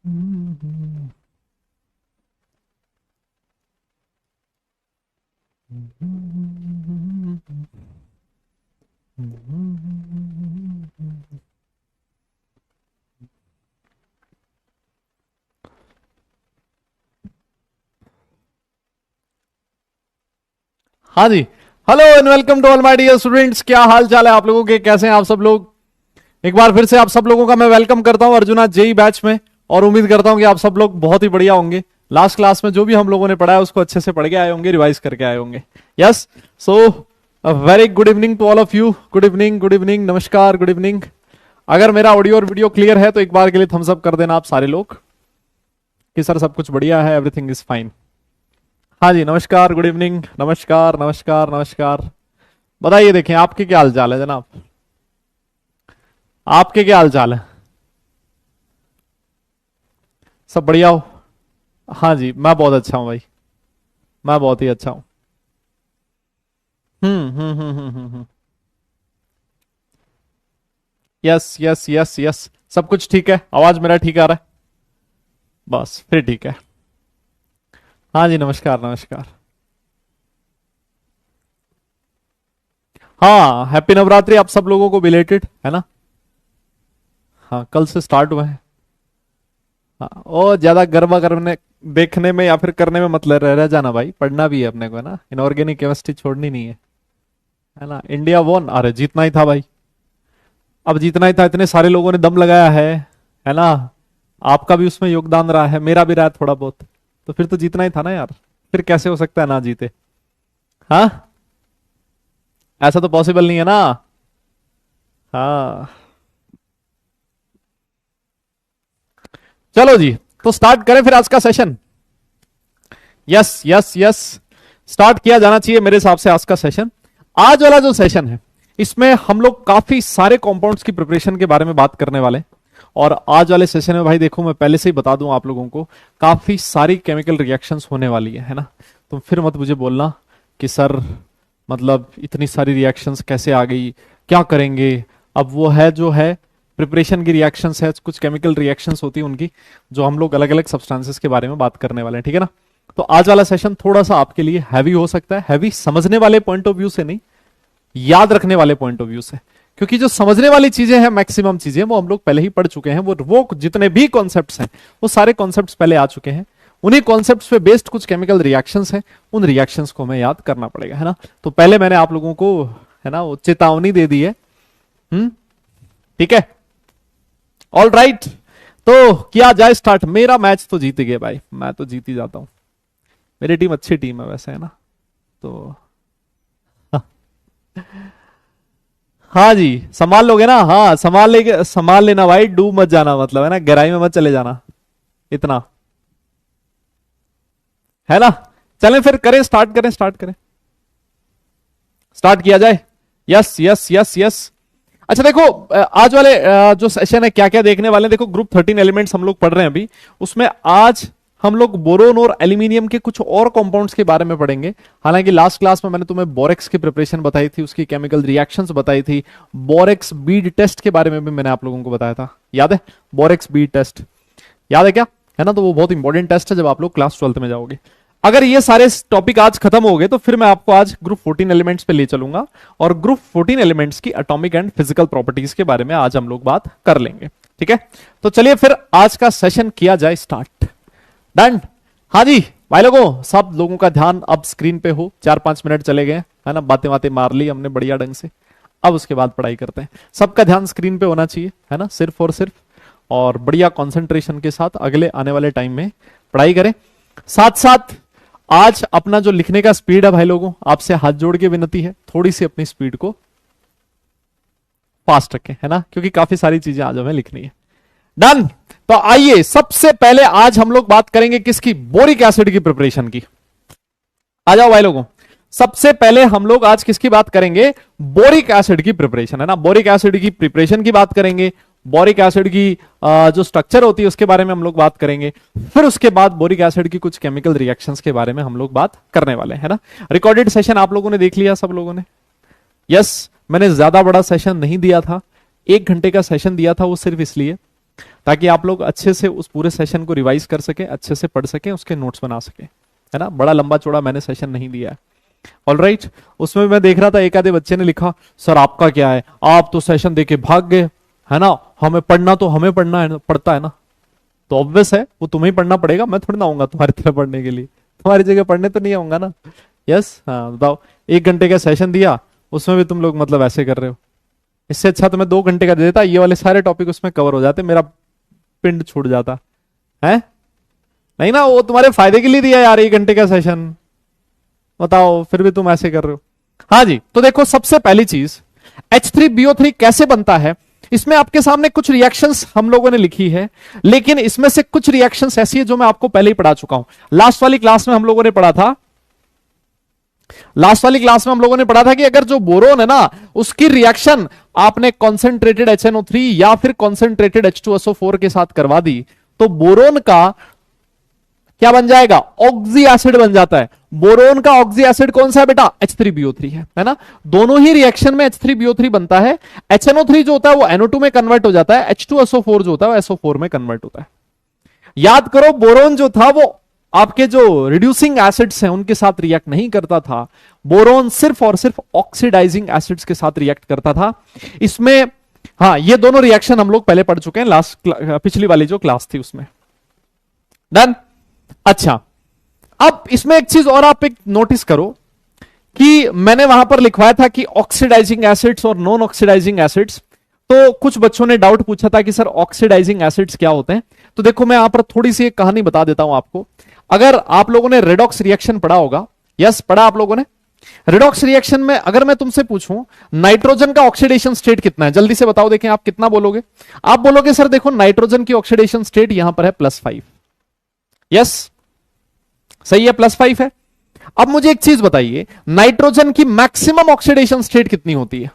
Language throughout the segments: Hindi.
हाँ जी। Hello and welcome to all my dear students. क्या हाल चाल है आप लोगों के, कैसे हैं आप सब लोग। एक बार फिर से आप सब लोगों का मैं वेलकम करता हूं अर्जुना जेई बैच में, और उम्मीद करता हूं कि आप सब लोग बहुत ही बढ़िया होंगे। लास्ट क्लास में जो भी हम लोगों ने पढ़ा है उसको अच्छे से पढ़ के आए होंगे, रिवाइज करके आए होंगे। Yes, so very good evening to all of you. Good evening, good evening, नमस्कार, गुड इवनिंग। अगर मेरा ऑडियो और वीडियो क्लियर है तो एक बार के लिए थम्स अप कर देना आप सारे लोग कि सर सब कुछ बढ़िया है, एवरीथिंग इज फाइन। हाँ जी, नमस्कार, गुड इवनिंग, नमस्कार, नमस्कार, नमस्कार। बताइए, देखें आपके क्या हाल चाल है जनाब, आपके क्या हाल चाल है। सब बढ़िया हो। हाँ जी, मैं बहुत अच्छा हूं भाई, मैं बहुत ही अच्छा हूं। यस यस यस यस, सब कुछ ठीक है। आवाज मेरा ठीक आ रहा है, बस फिर ठीक है। हाँ जी, नमस्कार, नमस्कार। हाँ, हैप्पी नवरात्रि आप सब लोगों को बिलेटेड है ना। हाँ, कल से स्टार्ट हुआ है। हाँ, और ज्यादा गरबा करने देखने में या फिर करने में मतलब रह जाना भाई, पढ़ना भी है अपने को है ना, इनऑर्गेनिक केमिस्ट्री छोड़नी नहीं है ना। इंडिया वोन, अरे जीतना ही था भाई, अब जीतना ही था, इतने सारे लोगों ने दम लगाया है ना। आपका भी उसमें योगदान रहा है, मेरा भी रहा है थोड़ा बहुत, तो फिर तो जीतना ही था ना यार। फिर कैसे हो सकता है ना जीते। हाँ, ऐसा तो पॉसिबल नहीं है ना। हाँ, चलो जी, तो स्टार्ट करें फिर आज का session. Yes yes yes, start किया जाना चाहिए मेरे हिसाब से आज का सेशन। आज वाला जो सेशन है इसमें हम लोग काफी सारे कंपाउंड्स की प्रिपरेशन के बारे में बात करने वाले हैं। और आज वाले सेशन में भाई देखो, मैं पहले से ही बता दूं आप लोगों को, काफी सारी केमिकल रिएक्शंस होने वाली है ना। तो फिर मत मुझे बोलना कि सर मतलब इतनी सारी रिएक्शंस कैसे आ गई, क्या करेंगे। अब वो है जो है, प्रिपरेशन की रिएक्शंस है, कुछ केमिकल रिएक्शंस होती है उनकी, जो हम लोग अलग अलग सब्सटेंसेस के बारे में बात करने वाले हैं, ठीक है ना। तो आज वाला सेशन थोड़ा सा आपके लिए हैवी हो सकता है, हैवी समझने वाले पॉइंट ऑफ व्यू से नहीं, याद रखने वाले पॉइंट ऑफ व्यू से। क्योंकि जो समझने वाली चीजें हैं, मैक्सिमम चीजें वो हम लोग पहले ही पढ़ चुके हैं। वो जितने भी कॉन्सेप्ट्स हैं वो सारे कॉन्सेप्ट्स पहले आ चुके हैं। उन्हीं कॉन्सेप्ट्स पे बेस्ड कुछ केमिकल रिएक्शंस हैं, उन रिएक्शंस को हमें याद करना पड़ेगा, है ना। तो पहले मैंने आप लोगों को है ना वो चेतावनी दे दी है। ठीक है, ऑल राइट। तो किया जाए स्टार्ट। मेरा मैच तो जीत गया भाई, मैं तो जीत ही जाता हूं। मेरी टीम अच्छी टीम है वैसे, है ना। तो हाँ जी, संभाल लोगे ना। हाँ, संभाल लेना भाई, डूब मत जाना, मतलब है ना, गहराई में मत चले जाना इतना, है ना। चलें फिर करें, स्टार्ट करें, स्टार्ट करें, स्टार्ट किया जाए। Yes yes yes yes. अच्छा देखो, आज वाले जो सेशन है क्या क्या देखने वाले हैं। देखो, ग्रुप 13 एलिमेंट्स हम लोग पढ़ रहे हैं अभी, उसमें आज हम लोग बोरोन और एल्यूमिनियम के कुछ और कंपाउंड्स के बारे में पढ़ेंगे। हालांकि लास्ट क्लास में मैंने तुम्हें बोरेक्स की प्रिपरेशन बताई थी, उसकी केमिकल रिएक्शंस बताई थी। बोरेक्स बीड टेस्ट के बारे में भी मैंने आप लोगों को बताया था, याद है। बोरेक्स बीड टेस्ट याद है क्या, है ना। तो वो बहुत इंपॉर्टेंट टेस्ट है जब आप लोग क्लास 12th में जाओगे। अगर ये सारे टॉपिक आज खत्म हो गए तो फिर मैं आपको आज ग्रुप 14 एलिमेंट्स पे ले चलूंगा, और ग्रुप 14 एलिमेंट्स की एटॉमिक एंड फिजिकल प्रॉपर्टीज के बारे में आज हम लोग बात कर लेंगे, ठीक है। तो चलिए फिर आज का सेशन किया जाए स्टार्ट। डन। हाँ जी भाई लोगों, सब लोगों का ध्यान अब स्क्रीन पे हो। 4-5 मिनट चले गए है ना, बातें बातें मार ली हमने बढ़िया ढंग से। अब उसके बाद पढ़ाई करते हैं। सबका ध्यान स्क्रीन पे होना चाहिए, है ना, सिर्फ और सिर्फ। और बढ़िया कंसंट्रेशन के साथ अगले आने वाले टाइम में पढ़ाई करें। साथ साथ आज अपना जो लिखने का स्पीड है भाई लोगों, आपसे हाथ जोड़ के विनती है, थोड़ी सी अपनी स्पीड को फास्ट रखें, है ना, क्योंकि काफी सारी चीजें आज हमें लिखनी है। डन। तो आइए, सबसे पहले आज हम लोग बात करेंगे किसकी, बोरिक एसिड की प्रिपरेशन की। आ जाओ भाई लोगों, सबसे पहले हम लोग आज किसकी बात करेंगे, बोरिक एसिड की प्रिपरेशन, है ना। बोरिक एसिड की प्रिपरेशन की बात करेंगे, बोरिक एसिड की जो स्ट्रक्चर होती है उसके बारे में हम लोग बात करेंगे। फिर उसके बाद बोरिक एसिड की कुछ केमिकल रिएक्शंस के बारे में हम लोग बात करने वाले हैं ना। रिकॉर्डेड सेशन आप लोगों ने देख लिया सब लोगों ने। यस, मैंने ज्यादा बड़ा सेशन नहीं दिया था, 1 घंटे का सेशन दिया था, वो सिर्फ इसलिए ताकि आप लोग अच्छे से उस पूरे सेशन को रिवाइज कर सके, अच्छे से पढ़ सके, उसके नोट्स बना सके, है ना। बड़ा लंबा चौड़ा मैंने सेशन नहीं दिया है। ऑलराइट, उसमें मैं देख रहा था एक आधे बच्चे ने लिखा, सर आपका क्या है, आप तो सेशन देके भाग गए, है ना, हमें पढ़ना तो हमें पढ़ना है, पड़ता है ना। तो ऑब्वियस है वो तुम्हें ही पढ़ना पड़ेगा, मैं थोड़ी ना आऊंगा तुम्हारी तरह पढ़ने के लिए, तुम्हारी जगह पढ़ने तो नहीं आऊंगा ना। यस, हाँ बताओ, 1 घंटे का सेशन दिया, उसमें भी तुम लोग मतलब ऐसे कर रहे हो। इससे अच्छा तो मैं 2 घंटे का दे देता, ये वाले सारे टॉपिक उसमें कवर हो जाते, मेरा पिंड छूट जाता है। नहीं ना, वो तुम्हारे फायदे के लिए दिया यार 1 घंटे का सेशन, बताओ फिर भी तुम ऐसे कर रहे हो। हाँ जी, तो देखो सबसे पहली चीज H3BO3 कैसे बनता है। इसमें आपके सामने कुछ रिएक्शंस हम लोगों ने लिखी है, लेकिन इसमें से कुछ रिएक्शंस ऐसी है जो मैं आपको पहले ही पढ़ा चुका हूं। लास्ट वाली क्लास में हम लोगों ने पढ़ा था कि अगर जो बोरोन है ना, उसकी रिएक्शन आपने कॉन्सेंट्रेटेड HNO3 या फिर कॉन्सेंट्रेटेड H2SO4 के साथ करवा दी, तो बोरोन का क्या बन जाएगा, ऑक्सी एसिड बन जाता है। बोरोन का ऑक्सी एसिड कौन सा है बेटा, H3BO3 है ना। दोनों ही रिएक्शन में H3BO3 बनता है। HNO3 जो होता है वो NO2 में कन्वर्ट हो जाता है, H2SO4 जो होता है वो SO4 में कन्वर्ट होता है। याद करो, बोरोन जो था वो आपके जो रिड्यूसिंग एसिड्स हैं उनके साथ रिएक्ट नहीं करता था, बोरोन सिर्फ और सिर्फ ऑक्सीडाइजिंग एसिड्स के साथ रिएक्ट करता था। इसमें हाँ, ये दोनों रिएक्शन हम लोग पहले पढ़ चुके हैं, पिछली वाली जो क्लास थी उसमें। डन। अच्छा, अब इसमें एक चीज और आप एक नोटिस करो कि मैंने वहां पर लिखवाया था कि ऑक्सीडाइजिंग एसिड्स और नॉन ऑक्सीडाइजिंग एसिड्स। तो कुछ बच्चों ने डाउट पूछा था कि सर ऑक्सीडाइजिंग एसिड्स क्या होते हैं। तो देखो मैं यहां पर थोड़ी सी एक कहानी बता देता हूं आपको। अगर आप लोगों ने रेडॉक्स रिएक्शन पढ़ा होगा, यस पढ़ा आप लोगों ने। रेडॉक्स रिएक्शन में अगर मैं तुमसे पूछूं नाइट्रोजन का ऑक्सीडेशन स्टेट कितना है, जल्दी से बताओ, देखें आप कितना बोलोगे। आप बोलोगे सर देखो नाइट्रोजन की ऑक्सीडेशन स्टेट यहां पर है +5। यस सही है, +5 है। अब मुझे एक चीज बताइए, नाइट्रोजन की मैक्सिमम ऑक्सीडेशन स्टेट कितनी होती है।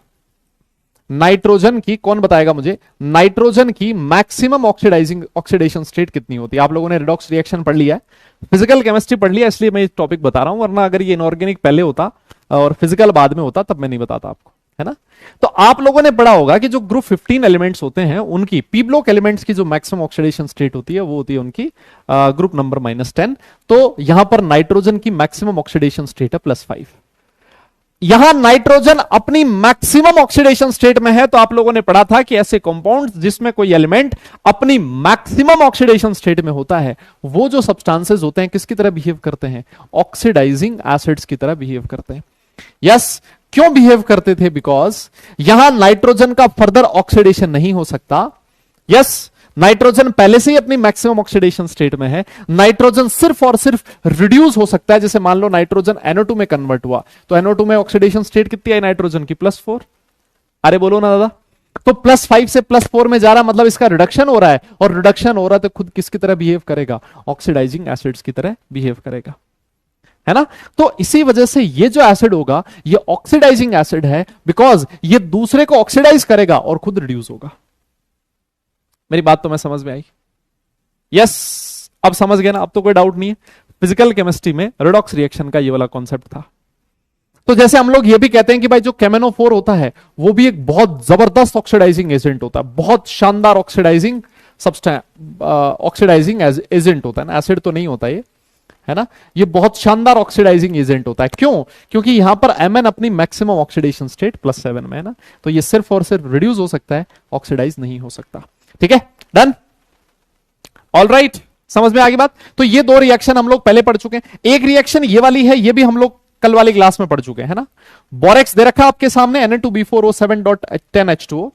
नाइट्रोजन की, कौन बताएगा मुझे, नाइट्रोजन की मैक्सिमम ऑक्सीडेशन स्टेट कितनी होती है। आप लोगों ने रिडॉक्स रिएक्शन पढ़ लिया है, फिजिकल केमिस्ट्री पढ़ लिया, इसलिए मैं ये टॉपिक बता रहा हूं, वरना अगर ये इनऑर्गेनिक पहले होता और फिजिकल बाद में होता तब मैं नहीं बताता आपको, है ना। तो आप लोगों ने पढ़ा होगा कि जो ग्रुप 15 एलिमेंट्स होते हैं उनकी पी ब्लॉक एलिमेंट्स की जो मैक्सिमम ऑक्सीडेशन स्टेट होती है वो होती है उनकी ग्रुप नंबर -10। तो यहां पर नाइट्रोजन की मैक्सिमम ऑक्सीडेशन स्टेट है +5। यहां नाइट्रोजन अपनी मैक्सिमम ऑक्सीडेशन स्टेट में है, तो आप लोगों ने पढ़ा था कि ऐसे कंपाउंड्स जिसमें कोई एलिमेंट अपनी मैक्सिमम ऑक्सीडेशन स्टेट में होता है, वो जो सब्सटेंसेस होते हैं किसकी तरह बिहेव करते हैं, ऑक्सीडाइजिंग एसिड्स की तरह बिहेव करते हैं। यस, क्यों बिहेव करते थे, बिकॉज यहां नाइट्रोजन का फर्दर ऑक्सीडेशन नहीं हो सकता। यस, नाइट्रोजन पहले से ही अपनी मैक्सिमम ऑक्सीडेशन स्टेट में है, नाइट्रोजन सिर्फ और सिर्फ रिड्यूस हो सकता है। जैसे मान लो नाइट्रोजन NO2 में कन्वर्ट हुआ, तो NO2 में ऑक्सीडेशन स्टेट कितनी है नाइट्रोजन की, +4। अरे बोलो ना दादा, तो +5 से +4 में जा रहा, मतलब इसका रिडक्शन हो रहा है, और रिडक्शन हो रहा है तो खुद किसकी तरह बिहेव करेगा, ऑक्सीडाइजिंग एसिड्स की तरह बिहेव करेगा, है ना। तो इसी वजह से ये जो एसिड होगा ये ऑक्सीडाइजिंग एसिड है, बिकॉज ये दूसरे को ऑक्सीडाइज करेगा और खुद रिड्यूस होगा। मेरी बात तो मैं समझ में आई, यस अब समझ गए ना, अब तो कोई डाउट नहीं है। फिजिकल केमिस्ट्री में रेडॉक्स रिएक्शन का ये वाला कॉन्सेप्ट था। तो जैसे हम लोग ये भी कहते हैं कि भाई जो KMnO4 होता है वो भी एक बहुत जबरदस्त ऑक्सीडाइजिंग एजेंट होता है, बहुत शानदार ऑक्सीडाइजिंग ऑक्सीडाइजिंग एजेंट होता है ना, एसिड तो नहीं होता ये, है ना। ये बहुत शानदार ऑक्सीडाइजिंग एजेंट होता है, क्यों, क्योंकि यहां पर Mn अपनी मैक्सिमम ऑक्सीडेशन स्टेट +7 में है ना, तो ये सिर्फ और सिर्फ रिड्यूस हो सकता है, ऑक्सीडाइज नहीं हो सकता। ठीक है, डन, ऑलराइट, समझ में आ गई बात। तो ये दो रिएक्शन हम लोग पहले पढ़ चुके हैं। एक रिएक्शन ये वाली है, ये भी हम लोग कल वाली क्लास में पढ़ चुके हैं, है ना। बोरेक्स दे रखा आपके सामने Na2B4O7.10H2O,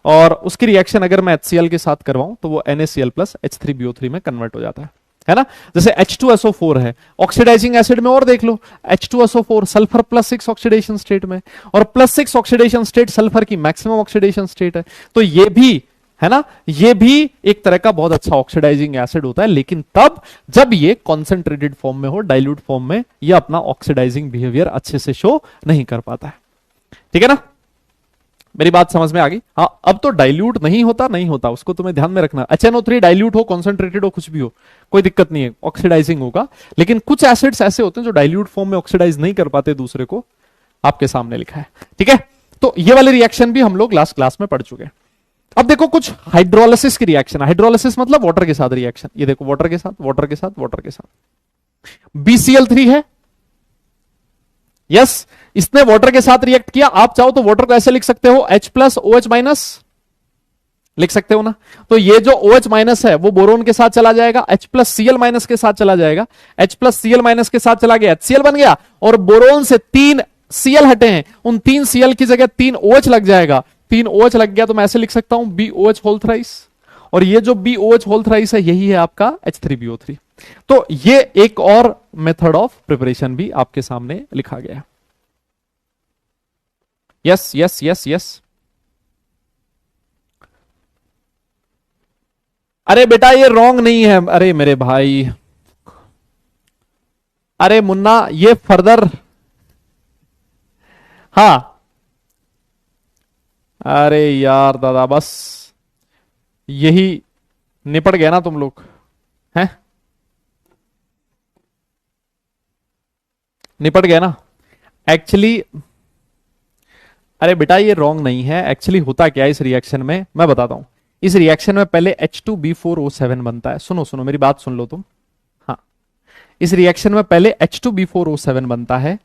और उसकी रिएक्शन अगर मैं HCl के साथ करवाऊं तो वो NaCl + H3BO3 में कन्वर्ट हो जाता है ना। जैसे H2SO4 है, ऑक्सीडाइजिंग एसिड में और देख लो, H2SO4 सल्फर +6 ऑक्सीडेशन स्टेट में, और +6 ऑक्सीडेशन स्टेट सल्फर की मैक्सिमम ऑक्सीडेशन स्टेट है। तो ये भी है ना, ये भी एक तरह का बहुत अच्छा ऑक्सीडाइजिंग एसिड होता है, लेकिन तब जब ये कॉन्सेंट्रेटेड फॉर्म में हो, डाइल्यूट फॉर्म में ये अपना ऑक्सीडाइजिंग बिहेवियर अच्छे से शो नहीं कर पाता है। ठीक है ना, मेरी बात समझ में आ गई। हाँ, अब तो डाइल्यूट नहीं होता, उसको तुम्हें ध्यान में रखना। HNO3 डाइल्यूट हो, कॉन्सेंट्रेटेड हो, कुछ भी हो, कोई दिक्कत नहीं है, ऑक्सीडाइजिंग होगा। लेकिन कुछ एसिड्स ऐसे होते हैं जो डाइल्यूट फॉर्म में ऑक्सीडाइज नहीं कर पाते दूसरे को, आपके सामने लिखा है। ठीक है, तो ये वाली रिएक्शन भी हम लोग लास्ट क्लास में पढ़ चुके हैं। अब देखो कुछ हाइड्रोलिसिस की रिएक्शन, हाइड्रोलिसिस मतलब वाटर के साथ रिएक्शन, ये देखो वाटर के साथ वाटर के साथ वाटर के साथ BCl3 है, यस, इसने वाटर के साथ रिएक्ट किया। आप चाहो तो वाटर को ऐसे लिख सकते हो H+OH- लिख सकते हो ना। तो ये जो OH- है वो बोरोन के साथ चला जाएगा, H+Cl- के साथ चला जाएगा, H+Cl- के साथ चला गया, HCl बन गया, और बोरोन से 3 Cl हटे हैं, उन 3 Cl की जगह 3 OH लग जाएगा, 3 OH लग गया तो मैं ऐसे लिख सकता हूं BOH होल थ्राइस, और ये जो BOH होल थ्राइस है यही है आपका H3BO3। तो ये एक और मेथड ऑफ प्रिपरेशन भी आपके सामने लिखा गया है। Yes yes yes yes. अरे बेटा ये रॉन्ग नहीं है, अरे मेरे भाई, अरे मुन्ना ये फर्दर, हाँ, अरे यार दादा बस यही निपट गया ना तुम लोग, हैं, निपट गया ना एक्चुअली। अरे बेटा ये रॉन्ग नहीं है, एक्चुअली होता क्या है इस रिएक्शन में मैं बताता हूं। इस रिएक्शन में पहले H2B4O7 बनता है, सुनो सुनो मेरी बात सुन लो तुम, हाँ, इस रिएक्शन में पहले H2B4O7 बनता है,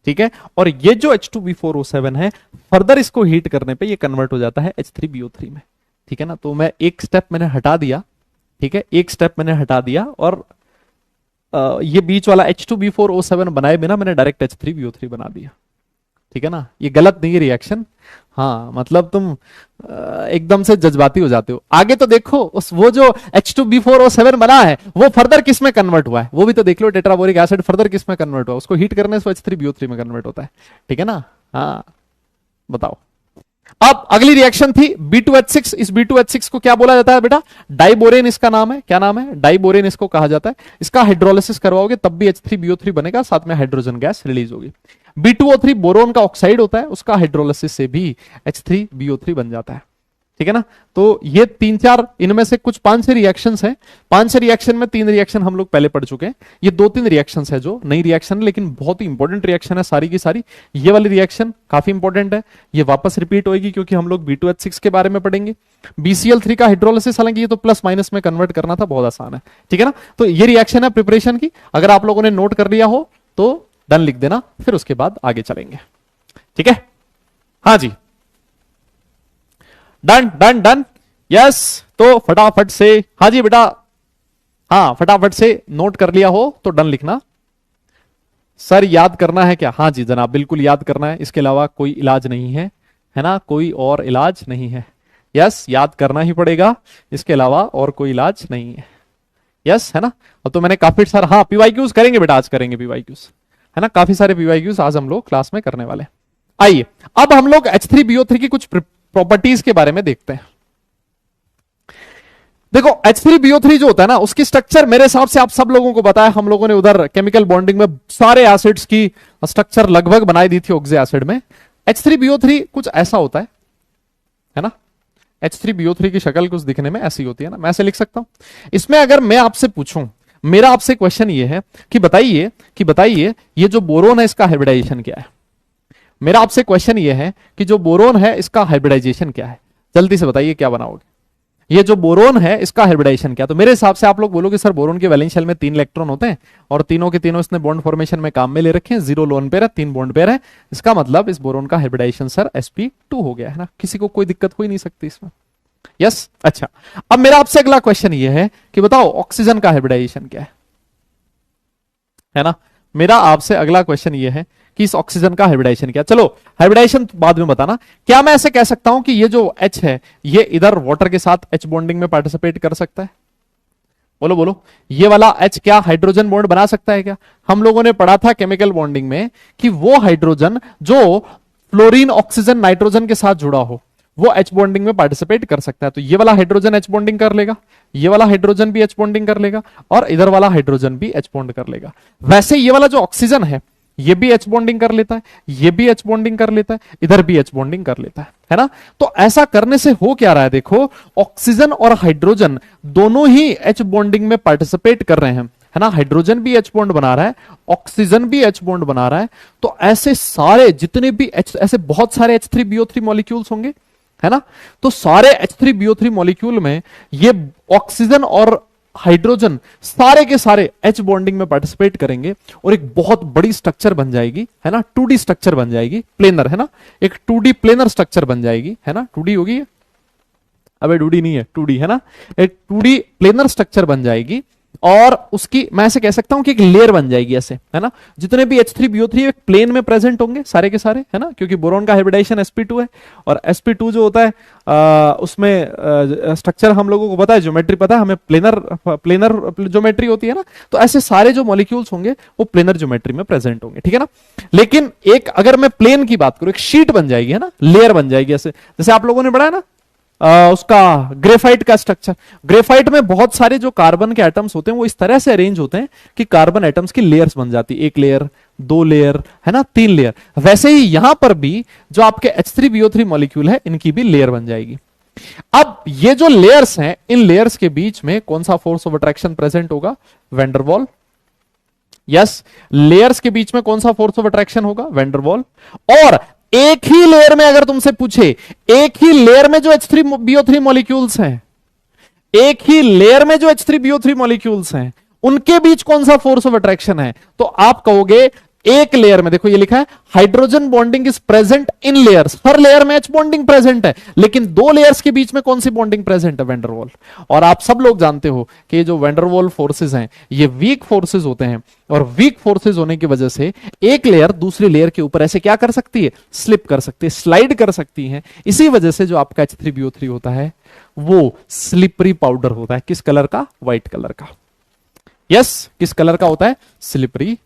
ठीक है, और ये जो H2B4O7 है फर्दर इसको हीट करने पे ये कन्वर्ट हो जाता है H3BO3 में, ठीक है ना। तो मैं एक स्टेप मैंने हटा दिया, ठीक है, एक स्टेप मैंने हटा दिया, और ये बीच वाला H2B4O7 बनाए बिना मैंने डायरेक्ट H3BO3 बना दिया, ठीक है ना। ये गलत नहीं है रिएक्शन, हाँ, मतलब तुम एकदम से जज्बाती हो जाते हो। आगे तो देखो उस वो जो H2B4O7 बना है वो फर्दर किस में कन्वर्ट हुआ है वो भी तो देख लो। टेट्राबोरिक एसिड फर्दर किस में कन्वर्ट हुआ, उसको हीट करने से H3BO3 में कन्वर्ट होता है, ठीक है ना। हाँ बताओ। अब अगली रिएक्शन थी B2H6। इस B2H6 को क्या बोला जाता है बेटा, डाइबोरेन इसका नाम है। क्या नाम है, डाइबोरेन इसको कहा जाता है। इसका हाइड्रोलिसिस करवाओगे तब भी H3BO3 बनेगा, साथ में हाइड्रोजन गैस रिलीज होगी। B2O3 बोरोन का ऑक्साइड होता है, उसका हाइड्रोलिसिस से भी H3BO3 बन जाता है, ठीक है ना। तो ये 3-4 इनमें से कुछ 5-6 रिएक्शंस हैं। 5-6 रिएक्शन में 3 रिएक्शन हम लोग पहले पढ़ चुके हैं, ये 2-3 रिएक्शंस है जो नई रिएक्शन है, लेकिन बहुत ही इंपॉर्टेंट रिएक्शन है सारी की सारी। ये वाली रिएक्शन काफी इंपॉर्टेंट है, ये वापस रिपीट होगी क्योंकि हम लोग B2H6 के बारे में पढ़ेंगे। BCl3 का हाइड्रोलिसिस, हालांकि ये तो प्लस माइनस में कन्वर्ट करना था, बहुत आसान है, ठीक है ना। तो ये रिएक्शन है प्रिपरेशन की, अगर आप लोगों ने नोट कर लिया हो तो डन लिख देना, फिर उसके बाद आगे चलेंगे, ठीक है। हाँ जी, डन डन डन, यस। तो फटाफट से, हाँ जी बेटा, हाँ फटाफट से नोट कर लिया हो तो डन लिखना। सर याद करना है क्या, हाँ जी जनाब बिल्कुल याद करना है, इसके अलावा कोई इलाज नहीं है, है ना, कोई और इलाज नहीं है। यस याद करना ही पड़ेगा, इसके अलावा और कोई इलाज नहीं है, यस, है ना। और तो मैंने काफी सारा, हाँ पीवाईक्यूज करेंगे बेटा, आज करेंगे पीवाईक्यूज, है ना, काफी सारे पीवाईक्यूज आज हम लोग क्लास में करने वाले। आइए अब हम लोग H3BO3 की कुछ प्रॉपर्टीज के बारे में देखते हैं। देखो H3BO3 जो होता है ना, उसकी स्ट्रक्चर मेरे हिसाब से आप सब लोगों को बताया, हम लोगों ने उधर केमिकल बॉन्डिंग में सारे एसिड्स की स्ट्रक्चर लगभग बनाई दी थी ऑक्सी एसिड में। H3BO3 कुछ ऐसा होता है ना। H3BO3 की शक्ल कुछ दिखने में ऐसी होती है ना, मैं ऐसे लिख सकता हूं। इसमें अगर मैं आपसे पूछूं, मेरा आपसे क्वेश्चन ये है कि बताइए ये जो बोरोन है इसका हाइब्रिडाइजेशन क्या है। मेरा आपसे क्वेश्चन ये है कि जो बोरोन है इसका हाइब्रिडाइजेशन क्या है, जल्दी से बताइए क्या बनाओगे। ये जो बोरोन है इसका हाइब्रिडाइजेशन क्या, तो मेरे हिसाब से आप लोग बोलोगे सर बोरोन के वैलेंस शेल में 3 इलेक्ट्रॉन होते हैं और तीनों के तीनों इसने बॉन्ड फॉर्मेशन में काम में ले रखे हैं, 0 लोन पेयर है, 3 बॉन्ड पेयर है, इसका मतलब इस बोरोन का हाइब्रिडाइजेशन सर sp2 हो गया, है ना। किसी को कोई दिक्कत हो ही नहीं सकती इसमें, यस। अच्छा, अब मेरा आपसे अगला क्वेश्चन ये है कि बताओ ऑक्सीजन का हाइब्रिडाइजेशन क्या है ना। मेरा आपसे अगला क्वेश्चन ये है कि इस ऑक्सीजन का हाइब्रिडाइजेशन क्या। चलो हाइब्रिडाइजेशन बाद में बताना। क्या मैं ऐसे कह सकता हूं कि ये जो H है ये इधर वाटर के साथ H बॉन्डिंग में पार्टिसिपेट कर सकता है, बोलो बोलो, ये वाला H क्या हाइड्रोजन बॉन्ड बना सकता है क्या। हम लोगों ने पढ़ा था केमिकल बॉन्डिंग में कि वो हाइड्रोजन जो फ्लोरीन ऑक्सीजन नाइट्रोजन के साथ जुड़ा हो वो H बॉन्डिंग में पार्टिसिपेट कर सकता है। तो ये वाला हाइड्रोजन H बॉन्डिंग कर लेगा, ये वाला हाइड्रोजन भी H बॉन्डिंग कर लेगा, और इधर वाला हाइड्रोजन भी H बॉन्ड कर लेगा। वैसे ये वाला जो ऑक्सीजन है ये भी H बॉन्डिंग कर लेता है, ये भी H बॉन्डिंग कर लेता है, इधर भी H बॉन्डिंग कर लेता है ना। तो ऐसा करने से हो क्या रहा है, देखो ऑक्सीजन और हाइड्रोजन दोनों ही H बॉन्डिंग में पार्टिसिपेट कर रहे हैं, है ना। हाइड्रोजन भी H बॉन्ड बना रहा है, ऑक्सीजन भी H बॉन्ड बना रहा है। तो ऐसे सारे जितने भी ऐसे बहुत सारे H3BO3 मॉलिक्यूल्स होंगे, है ना। तो सारे H3BO3 मॉलिक्यूल में ये ऑक्सीजन और हाइड्रोजन सारे के सारे H बॉन्डिंग में पार्टिसिपेट करेंगे और एक बहुत बड़ी स्ट्रक्चर बन जाएगी, है ना। 2D स्ट्रक्चर बन जाएगी, प्लेनर, है ना। एक 2D प्लेनर स्ट्रक्चर बन जाएगी, है ना। 2D होगी, अबे 2D नहीं है, 2D है ना। एक 2D प्लेनर स्ट्रक्चर बन जाएगी और उसकी मैं ऐसे कह सकता हूं कि एक लेयर बन जाएगी ऐसे, है ना। जितने भी H3BO3 एक प्लेन में प्रेजेंट होंगे सारे के सारे, है ना, क्योंकि बोरोन का हाइब्रिडाइजेशन sp2 है और sp2 जो होता है उसमें स्ट्रक्चर हम लोगों को पता है, ज्योमेट्री पता है हमें, प्लेनर ज्योमेट्री होती है ना। तो ऐसे सारे जो मॉलिक्यूल्स होंगे वो प्लेनर ज्योमेट्री में प्रेजेंट होंगे, ठीक है ना। लेकिन एक अगर मैं प्लेन की बात करूं, एक शीट बन जाएगी, है ना, लेयर बन जाएगी ऐसे, जैसे आप लोगों ने पढ़ा है ना उसका ग्रेफाइट का स्ट्रक्चर। ग्रेफाइट में बहुत सारे जो कार्बन के एटम्स होते हैं वो इस तरह से अरेंज होते हैं कि कार्बन एटम्स की लेयर्स बन जाती है, एक लेयर, दो लेयर, है ना, तीन लेयर। वैसे ही यहां पर भी जो आपके H3BO3 मॉलिक्यूल है इनकी भी लेयर बन जाएगी। अब ये जो लेयर्स हैं, इन लेयर्स के बीच में कौन सा फोर्स ऑफ अट्रैक्शन प्रेजेंट होगा? वैंडरवॉल। यस, लेयर्स के बीच में कौन सा फोर्स ऑफ अट्रैक्शन होगा? वैंडरवॉल। और एक ही लेयर में अगर तुमसे पूछे, एक ही लेयर में जो H3BO3 मॉलिक्यूल्स हैं, एक ही लेयर में जो H3BO3 मॉलिक्यूल्स हैं, उनके बीच कौन सा फोर्स ऑफ अट्रैक्शन है? तो आप कहोगे एक लेयर में, देखो ये लिखा है hydrogen bonding is present in layers, her layer में H बॉन्डिंग प्रेजेंट है, लेकिन दो लेयर्स के बीच में कौन सी बॉन्डिंग प्रेजेंट है? वैंडरवॉल। और आप सब लोग जानते हो कि ये जो वैंडरवॉल फोर्सेस हैं ये वीक फोर्सेस होते हैं, और वीक फोर्सेस होने की वजह से एक लेयर दूसरी लेयर के ऊपर ऐसे क्या कर सकती है? स्लिप कर सकती है, स्लाइड कर सकती है। इसी वजह से जो आपका H3BO3 होता है वो स्लिपरी पाउडर होता है। किस कलर का? व्हाइट कलर का। यस, किस कलर का होता है? स्लिपरी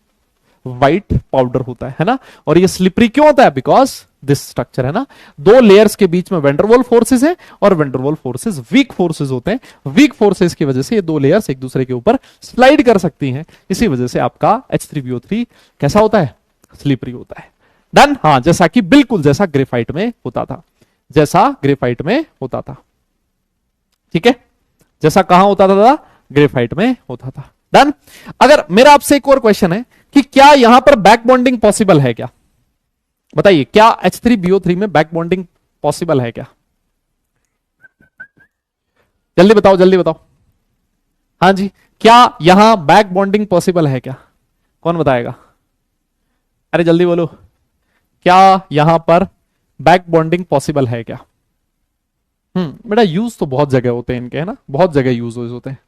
व्हाइट पाउडर होता है ना। और ये स्लिपरी क्यों होता है? बिकॉज दिस स्ट्रक्चर, है ना। दो लेयर्स के बीच में वैंडरवॉल फोर्सेस है, और वैंडरवॉल फोर्सेस वीक फोर्सेस होते हैं। वीक फोर्सेस की वजह से ये दो लेयर्स एक दूसरे के ऊपर स्लाइड कर सकती हैं। इसी वजह से आपका H3BO3 कैसा होता है? स्लिपरी होता है। डन। हाँ, जैसा कि बिल्कुल जैसा ग्रेफाइट में होता था, जैसा ग्रेफाइट में होता था, ठीक है। जैसा कहां होता था? ग्रेफाइट में होता था। डन। अगर मेरा आपसे एक और क्वेश्चन है कि क्या यहां पर बैक बॉन्डिंग पॉसिबल है क्या? बताइए, क्या H3BO3 में बैक बॉन्डिंग पॉसिबल है क्या? जल्दी बताओ, जल्दी बताओ। हाँ जी, क्या यहां बैक बॉन्डिंग पॉसिबल है क्या? कौन बताएगा? अरे जल्दी बोलो, क्या यहां पर बैक बॉन्डिंग पॉसिबल है क्या? बेटा यूज तो बहुत जगह होते हैं इनके, है ना, बहुत जगह यूज होते हैं।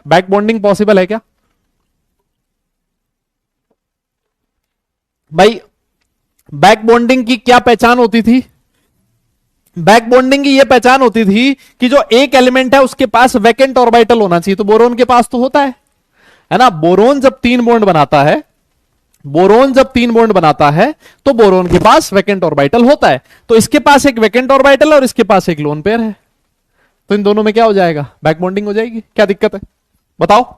बैक बॉन्डिंग पॉसिबल है क्या भाई? बैक बॉन्डिंग की क्या पहचान होती थी? बैक बॉन्डिंग की यह पहचान होती थी कि जो एक एलिमेंट है उसके पास वैकेंट ऑर्बिटल होना चाहिए। तो बोरोन के पास तो होता है ना। बोरोन जब तीन बॉन्ड बनाता है, बोरोन जब तीन बॉन्ड बनाता है तो बोरोन के पास वैकेंट ऑर्बिटल होता है। तो इसके पास एक वैकेंट ऑर्बिटल है और इसके पास एक लोन पेयर है, तो इन दोनों में क्या हो जाएगा? बैक बॉन्डिंग हो जाएगी। क्या दिक्कत है बताओ?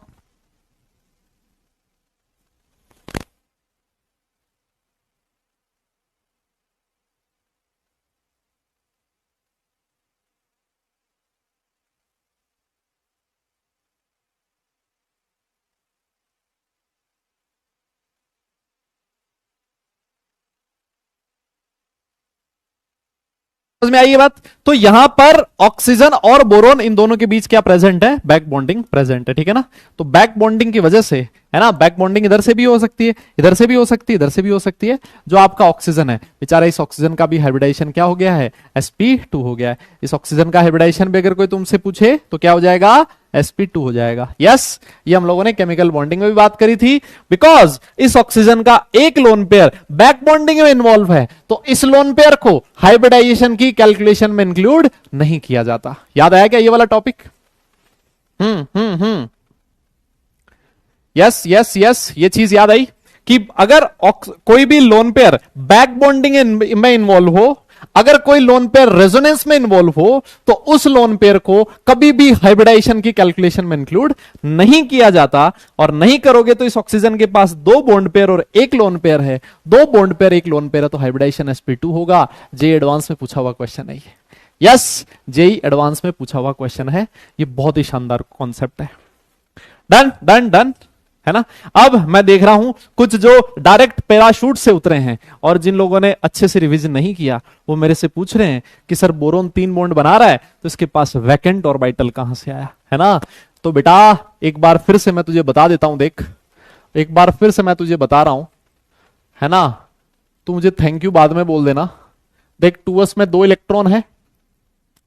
समझ में आई ये बात? तो यहां पर ऑक्सीजन और बोरोन इन दोनों के बीच क्या प्रेजेंट है? बैक बॉन्डिंग प्रेजेंट है, ठीक है ना। तो बैक बॉन्डिंग की वजह से, है ना, बैक बॉन्डिंग इधर से भी हो सकती है, इधर से भी हो सकती है, इधर से भी हो सकती है। जो आपका ऑक्सीजन है बेचारा, इस ऑक्सीजन का भी हाइब्रिडाइजेशन क्या हो गया है? sp2 हो गया है। इस ऑक्सीजन का हाइब्रिडाइजेशन भी अगर कोई तुमसे पूछे तो क्या हो जाएगा? sp2 हो जाएगा। यस, ये हम लोगों ने केमिकल बॉन्डिंग में भी बात करी थी। बिकॉज इस ऑक्सीजन का एक लोन पेयर बैक बॉन्डिंग में इन्वॉल्व है, तो इस लोन पेयर को हाइब्रिडाइजेशन की कैलकुलेशन में इंक्लूड नहीं किया जाता। याद आया क्या ये वाला टॉपिक? यस यस यस, ये चीज याद आई कि अगर कोई भी लोन पेयर बैक बॉन्डिंग में इन्वॉल्व हो, अगर कोई लोन पेयर रेजोनेंस में इन्वॉल्व हो, तो उस लोन पेयर को कभी भी हाइब्रिडाइजेशन की कैलकुलेशन में इंक्लूड नहीं किया जाता। और नहीं करोगे तो इस ऑक्सीजन के पास दो बॉन्ड पेयर और एक लोन पेयर है, दो बॉन्ड पेयर एक लोन पेयर है, तो हाइब्रिडाइजेशन sp2 होगा। जे एडवांस में पूछा हुआ क्वेश्चन है ये। यस, जेई एडवांस में पूछा हुआ क्वेश्चन है ये, बहुत ही शानदार कॉन्सेप्ट है। डन डन डन, है ना। अब मैं देख रहा हूं कुछ जो डायरेक्ट पैराशूट से उतरे हैं और जिन लोगों ने अच्छे से रिवीजन नहीं किया वो मेरे से पूछ रहे हैं कि सर बोरोन 3 बॉन्ड बना रहा है तो इसके पास वैकेंट ऑर्बिटल कहां से आया, है ना। तो बेटा एक बार फिर से मैं तुझे बता देता हूं, देख एक बार फिर से मैं तुझे बता रहा हूं, है ना। तू मुझे थैंक यू बाद में बोल देना। देख 2s में 2 इलेक्ट्रॉन है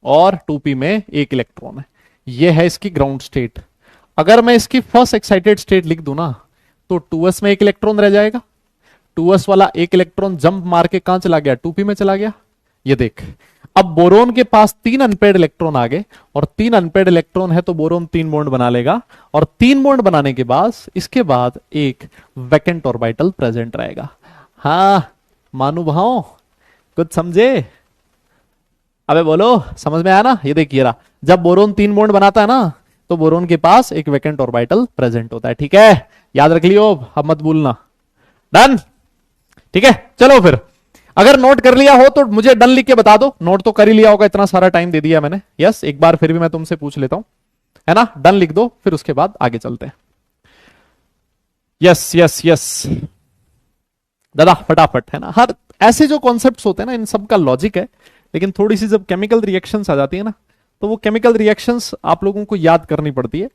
और 2p में 1 इलेक्ट्रॉन है। ये है इसकी ग्राउंड स्टेट। अगर मैं इसकी फर्स्ट एक्साइटेड स्टेट लिख दूं ना तो 2s में 1 इलेक्ट्रॉन रह जाएगा। 2s वाला 1 इलेक्ट्रॉन जंप मार के कहां चला गया, 2p में चला गया। ये देख, अब बोरोन के पास 3 अनपेड इलेक्ट्रॉन आ गए और 3 अनपेड इलेक्ट्रॉन है तो बोरोन 3 बॉन्ड बना लेगा और 3 बॉन्ड बनाने के बाद इसके बाद एक वैकेंट ऑर्बिटल प्रेजेंट रहेगा। हाँ मानु भाव कुछ समझे? अबे बोलो समझ में आया ना। ये देखिए रहा, जब बोरोन 3 बॉन्ड बनाता है ना तो बोरोन के पास एक वैकेंट ऑर्बिटल प्रेजेंट होता है। ठीक है, याद रख लियो, अब मत भूलना। डन, ठीक है। चलो फिर अगर नोट कर लिया हो तो मुझे डन लिख के बता दो। नोट तो कर ही लिया होगा, इतना सारा टाइम दे दिया मैंने। यस, एक बार फिर भी मैं तुमसे पूछ लेता हूं, है ना। डन लिख दो, फिर उसके बाद आगे चलते हैं। यस यस यस दादा फटाफट, है ना। हर ऐसे जो कॉन्सेप्ट्स होते हैं ना इन सब का लॉजिक है, लेकिन थोड़ी सी जब केमिकल रिएक्शंस आ जाती है ना तो वो केमिकल रिएक्शंस आप लोगों को याद करनी पड़ती है।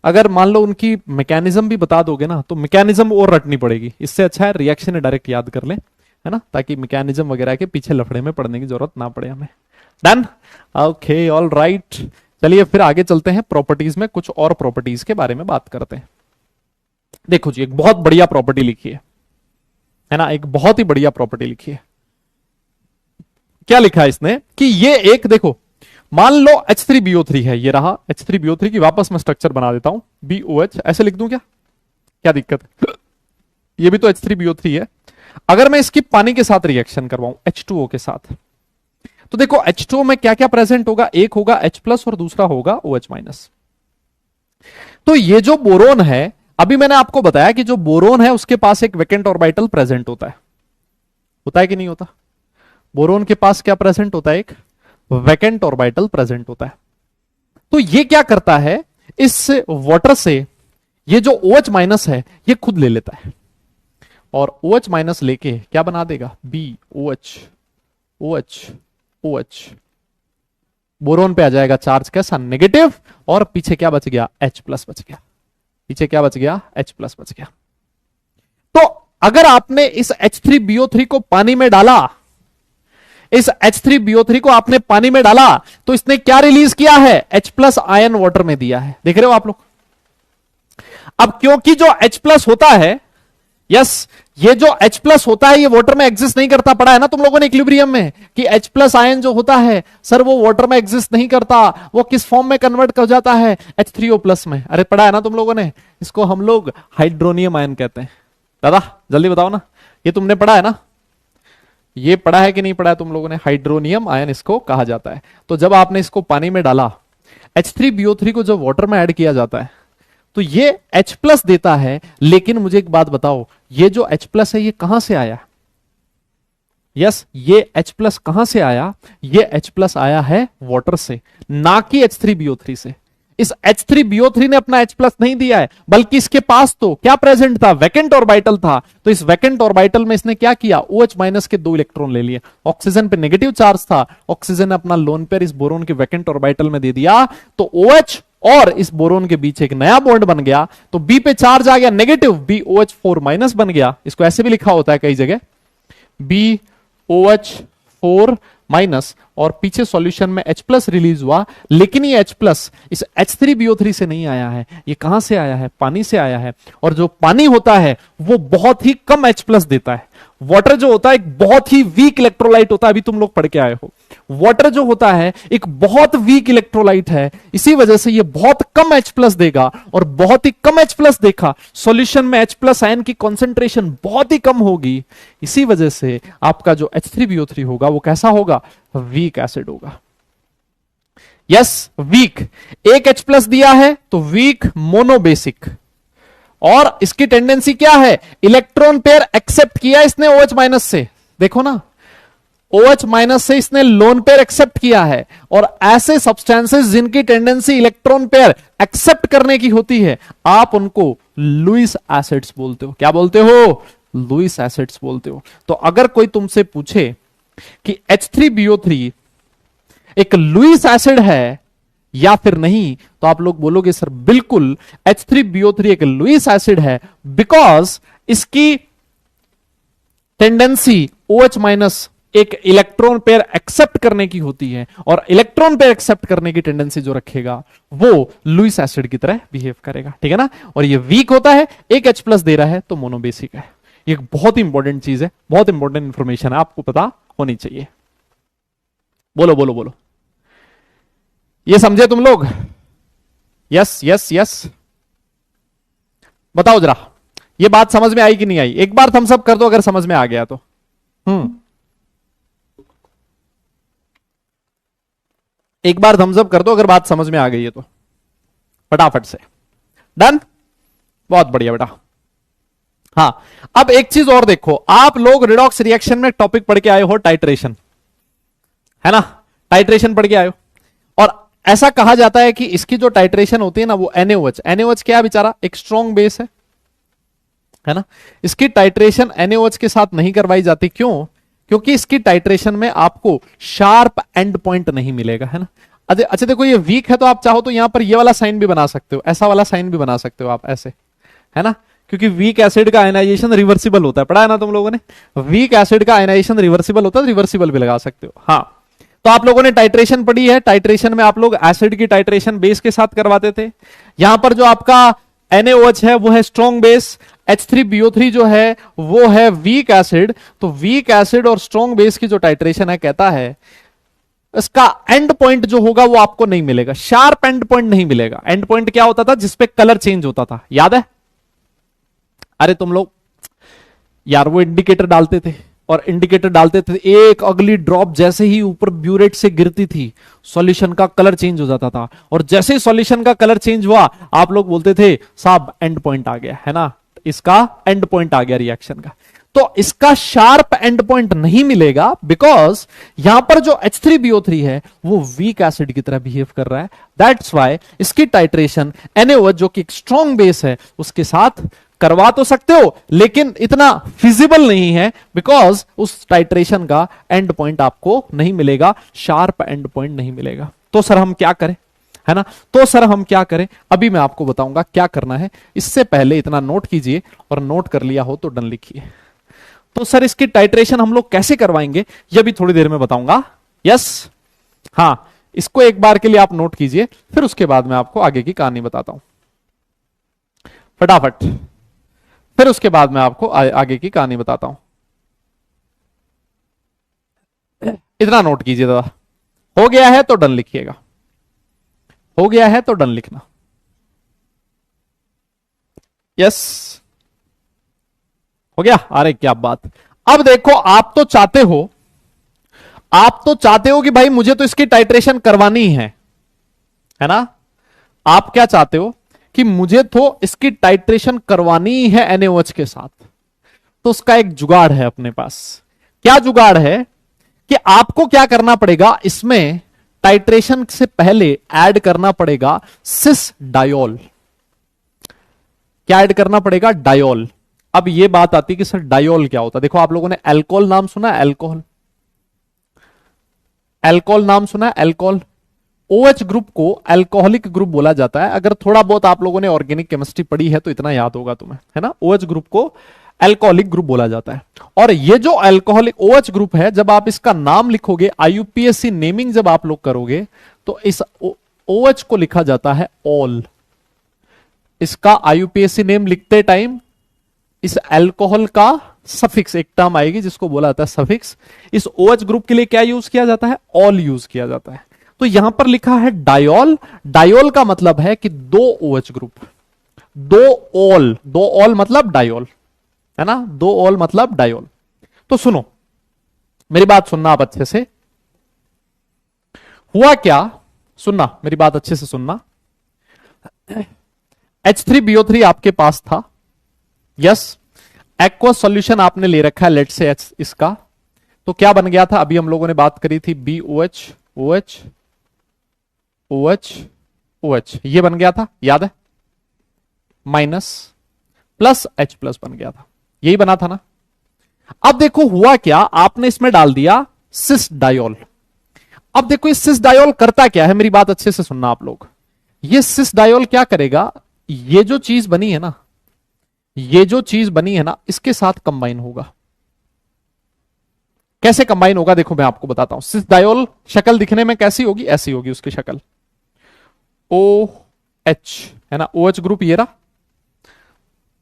अगर मान लो उनकी मैकेनिज्म भी बता दोगे ना तो मैकेनिज्म और रटनी पड़ेगी। इससे अच्छा है रिएक्शन डायरेक्ट याद कर ले, है ना, ताकि मैकेनिज्म वगैरह के पीछे लफड़े में पड़ने की जरूरत ना पड़े हमें। Done, okay, all right. चलिए फिर आगे चलते हैं, प्रॉपर्टीज में कुछ और प्रॉपर्टीज के बारे में बात करते हैं। देखो जी, एक बहुत बढ़िया प्रॉपर्टी लिखी है ना, एक बहुत ही बढ़िया प्रॉपर्टी लिखी है। क्या लिखा है इसने कि ये एक, देखो मान लो H3BO3 है, ये रहा H3BO3 की वापस मैं स्ट्रक्चर बना देता हूं, BOH ऐसे लिख दूं क्या, क्या दिक्कत है? ये भी तो H3BO3 है। अगर मैं इसकी पानी के साथ रिएक्शन करवाऊं H2O के साथ, तो देखो H2O में क्या क्या प्रेजेंट होगा, एक होगा H+ और दूसरा होगा OH-। तो ये जो बोरोन है, अभी मैंने आपको बताया कि जो बोरोन है उसके पास एक वैकेंट ऑर्बिटल प्रेजेंट होता है कि नहीं होता? बोरोन के पास क्या प्रेजेंट होता है, एक वैकेंट ऑर्बिटल प्रेजेंट होता है। तो ये क्या करता है, इस वाटर से ये जो OH- है ये खुद ले लेता है और OH- लेके क्या बना देगा, BOH OH OH। बोरोन पे आ जाएगा चार्ज कैसा, नेगेटिव, और पीछे क्या बच गया, H+ बच गया। पीछे क्या बच गया, H+ बच गया। तो अगर आपने इस H3BO3 को पानी में डाला, इस H3BO3 को आपने पानी में डाला तो इसने क्या रिलीज किया है, H+ आयन वाटर में दिया है। देख रहे हो आप लोग। अब क्योंकि जो H+ होता है, यस, ये जो H+ होता है ये वाटर में एग्जिस्ट नहीं करता। पढ़ा है ना तुम लोगों ने इक्विलिब्रियम में कि H+ आयन जो होता है सर वो वाटर में एग्जिस्ट नहीं करता, वो किस फॉर्म में कन्वर्ट कर जाता है, H3O+ में। अरे पढ़ा है ना तुम लोगों ने, इसको हम लोग हाइड्रोनियम आयन कहते हैं। दादा जल्दी बताओ ना, ये तुमने पढ़ा है ना, ये पढ़ा है कि नहीं पढ़ा है तुम लोगों ने, हाइड्रोनियम आयन इसको कहा जाता है। तो जब आपने इसको पानी में डाला, H3BO3 को जब वाटर में ऐड किया जाता है तो ये H+ देता है। लेकिन मुझे एक बात बताओ, ये जो H+ है ये कहां से आया? यस, ये H+ कहां से आया, ये H+ आया है वाटर से, ना कि H3BO3 से। इस H3BO3 ने अपना H+ नहीं दिया है, बल्कि इसके पास तो क्या प्रेजेंट था, वैकेंट ऑर्बिटल था। तो इस वैकेंट ऑर्बिटल में इसने क्या किया, OH- के 2 इलेक्ट्रॉन ले लिए। ऑक्सीजन पे नेगेटिव चार्ज था, ऑक्सीजन ने अपना लोन पेयर इस बोरोन के वैकेंट ऑर्बिटल में दे दिया, तो OH और इस बोरोन के बीच एक नया बॉन्ड बन गया। तो B पे चार्ज आ गया नेगेटिव, BOH4- बन गया। इसको ऐसे भी लिखा होता है कई जगह, BOH4- और पीछे सॉल्यूशन में H+ रिलीज हुआ। लेकिन ये H+ इस H3BO3 से नहीं आया है, ये कहां से आया है, पानी से आया है। और जो पानी होता है वो बहुत ही कम H+ देता है। वाटर जो होता है एक बहुत ही वीक इलेक्ट्रोलाइट होता है, अभी तुम लोग पढ़ के आए हो। वाटर जो होता है एक बहुत वीक इलेक्ट्रोलाइट है, इसी वजह से ये बहुत कम H+ देगा, और बहुत ही कम H+ देखा, सॉल्यूशन में H+ आयन की कंसंट्रेशन बहुत ही कम होगी। इसी वजह से आपका जो H3BO3 होगा वो कैसा होगा, वीक एसिड होगा। Yes, weak. एक H+ दिया है तो वीक मोनोबेसिक, और इसकी टेंडेंसी क्या है, इलेक्ट्रॉन पेयर एक्सेप्ट किया इसने OH- से। देखो ना, OH माइनस से इसने लोन पेयर एक्सेप्ट किया है, और ऐसे सब्सटेंसेस जिनकी टेंडेंसी इलेक्ट्रॉन पेयर एक्सेप्ट करने की होती है, आप उनको लुईस एसिड्स बोलते हो। क्या बोलते हो? लुईस एसिड्स बोलते हो। तो अगर कोई तुमसे पूछे कि H3BO3 एक लुईस एसिड है या फिर नहीं, तो आप लोग बोलोगे सर बिल्कुल H3BO3 एक लुईस एसिड है, बिकॉज इसकी टेंडेंसी OH माइनस एक इलेक्ट्रॉन पेयर एक्सेप्ट करने की होती है, और इलेक्ट्रॉन पेयर एक्सेप्ट करने की टेंडेंसी जो रखेगा वो लुईस एसिड की तरह बिहेव करेगा। ठीक है ना? और ये वीक होता है, एक H प्लस दे रहा है तो मोनोबेसिक है। ये बहुत इंपॉर्टेंट चीज है, बहुत इंपॉर्टेंट इंफॉर्मेशन है, आपको पता होनी चाहिए। बोलो बोलो बोलो, ये समझे तुम लोग? यस यस यस, बताओ जरा, ये बात समझ में आई कि नहीं आई? एक बार थम्स अप कर दो अगर समझ में आ गया तो। एक बार थम्स अप कर दो अगर बात समझ में आ गई है तो, फटाफट से। डन? बहुत बढ़िया बेटा। हाँ, अब एक चीज और देखो, आप लोग रिडॉक्स रिएक्शन में टॉपिक पढ़ के आए हो टाइट्रेशन, है ना? टाइट्रेशन पढ़ के आए हो, और ऐसा कहा जाता है कि इसकी जो टाइट्रेशन होती है ना, वो NaOH, NaOH क्या बेचारा एक स्ट्रॉन्ग बेस है ना? इसकी टाइट्रेशन NaOH के साथ नहीं करवाई जाती। क्यों? क्योंकि इसकी टाइट्रेशन में आपको शार्प एंड पॉइंट नहीं मिलेगा, है ना? अच्छा देखो, ये वीक है तो आप चाहो तो यहां पर ये वाला साइन भी बना सकते हो, ऐसा वाला साइन भी बना सकते हो आप ऐसे, है ना? क्योंकि वीक एसिड का आयनाइजेशन रिवर्सिबल होता है, पढ़ा है ना तुम लोगों ने? वीक एसिड का आयनाइजेशन रिवर्सिबल होता है, रिवर्सिबल भी लगा सकते हो। हाँ, तो आप लोगों ने टाइट्रेशन पढ़ी है, टाइट्रेशन में आप लोग एसिड की टाइट्रेशन बेस के साथ करवाते थे। यहां पर जो आपका NaOH है वो है स्ट्रॉन्ग बेस, H3BO3 जो है वो है वीक एसिड। तो वीक एसिड और स्ट्रॉन्ग बेस की जो टाइट्रेशन है, कहता है इसका एंड पॉइंट जो होगा वो आपको नहीं मिलेगा, शार्प एंड पॉइंट नहीं मिलेगा। एंड पॉइंट क्या होता था? जिसपे कलर चेंज होता था, याद है? अरे तुम लोग यार वो इंडिकेटर डालते थे, और इंडिकेटर डालते थे, एक अगली ड्रॉप जैसे ही ऊपर ब्यूरेट से गिरती थी सॉल्यूशन का कलर चेंज हो जाता था, और जैसे ही सॉल्यूशन का कलर चेंज हुआ आप लोग बोलते थे साहब एंड पॉइंट आ गया, है ना? इसका एंड पॉइंट आ गया रिएक्शन का। तो इसका शार्प एंड पॉइंट नहीं मिलेगा, बिकॉज यहां पर जो H3BO3 है वो वीक एसिड की तरह बिहेव कर रहा है। दैट्स वाई इसकी टाइट्रेशन NaOH जो कि एक स्ट्रॉन्ग बेस है उसके साथ करवा तो सकते हो, लेकिन इतना फिजिबल नहीं है, बिकॉज उस टाइट्रेशन का एंड पॉइंट आपको नहीं मिलेगा, शार्प एंड पॉइंट नहीं मिलेगा। तो सर हम क्या करें, है ना? तो सर हम क्या करें, अभी मैं आपको बताऊंगा क्या करना है। इससे पहले इतना नोट कीजिए, और नोट कर लिया हो तो डन लिखिए। तो सर इसकी टाइट्रेशन हम लोग कैसे करवाएंगे, यह भी थोड़ी देर में बताऊंगा। यस, हाँ, इसको एक बार के लिए आप नोट कीजिए, फिर उसके बाद मैं आपको आगे की कहानी बताता हूं फटाफट। फिर उसके बाद मैं आपको आगे की कहानी बताता हूं। इतना नोट कीजिए दादा। हो गया है तो डन लिखिएगा, हो गया है तो डन लिखना। यस, हो गया? अरे क्या बात। अब देखो, आप तो चाहते हो कि भाई मुझे तो इसकी टाइट्रेशन करवानी है ना? आप क्या चाहते हो कि मुझे तो इसकी टाइट्रेशन करवानी है NaOH के साथ। तो उसका एक जुगाड़ है अपने पास। क्या जुगाड़ है? कि आपको क्या करना पड़ेगा, इसमें टाइट्रेशन से पहले ऐड करना पड़ेगा सिस डायोल। क्या ऐड करना पड़ेगा? डायोल। अब ये बात आती है कि सर डायोल क्या होता है। देखो, आप लोगों ने अल्कोहल नाम सुना है? अल्कोहल, अल्कोहल नाम सुना है? अल्कोहल, OH ग्रुप को अल्कोहलिक ग्रुप बोला जाता है। अगर थोड़ा बहुत आप लोगों ने ऑर्गेनिक केमिस्ट्री पढ़ी है तो इतना याद होगा तुम्हें, है ना? OH ग्रुप को अल्कोहलिक ग्रुप बोला जाता है। और ये जो अल्कोहलिक OH ग्रुप है, जब आप इसका नाम लिखोगे, IUPAC नेमिंग जब आप लोग करोगे, तो इस OH को लिखा जाता है ऑल। इसका IUPAC नेम लिखते टाइम इस अल्कोहल का सफिक्स, एक टर्म आएगी जिसको बोला जाता है सफिक्स, इस OH ग्रुप के लिए क्या यूज किया जाता है? ऑल यूज किया जाता है। तो यहां पर लिखा है डायोल। डायोल का मतलब है कि 2 OH ग्रुप, 2 ऑल मतलब डायोल, है ना? 2 ऑल मतलब डायोल। तो सुनो, मेरी बात सुनना आप अच्छे से। हुआ क्या, सुनना, मेरी बात अच्छे से सुनना। H3BO3 आपके पास था, यस, एक्वा सॉल्यूशन आपने ले रखा है, लेट से इसका तो क्या बन गया था, अभी हम लोगों ने बात करी थी, BOH OH OH OH, ये बन गया था, याद है, माइनस प्लस H प्लस बन गया था, यही बना था ना। अब देखो हुआ क्या, आपने इसमें डाल दिया सिस डायोल। अब देखो ये सिस डायोल करता क्या है, मेरी बात अच्छे से सुनना आप लोग। ये सिस डायोल क्या करेगा, ये जो चीज बनी है ना, ये जो चीज बनी है ना, इसके साथ कंबाइन होगा। कैसे कंबाइन होगा, देखो मैं आपको बताता हूं। सिस डायोल शक्ल दिखने में कैसी होगी, ऐसी होगी उसकी शक्ल, OH है ना, OH ग्रुप ये रहा,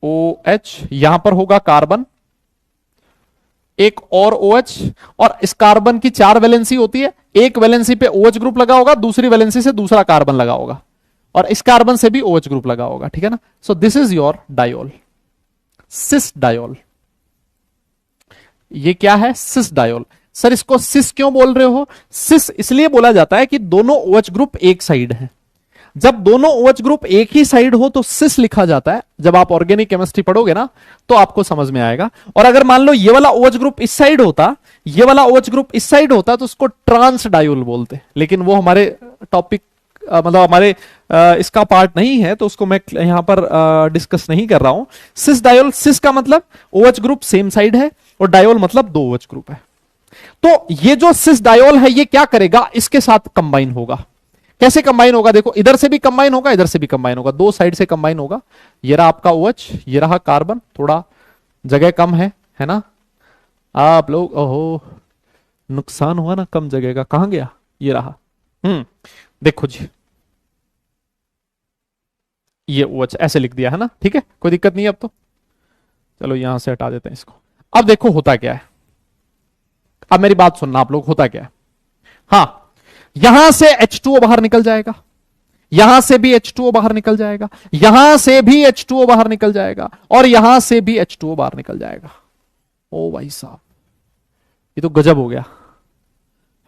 OH, यहां पर होगा कार्बन, एक और OH, और इस कार्बन की 4 वैलेंसी होती है, एक वैलेंसी पे OH ग्रुप लगा होगा, दूसरी वैलेंसी से दूसरा कार्बन लगा होगा, और इस कार्बन से भी OH ग्रुप लगा होगा, ठीक है ना। So this is your diol, cis diol. ये क्या है, सिस डायोल। सर इसको सिस क्यों बोल रहे हो, सिस इसलिए बोला जाता है कि दोनों OH ग्रुप एक साइड है। जब दोनों OH ग्रुप एक ही साइड हो तो सिस लिखा जाता है। जब आप ऑर्गेनिक केमिस्ट्री पढ़ोगे ना तो आपको समझ में आएगा। और अगर मान लो ये वाला OH ग्रुप इस साइड होता, ये वाला OH ग्रुप इस साइड होता, तो उसको ट्रांस डायोल बोलते। लेकिन वो हमारे टॉपिक मतलब हमारे इसका पार्ट नहीं है, तो उसको मैं यहां पर डिस्कस नहीं कर रहा हूं। सिस डायोल, सिस का मतलब OH ग्रुप सेम साइड है, और डायोल मतलब 2 OH ग्रुप है। तो ये जो सिस डायोल है ये क्या करेगा, इसके साथ कंबाइन होगा। कैसे कंबाइन होगा, देखो इधर से भी कंबाइन होगा, इधर से भी कंबाइन होगा, 2 साइड से कंबाइन होगा। ये रहा आपका OH, ये रहा कार्बन, थोड़ा जगह कम है ना। आप लोग ओहो, नुकसान हुआ ना कम जगह का, कहां गया, ये रहा। देखो जी, ये OH ऐसे लिख दिया है ना, ठीक है, कोई दिक्कत नहीं है अब तो। चलो यहां से हटा देते हैं इसको। अब देखो होता क्या है, अब मेरी बात सुनना आप लोग, होता क्या है। हाँ, यहां से H2O बाहर निकल जाएगा, यहां से भी H2O बाहर निकल जाएगा, यहां से भी H2O बाहर निकल जाएगा, और यहां से भी H2O बाहर निकल जाएगा। ओ भाई साहब, ये तो गजब हो गया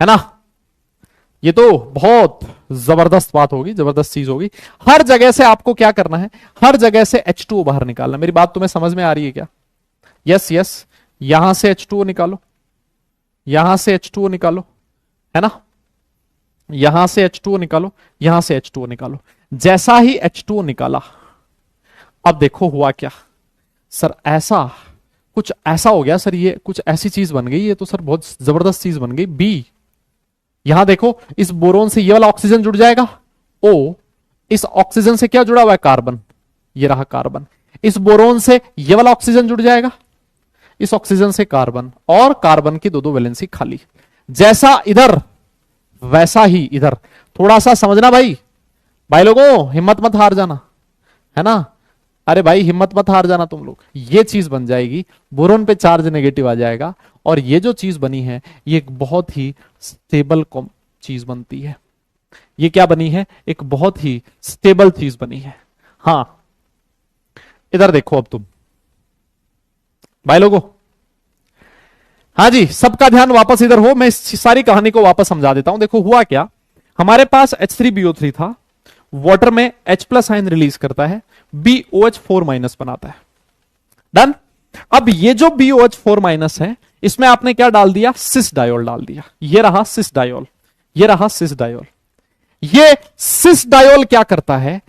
है ना। ये तो बहुत जबरदस्त बात होगी, जबरदस्त चीज होगी। हर जगह से आपको क्या करना है, हर जगह से H2O बाहर निकालना। मेरी बात तुम्हें समझ में आ रही है क्या? यस यस, यहां से H2O निकालो, यहां से H2O निकालो, है ना, यहां से H2O निकालो, यहां से H2O निकालो। जैसा ही H2O निकाला, अब देखो हुआ क्या सर, ऐसा कुछ ऐसा हो गया सर, ये कुछ ऐसी चीज बन गई, ये तो सर बहुत जबरदस्त चीज बन गई। बी, यहां देखो इस बोरोन से ये वाला ऑक्सीजन जुड़ जाएगा, O, इस ऑक्सीजन से क्या जुड़ा हुआ है, कार्बन, ये रहा कार्बन। इस बोरोन से ये वाला ऑक्सीजन जुड़ जाएगा, इस ऑक्सीजन से कार्बन, और कार्बन की 2 वैलेंसी खाली। जैसा इधर वैसा ही इधर। थोड़ा सा समझना भाई, भाई लोगों हिम्मत मत हार जाना, है ना। अरे भाई हिम्मत मत हार जाना तुम लोग। ये चीज बन जाएगी, बोरोन पे चार्ज नेगेटिव आ जाएगा, और ये जो चीज बनी है ये एक बहुत ही स्टेबल चीज बनती है। ये क्या बनी है, एक बहुत ही स्टेबल चीज बनी है। हाँ, इधर देखो अब तुम भाई लोगों, हाँ जी, सबका ध्यान वापस इधर हो, मैं इस सारी कहानी को वापस समझा देता हूं। देखो हुआ क्या, हमारे पास H3BO3 था, वाटर में H प्लस आयन रिलीज करता है, BOH4 माइनस बनाता है, डन। अब ये जो BOH4 माइनस है, इसमें आपने क्या डाल दिया, सिस डायोल डाल दिया। ये रहा सिस डायोल, ये रहा सिस डायोल। ये सिस डायोल क्या करता है,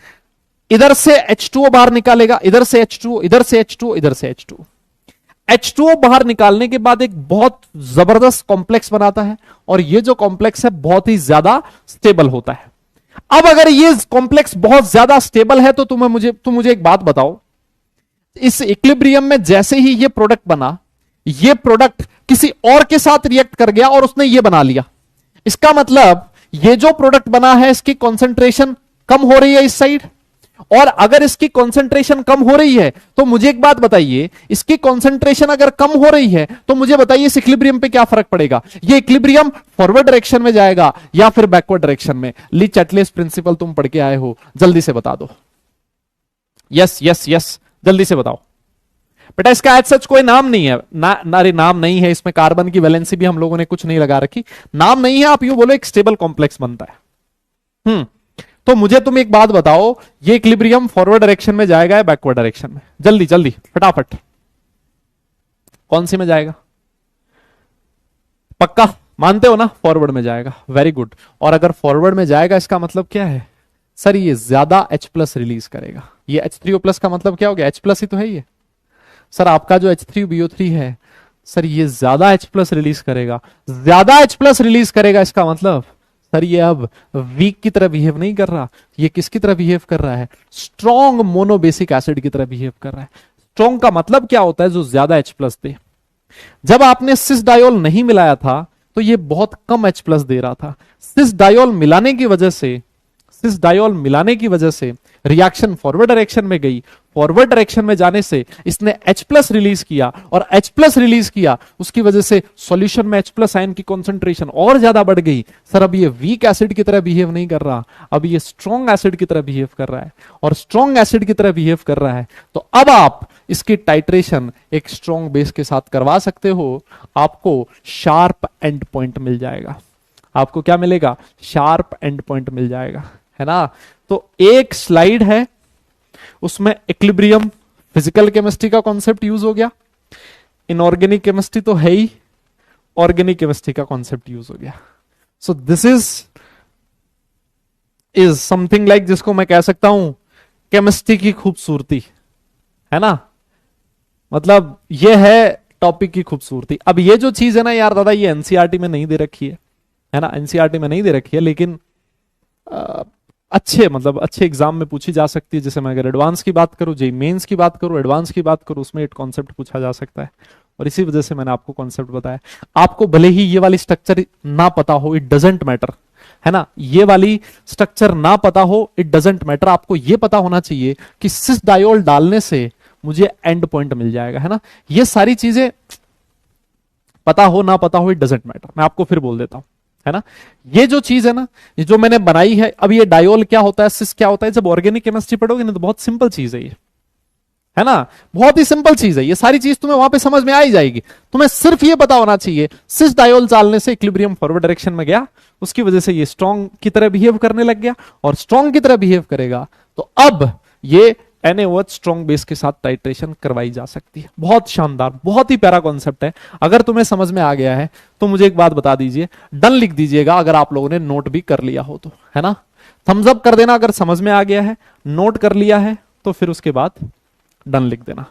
इधर से H2O बाहर निकालेगा, इधर से H2O, इधर से H2O, इधर से H2O। H2O बाहर निकालने के बाद एक बहुत जबरदस्त कॉम्प्लेक्स बनाता है, और ये जो कॉम्प्लेक्स है बहुत ही ज्यादा स्टेबल होता है। अब अगर ये कॉम्प्लेक्स बहुत ज्यादा स्टेबल है तो तुम मुझे एक बात बताओ, इस इक्विलिब्रियम में जैसे ही ये प्रोडक्ट बना, ये प्रोडक्ट किसी और के साथ रिएक्ट कर गया और उसने ये बना लिया। इसका मतलब ये जो प्रोडक्ट बना है इसकी कॉन्सेंट्रेशन कम हो रही है इस साइड, और अगर इसकी कंसंट्रेशन कम हो रही है तो मुझे एक बात बताइए, इसकी कंसंट्रेशन अगर कम हो रही है तो मुझे बताइए इस इक्विलिब्रियम पे क्या फर्क पड़ेगा। ये इक्विलिब्रियम फॉरवर्ड डायरेक्शन में जाएगा या फिर बैकवर्ड डायरेक्शन में। ली चैटलेस प्रिंसिपल तुम पढ़ के आए हो, जल्दी से बता दो। यस यस यस, जल्दी से बताओ बेटा। इसका एज सच कोई नाम नहीं है अरे नाम नहीं है, इसमें कार्बन की वैलेंसी भी हम लोगों ने कुछ नहीं लगा रखी, नाम नहीं है। आप यूं बोलो एक स्टेबल कॉम्प्लेक्स बनता है। तो मुझे तुम एक बात बताओ, ये इक्विलिब्रियम फॉरवर्ड डायरेक्शन में जाएगा या बैकवर्ड डायरेक्शन में? जल्दी जल्दी फटाफट, कौन सी में जाएगा? पक्का मानते हो ना, फॉरवर्ड में जाएगा, वेरी गुड। और अगर फॉरवर्ड में जाएगा इसका मतलब क्या है सर, ये ज्यादा H प्लस रिलीज करेगा। ये H3O प्लस का मतलब क्या हो गया, H प्लस ही तो है ये। सर आपका जो H3BO3 है सर ये ज्यादा H प्लस रिलीज करेगा, ज्यादा H प्लस रिलीज करेगा इसका मतलब सर ये अब वीक की तरह बिहेव नहीं कर रहा, ये किसकी तरह बिहेव कर रहा है, स्ट्रॉन्ग मोनोबेसिक एसिड की तरह बिहेव कर रहा है। स्ट्रॉन्ग का मतलब क्या होता है, जो ज्यादा H प्लस दे। जब आपने सिस डायोल नहीं मिलाया था तो ये बहुत कम H प्लस दे रहा था। सिस डायोल मिलाने की वजह से, सिस डायोल मिलाने की वजह से रिएक्शन फॉरवर्ड डायरेक्शन में गई। फॉरवर्ड डायरेक्शन में जाने से इसने H प्लस रिलीज किया, और H प्लस रिलीज किया उसकी वजह से सॉल्यूशन में H प्लस आयन की कॉन्सेंट्रेशन और ज्यादा बढ़ गई। सर अब ये वीक एसिड की तरह बिहेव नहीं कर रहा, अब ये स्ट्रॉन्ग एसिड की तरह बिहेव कर रहा है, और स्ट्रॉन्ग एसिड की तरह बिहेव कर रहा है। तो अब आप इसकी टाइट्रेशन एक स्ट्रॉन्ग बेस के साथ करवा सकते हो, आपको शार्प एंड पॉइंट मिल जाएगा। आपको क्या मिलेगा, शार्प एंड पॉइंट मिल जाएगा, है ना। तो एक स्लाइड है उसमें इक्विलिब्रियम फिजिकल केमिस्ट्री का कॉन्सेप्ट यूज हो गया, इनऑर्गेनिक केमिस्ट्री तो है ही, ऑर्गेनिक केमिस्ट्री का कॉन्सेप्ट यूज हो गया। सो दिस इज समथिंग लाइक, जिसको मैं कह सकता हूं केमिस्ट्री की खूबसूरती, है ना। मतलब ये है टॉपिक की खूबसूरती। अब ये जो चीज है ना यार दादा, ये एनसीईआरटी में नहीं दे रखी है ना, एनसीईआरटी में नहीं दे रखी है, लेकिन अच्छे मतलब अच्छे एग्जाम में पूछी जा सकती है। जैसे मैं अगर एडवांस की बात करूं, जेईई मेंस की बात करूं, एडवांस की बात करूं, उसमें एक कॉन्सेप्ट पूछा जा सकता है, और इसी वजह से मैंने आपको कॉन्सेप्ट बताया। आपको भले ही ये वाली स्ट्रक्चर ना पता हो, इट डजेंट मैटर, है ना। ये वाली स्ट्रक्चर ना पता हो, इट डजेंट मैटर। आपको ये पता होना चाहिए कि सिस डायोल डालने से मुझे एंड पॉइंट मिल जाएगा, है ना। ये सारी चीजें पता हो ना पता हो, इट डजेंट मैटर। मैं आपको फिर बोल देता हूं, है ना। ये जो चीज है ना, ये जो मैंने बनाई है, अब ये डायोल क्या होता है, सिस क्या होता है, जब ऑर्गेनिक केमिस्ट्री पढ़ोगे ना तो बहुत सिंपल चीज है ये, है ना। बहुत ही सिंपल चीज है ये, सारी चीज तुम्हें वहां पे समझ में आ ही जाएगी। तुम्हें सिर्फ ये पता होना चाहिए सिस डायोल डालने से इक्विलिब्रियम फॉरवर्ड डायरेक्शन में गया, उसकी वजह से ये स्ट्रॉन्ग की तरह बिहेव करने लग गया, और स्ट्रॉन्ग की तरह बिहेव करेगा तो अब ये NaOH स्ट्रॉन्ग बेस के साथ टाइट्रेशन करवाई जा सकती है। बहुत शानदार, बहुत ही प्यारा कॉन्सेप्ट है। अगर तुम्हें समझ में आ गया है तो मुझे एक बात बता दीजिए, डन लिख दीजिएगा अगर आप लोगों ने नोट भी कर लिया हो तो, है ना। थम्स अप कर देना अगर समझ में आ गया है, नोट कर लिया है तो फिर उसके बाद डन लिख देना,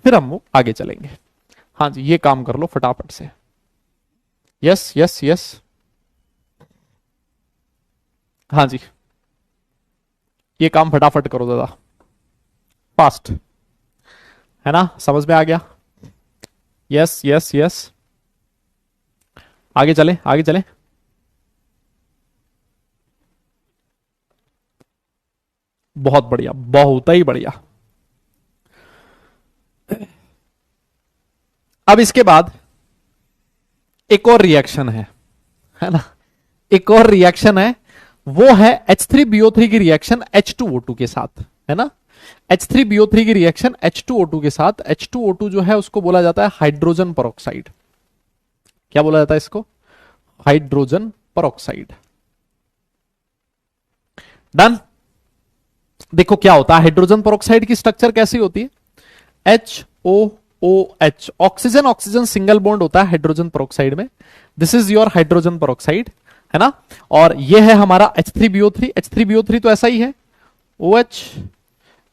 फिर हम आगे चलेंगे। हाँ जी, ये काम कर लो फटाफट से। यस यस यस, हाँ जी, ये काम फटाफट करो दादा, फास्ट, है ना। समझ में आ गया, यस यस यस, आगे चले आगे चले। बहुत बढ़िया, बहुत ही बढ़िया। अब इसके बाद एक और रिएक्शन है ना, एक और रिएक्शन है, वो है H3BO3 की रिएक्शन H2O2 के साथ, है ना। H3BO3 की रिएक्शन H2O2 के साथ। H2O2 जो है उसको बोला जाता है हाइड्रोजन परऑक्साइड। क्या बोला जाता है इसको, हाइड्रोजन परऑक्साइड। डन। देखो क्या होता है, हाइड्रोजन परऑक्साइड की स्ट्रक्चर कैसी होती है, HOOH, oxygen oxygen single bond होता है हाइड्रोजन परऑक्साइड में। This is your hydrogen peroxide, है ना। और ये है हमारा H3BO3। H3BO3 तो ऐसा ही है, OH,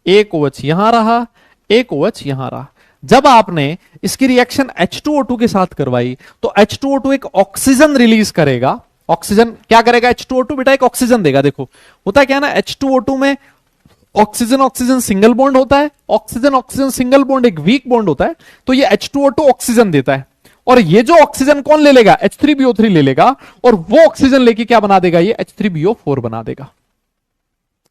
एक OH यहां रहा, एक OH यहां रहा। जब आपने इसकी रिएक्शन H2O2 के साथ करवाई तो H2O2 एक ऑक्सीजन रिलीज करेगा। ऑक्सीजन क्या करेगा, H2O2 बेटा एक ऑक्सीजन देगा। देखो होता क्या है ना, H2O2 में ऑक्सीजन ऑक्सीजन सिंगल बॉन्ड होता है, ऑक्सीजन ऑक्सीजन सिंगल बॉन्ड एक वीक बॉन्ड होता है, तो ये H2O2 ऑक्सीजन देता है, और ये जो ऑक्सीजन कौन ले लेगा, H3BO3 ले लेगा, और वो ऑक्सीजन लेके क्या बना देगा, ये H3BO4 बना देगा।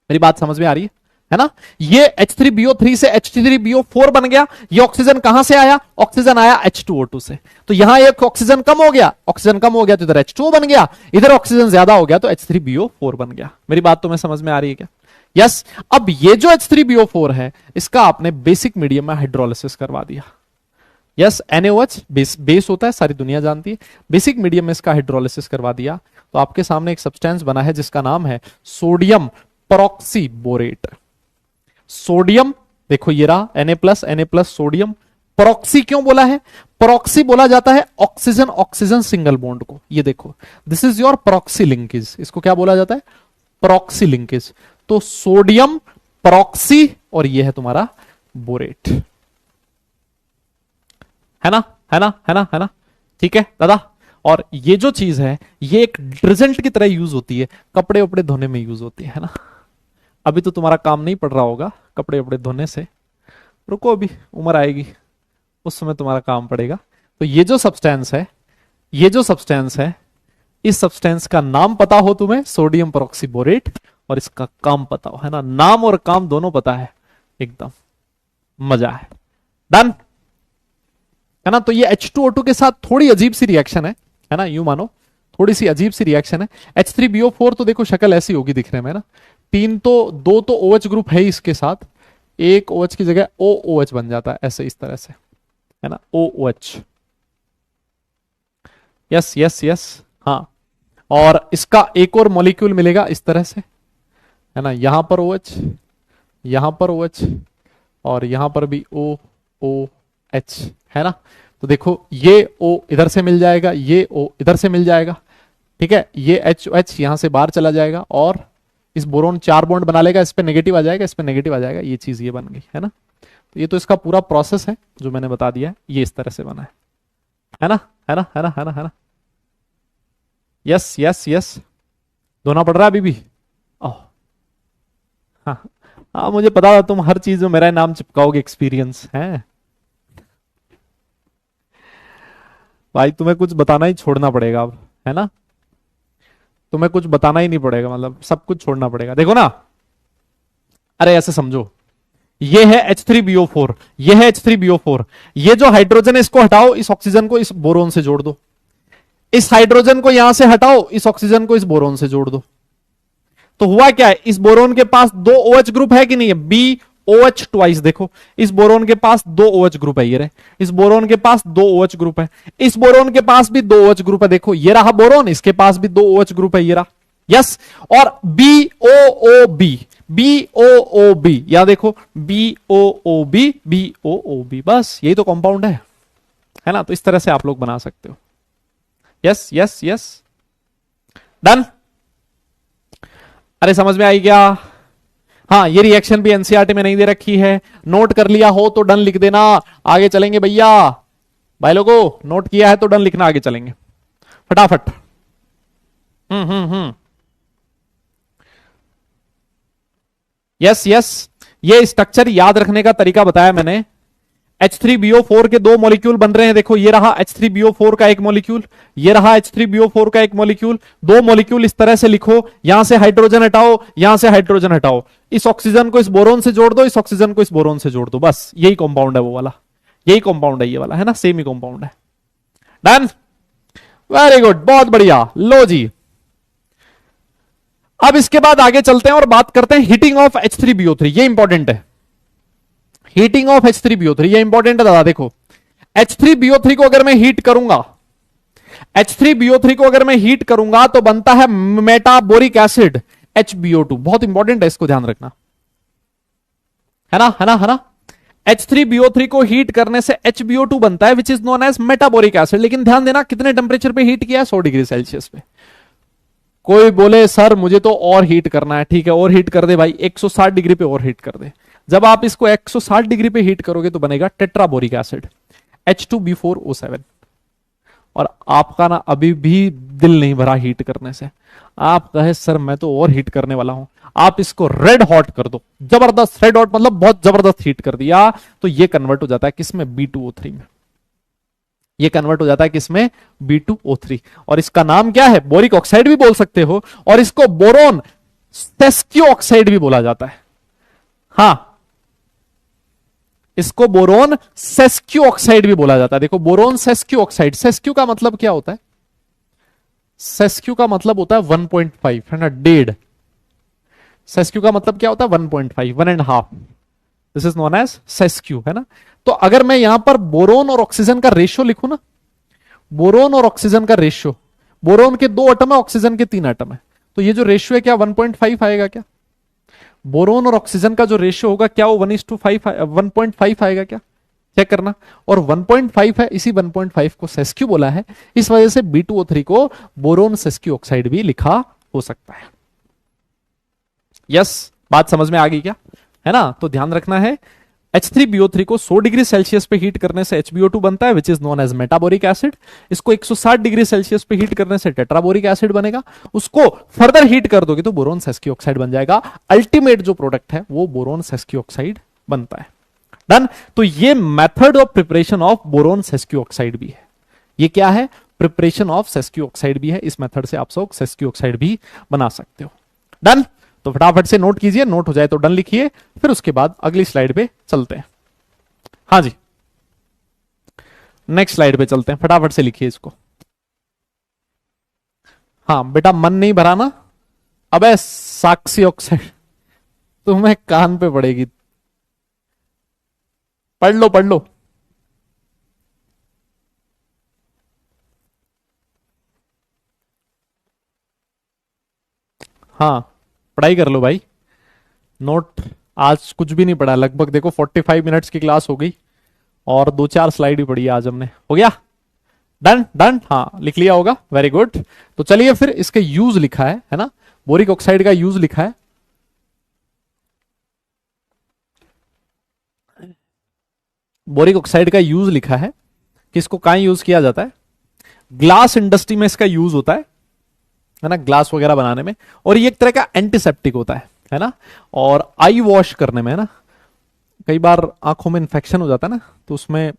मेरी बात समझ में आ रही है ना। ये H3BO3 से H3BO4 बन गया। ये ऑक्सीजन कहां से आया, ऑक्सीजन आया H2O2 से। तो यहां एक ऑक्सीजन कम हो गया, ऑक्सीजन कम हो गया तो इधर H2O बन गया, इधर ऑक्सीजन ज्यादा हो गया तो H3BO4 बन गया। मेरी बात तुम्हें समझ में आ रही है क्या, यस। अब ये जो H3BO4 है इसका आपने बेसिक मीडियम में हाइड्रोलिसिस करवा दिया। यस, NaOH बेस होता है, सारी दुनिया जानती है। बेसिक मीडियम में इसका हाइड्रोलिसिस करवा दिया तो आपके सामने एक सब्सटेंस बना है जिसका नाम है सोडियम परऑक्सीबोरेट। सोडियम देखो ये रहा Na प्लस सोडियम प्रॉक्सी क्यों बोला है? प्रॉक्सी बोला जाता है ऑक्सीजन ऑक्सीजन सिंगल बॉन्ड को। ये देखो, this is your proxy linkage. इसको क्या बोला जाता है? Proxy linkage. तो सोडियम प्रॉक्सी, और ये है तुम्हारा बोरेट। है ना, है ना, है ना, है ना? ठीक है दादा। और ये जो चीज है ये एक डिटर्जेंट की तरह यूज होती है, कपड़े वपड़े धोने में यूज होती है ना? अभी तो तुम्हारा काम नहीं पड़ रहा होगा कपड़े वपड़े धोने से, रुको अभी उम्र आएगी उस समय तुम्हारा काम पड़ेगा। तो ये जो सब्सटेंस है, ये जो सब्सटेंस है, इस सब्सटेंस का नाम पता हो तुम्हें, सोडियम पेरोक्सीबोरेट, और इसका काम पता हो, है ना? नाम और काम दोनों पता है, एकदम मजा है। डन है ना? तो ये H2O2 के साथ थोड़ी अजीब सी रिएक्शन है ना? यूं मानो थोड़ी सी अजीब सी रिएक्शन है। H3BO4 तो देखो शक्ल ऐसी होगी दिखने में ना, दो तो OH ग्रुप है इसके साथ, एक OH की जगह OOH बन जाता है ऐसे, इस तरह से, है ना? OOH। यस यस यस, हाँ। और इसका एक और मॉलिक्यूल मिलेगा इस तरह से, है ना? यहां पर OH, यहां पर OH, और यहां पर भी OOH, है ना? तो देखो ये O इधर से मिल जाएगा, ये O इधर से मिल जाएगा, ठीक है? ये HOH यहां से बाहर चला जाएगा, और इस बोरोन 4 बॉन्ड बना लेगा, इस पे नेगेटिव आ जाएगा, इस पे नेगेटिव आ जाएगा, ये चीज ये बन गई, है ना? तो ये तो इसका पूरा प्रोसेस है जो मैंने बता दिया है, ये इस तरह से बना है ना? है ना, है ना, है ना, है ना? यस यस यस, धोना पड़ रहा है अभी भी? ओह हाँ हाँ, मुझे पता था तुम हर चीज में मेरा नाम चिपकाओगे, एक्सपीरियंस है भाई। तुम्हें कुछ बताना ही छोड़ना पड़ेगा अब, है ना? तुम्हें कुछ बताना ही नहीं पड़ेगा, मतलब सब कुछ छोड़ना पड़ेगा। देखो ना, अरे ऐसे समझो, ये है H3BO4, ये है H3BO4, ये जो हाइड्रोजन है इसको हटाओ, इस ऑक्सीजन को इस बोरोन से जोड़ दो, इस हाइड्रोजन को यहां से हटाओ, इस ऑक्सीजन को इस बोरोन से जोड़ दो। तो हुआ क्या है, इस बोरोन के पास 2 OH ग्रुप है कि नहीं है? BOH twice. देखो इस बोरोन के पास 2 OH ग्रुप है, ये रहे। इस बोरोन के पास 2 OH ग्रुप है, इस बोरोन के पास भी 2 OH ग्रुप है। देखो ये रहा बोरोन, इसके पास भी 2 OH ग्रुप है, ये रहा। यस, और BOOB, BOOB, या देखो BOOB, BOOB, बस यही तो कंपाउंड है ना? तो इस तरह से आप लोग बना सकते हो। Yes yes yes, done. अरे समझ में आई क्या? हाँ, ये रिएक्शन भी एनसीईआरटी में नहीं दे रखी है, नोट कर लिया हो तो डन लिख देना, आगे चलेंगे भैया। भाई लोगों, नोट किया है तो डन लिखना, आगे चलेंगे फटाफट। यस यस, ये स्ट्रक्चर याद रखने का तरीका बताया मैंने। H3BO4 के 2 मॉलिक्यूल बन रहे हैं, देखो ये रहा H3BO4 का एक मॉलिक्यूल, ये रहा H3BO4 का एक मॉलिक्यूल। 2 मॉलिक्यूल इस तरह से लिखो, यहां से हाइड्रोजन हटाओ, यहां से हाइड्रोजन हटाओ, इस ऑक्सीजन को इस बोरोन से जोड़ दो, इस ऑक्सीजन को इस बोरोन से जोड़ दो, बस यही कंपाउंड है वो वाला, यही कंपाउंड है ये वाला, है ना? सेम ही कंपाउंड है। डन, वेरी गुड, बहुत बढ़िया। लो जी, अब इसके बाद आगे चलते हैं और बात करते हैं हीटिंग ऑफ H3BO3। ये इंपॉर्टेंट है, हीटिंग ऑफ H3BO3 ये इंपॉर्टेंट है दादा। देखो H3BO3 को अगर मैं हीट करूंगा, H3BO3 को अगर मैं हीट करूंगा तो बनता है मेटाबोरिक एसिड HBO2। बहुत इंपॉर्टेंट है, इसको ध्यान रखना, है ना, है ना, है ना? H3BO3 को हीट करने से HBO2 बनता है, which is known as metaboric acid. लेकिन ध्यान देना कितने टेम्परेचर पे हीट किया है? 100 डिग्री सेल्सियस पे। कोई बोले सर मुझे तो और हीट करना है, ठीक है और हीट कर दे भाई, 160 डिग्री पे और हीट कर दे। जब आप इसको 160 डिग्री पे हीट करोगे तो बनेगा टेट्राबोरिक एसिड H2B4O7। और आपका ना अभी भी दिल नहीं भरा हीट करने से, आप कहे सर मैं तो और हीट करने वाला हूं, आप इसको रेड हॉट कर दो, जबरदस्त रेड हॉट, मतलब बहुत जबरदस्त हीट कर दिया, तो ये कन्वर्ट हो जाता है किसमें? B2O3 में। ये कन्वर्ट हो जाता है किसमें? B2O3। और इसका नाम क्या है? बोरिक ऑक्साइड भी बोल सकते हो, और इसको बोरोन सेस्क्यू ऑक्साइड भी बोला जाता है। हां, इसको बोरोन सेस्क्यू ऑक्साइड भी बोला जाता है। देखो बोरोन सेस्क्यू ऑक्साइड, सेस्क्यू का मतलब क्या होता है? सेस्क्यू का मतलब होता है 1.5, है ना? 1.5। सेस्क्यू का मतलब क्या होता है? 1.5, 1.5। This is known as sesqui, है ना? तो अगर मैं यहां पर बोरोन और ऑक्सीजन का रेशियो लिखूं ना, बोरोन और ऑक्सीजन का रेशियो, बोरोन के 2 एटम है, ऑक्सीजन के 3 एटम है, तो ये जो रेशियो है क्या 1.5 आएगा क्या? बोरोन और ऑक्सीजन का जो रेशियो होगा क्या वो 1:5 1.5 आएगा क्या? चेक करना। और 1.5 है, इसी 1.5 को सेस्क्यू बोला है, इस वजह से B2O3 को बोरोन सेस्क्यू ऑक्साइड भी लिखा हो सकता है। यस, बात समझ में आ गई क्या? है ना? तो ध्यान रखना है, H3BO3 को 100 डिग्री सेल्सियस पे हीट करने से HBO2 बनता है, which is known as metaboric acid. इसको 160 डिग्री सेल्सियस पे हीट करने से टेट्राबोरिक एसिड बनेगा। उसको फर्दर हीट कर दोगे तो बोरोन सेस्क्यू ऑक्साइड बन जाएगा। अल्टीमेट जो प्रोडक्ट है वो बोरोन सेस्क्यू ऑक्साइड बनता है। डन। तो ये method of preparation of boron sesqui oxide भी है। ये क्या है? प्रिपरेशन ऑफ सेस्क्यू ऑक्साइड भी है। इस मेथड से आप सब सेस्क्यू ऑक्साइड भी बना सकते हो। डन। तो फटाफट से नोट कीजिए, नोट हो जाए तो डन लिखिए, फिर उसके बाद अगली स्लाइड पे चलते हैं। हाँ जी, नेक्स्ट स्लाइड पे चलते हैं, फटाफट से लिखिए इसको। हाँ बेटा, मन नहीं भरा ना? अबे साक्षी ऑक्साइड तुम्हें कान पे पड़ेगी, पढ़ लो पढ़ लो। हाँ, पढ़ाई कर लो भाई। नोट आज कुछ भी नहीं पढ़ा लगभग, देखो 45 मिनट्स की क्लास हो गई और 2-4 स्लाइड ही पढ़ी आज हमने। हो गया? Done done. हाँ, लिख लिया होगा, वेरी गुड। तो चलिए फिर इसके यूज लिखा है ना? बोरिक ऑक्साइड का यूज लिखा है। बोरिक ऑक्साइड का यूज लिखा है कि इसको कहां यूज किया जाता है? ग्लास इंडस्ट्री में इसका यूज होता है ना, ग्लास वगैरह बनाने में। और ये एक तरह का एंटीसेप्टिक होता है ना? और आई वॉश करने में, है ना, कई बार आंखों में इंफेक्शन हो जाता है ना, तो उसमें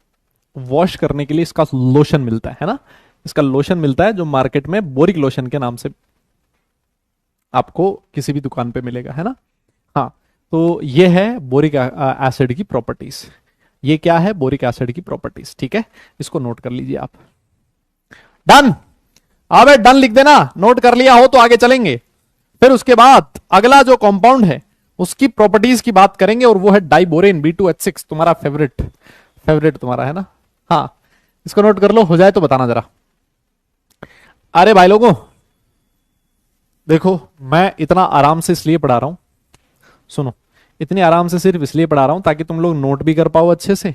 वॉश करने के लिए इसका लोशन मिलता है ना? इसका लोशन मिलता है जो मार्केट में बोरिक लोशन के नाम से आपको किसी भी दुकान पे मिलेगा, है ना? हाँ, तो ये है बोरिक एसिड की प्रॉपर्टीज। ये क्या है? बोरिक एसिड की प्रॉपर्टीज। ठीक है, इसको नोट कर लीजिए आप। डन। अबे डन लिख देना, नोट कर लिया हो तो आगे चलेंगे। फिर उसके बाद अगला जो कंपाउंड है उसकी प्रॉपर्टीज की बात करेंगे, और वो है डाइबोरेन B2H6, तुम्हारा फेवरेट तुम्हारा, है ना? हाँ, इसको नोट कर लो, हो जाए तो बताना जरा। अरे भाई लोगों देखो, मैं इतना आराम से इसलिए पढ़ा रहा हूं, सुनो, इतनी आराम से सिर्फ इसलिए पढ़ा रहा हूं ताकि तुम लोग नोट भी कर पाओ अच्छे से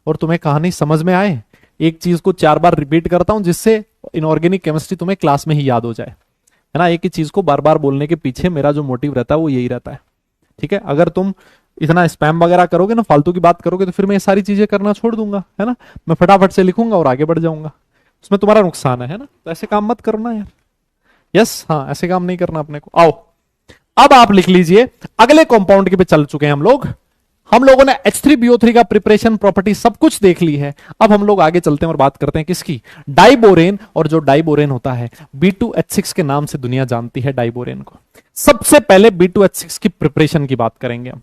और तुम्हें कहानी समझ में आए। एक चीज को 4 बार रिपीट करता हूं जिससे इनऑर्गेनिक केमिस्ट्री तुम्हें क्लास में ही याद हो जाए, है ना? एक ही चीज को बार बार बोलने के पीछे मेरा जो मोटिव रहता है वो यही रहता है। ठीक है, अगर तुम इतना स्पैम वगैरह करोगे ना, फालतू की बात करोगे, तो फिर मैं ये सारी चीजें करना छोड़ दूंगा, है ना? मैं फटाफट से लिखूंगा और आगे बढ़ जाऊंगा, उसमें तुम्हारा नुकसान है ना? तो ऐसे काम मत करना यार। यस, हाँ, ऐसे काम नहीं करना अपने को। आओ अब आप लिख लीजिए, अगले कंपाउंड के पे चल चुके हैं हम लोगों ने H3BO3 का प्रिपरेशन प्रॉपर्टी सब कुछ देख ली है। अब हम लोग आगे चलते हैं और बात करते हैं किसकी? डाइबोरेन। और जो डाइबोरेन होता है, B2H6 के नाम से दुनिया जानती है डाइबोरेन को। सबसे पहले B2H6 की प्रिपरेशन की बात करेंगे हम।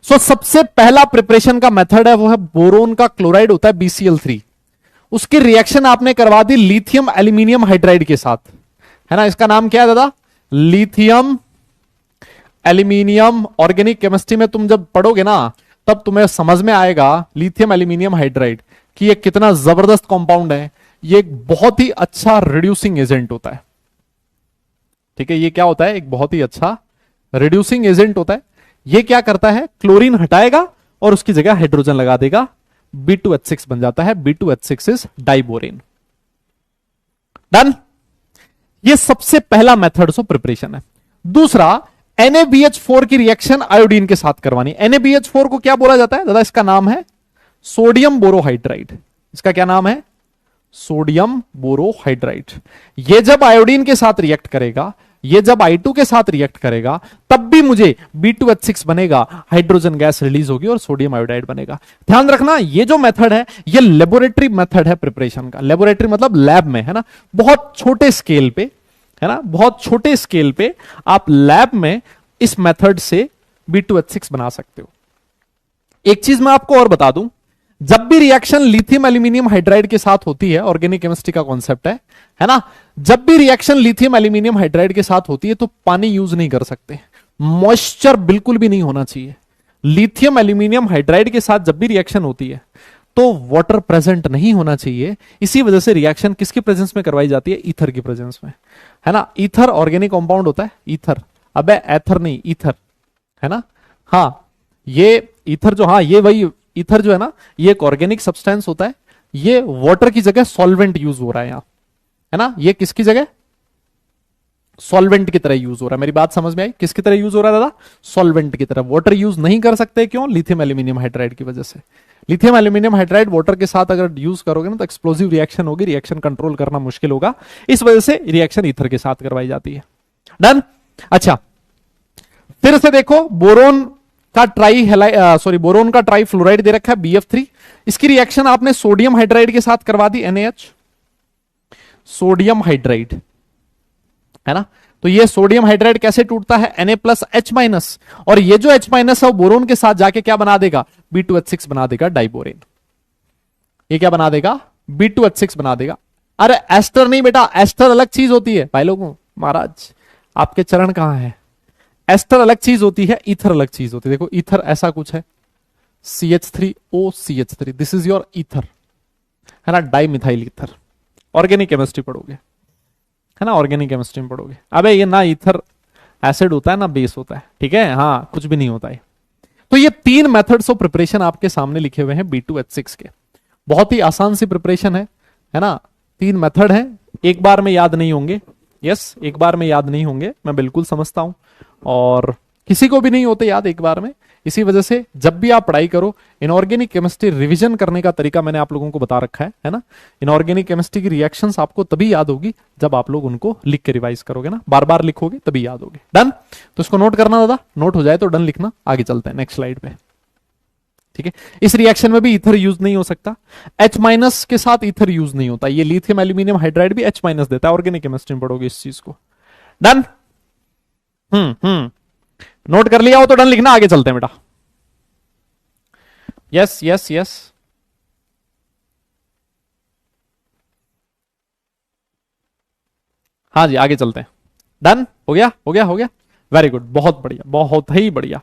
सबसे पहला प्रिपरेशन का मेथड है वो है बोरोन का क्लोराइड होता है BCl3। उसकी रिएक्शन आपने करवा दी लिथियम एल्यूमिनियम हाइड्राइड के साथ, है ना? इसका नाम क्या है दादा? Lithium aluminium. ऑर्गेनिक केमिस्ट्री में तुम जब पढ़ोगे ना तब तुम्हें समझ में आएगा लिथियम एल्यूमिनियम हाइड्राइड कि ये कितना जबरदस्त कंपाउंड है। ये एक बहुत ही अच्छा रिड्यूसिंग एजेंट होता है। ठीक है, ये क्या होता है? एक बहुत ही अच्छा रिड्यूसिंग एजेंट होता है। ये क्या करता है? क्लोरीन हटाएगा और उसकी जगह हाइड्रोजन लगा देगा, B2H6 बन जाता है। B2H6 is diborane. डन। ये सबसे पहला मेथड ऑफ प्रिपरेशन है। दूसरा, NaBH4 की रिएक्शन आयोडीन के साथ करवानी। NaBH4 को क्या बोला जाता है दादा? इसका नाम है सोडियम बोरोहाइड्राइड। इसका क्या नाम है? Sodium borohydride. ये जब आयोडीन के साथ रिएक्ट करेगा, ये जब I2 के साथ रिएक्ट करेगा, तब भी मुझे B2H6 बनेगा, हाइड्रोजन गैस रिलीज होगी और सोडियम आयोडाइड बनेगा। ध्यान रखना, ये जो मेथड है ये लेबोरेटरी मेथड है प्रिपरेशन का। लेबोरेटरी मतलब लैब में, है ना? बहुत छोटे स्केल पे, है ना? बहुत छोटे स्केल पे आप लैब में इस मेथड से B2H6 बना सकते हो। एक चीज मैं आपको और बता दूं, जब भी रिएक्शन लिथियम एल्यूमिनियम हाइड्राइड के साथ होती है, ऑर्गेनिक केमिस्ट्री का कॉन्सेप्ट है ना? जब भी रिएक्शन लिथियम एल्यूमिनियम हाइड्राइड के साथ होती है तो पानी यूज नहीं कर सकते, मॉइस्चर बिल्कुल भी नहीं होना चाहिए। लिथियम एल्यूमिनियम हाइड्राइड के साथ जब भी रिएक्शन होती है तो वाटर प्रेजेंट नहीं होना चाहिए। इसी वजह से रिएक्शन किसके प्रेजेंस में करवाई जाती है? ईथर की प्रेजेंस में, है ना? ईथर ऑर्गेनिक कंपाउंड होता है, ईथर। अबे एथर नहीं, ईथर, है ना? हाँ, ये ईथर जो, हाँ, ये वही ईथर जो है ना, ये एक ऑर्गेनिक सब्सटेंस होता है, ये वाटर की जगह सॉल्वेंट यूज हो रहा है यहां, है ना, ये किसकी जगह, सॉल्वेंट की तरह यूज हो रहा है। मेरी बात समझ में आई, किसकी तरह यूज हो रहा है दादा, सॉल्वेंट की तरह। वाटर यूज नहीं कर सकते, क्यों, लिथियम एल्यूमिनियम हाइड्राइड की वजह से। लिथियम एल्यूमिनियम हाइड्राइड वाटर के साथ अगर यूज करोगे ना तो एक्सप्लोसिव रिएक्शन होगी, रिएक्शन कंट्रोल करना मुश्किल होगा, इस वजह से रिएक्शन ईथर के साथ करवाई जाती है। डन। अच्छा, फिर से देखो, बोरोन का बोरोन का ट्राई फ्लोराइड दे रखा है BF3, इसकी रिएक्शन आपने सोडियम हाइड्राइड के साथ करवा दी, NaH, सोडियम हाइड्राइड, है ना। तो ये सोडियम हाइड्राइड कैसे टूटता है, Na+H-, और ये जो H- है वो बोरोन के साथ जाके क्या बना देगा, B2H6 बना देगा, डाइबोरेन। ये क्या बना देगा, B2H6 बना देगा। अरे एस्टर नहीं बेटा, एस्टर अलग चीज होती है भाई लोगों, महाराज आपके चरण कहां है, एस्टर अलग चीज होती है, ईथर अलग चीज होती है। देखो ईथर ऐसा कुछ है, CH3OCH3, this is your ether, है ना, डाइमिथाइल ईथर। ऑर्गेनिक केमिस्ट्री पढ़ोगे, है ना, ऑर्गेनिक केमिस्ट्री में पढ़ोगे। अबे ये ना ईथर एसिड होता है ना बेस होता है, ठीक है, हाँ कुछ भी नहीं होता है। तो ये 3 मेथड्स ऑफ प्रिपरेशन आपके सामने लिखे हुए हैं B2H6 के, बहुत ही आसान सी प्रिपरेशन है ना। 3 मेथड है, एक बार में याद नहीं होंगे, यस एक बार में याद नहीं होंगे, मैं बिल्कुल समझता हूं, और किसी को भी नहीं होते याद एक बार में। इसी वजह से जब भी आप पढ़ाई करो, इनऑर्गेनिक केमिस्ट्री रिवीजन करने का तरीका मैंने आप लोगों को बता रखा है ना। इनऑर्गेनिक केमिस्ट्री की रिएक्शंस आपको तभी याद होगी जब आप लोग उनको लिख के रिवाइज करोगे ना, बार बार लिखोगे तभी याद होगी। डन। तो इसको नोट करना दादा, नोट हो जाए तो डन लिखना। आगे चलते हैं नेक्स्ट स्लाइड पे, ठीक है। इस रिएक्शन में भी ईथर यूज नहीं हो सकता, H- के साथ ईथर यूज नहीं होता। ये लिथियम एल्यूमिनियम हाइड्राइड भी H- देता है, ऑर्गेनिक केमिस्ट्री में पढ़ोगे इस चीज को। डन। नोट कर लिया हो तो डन लिखना, आगे चलते हैं बेटा। यस यस यस, हाँ जी आगे चलते हैं। डन, हो गया हो गया हो गया, वेरी गुड, बहुत बढ़िया, बहुत ही बढ़िया।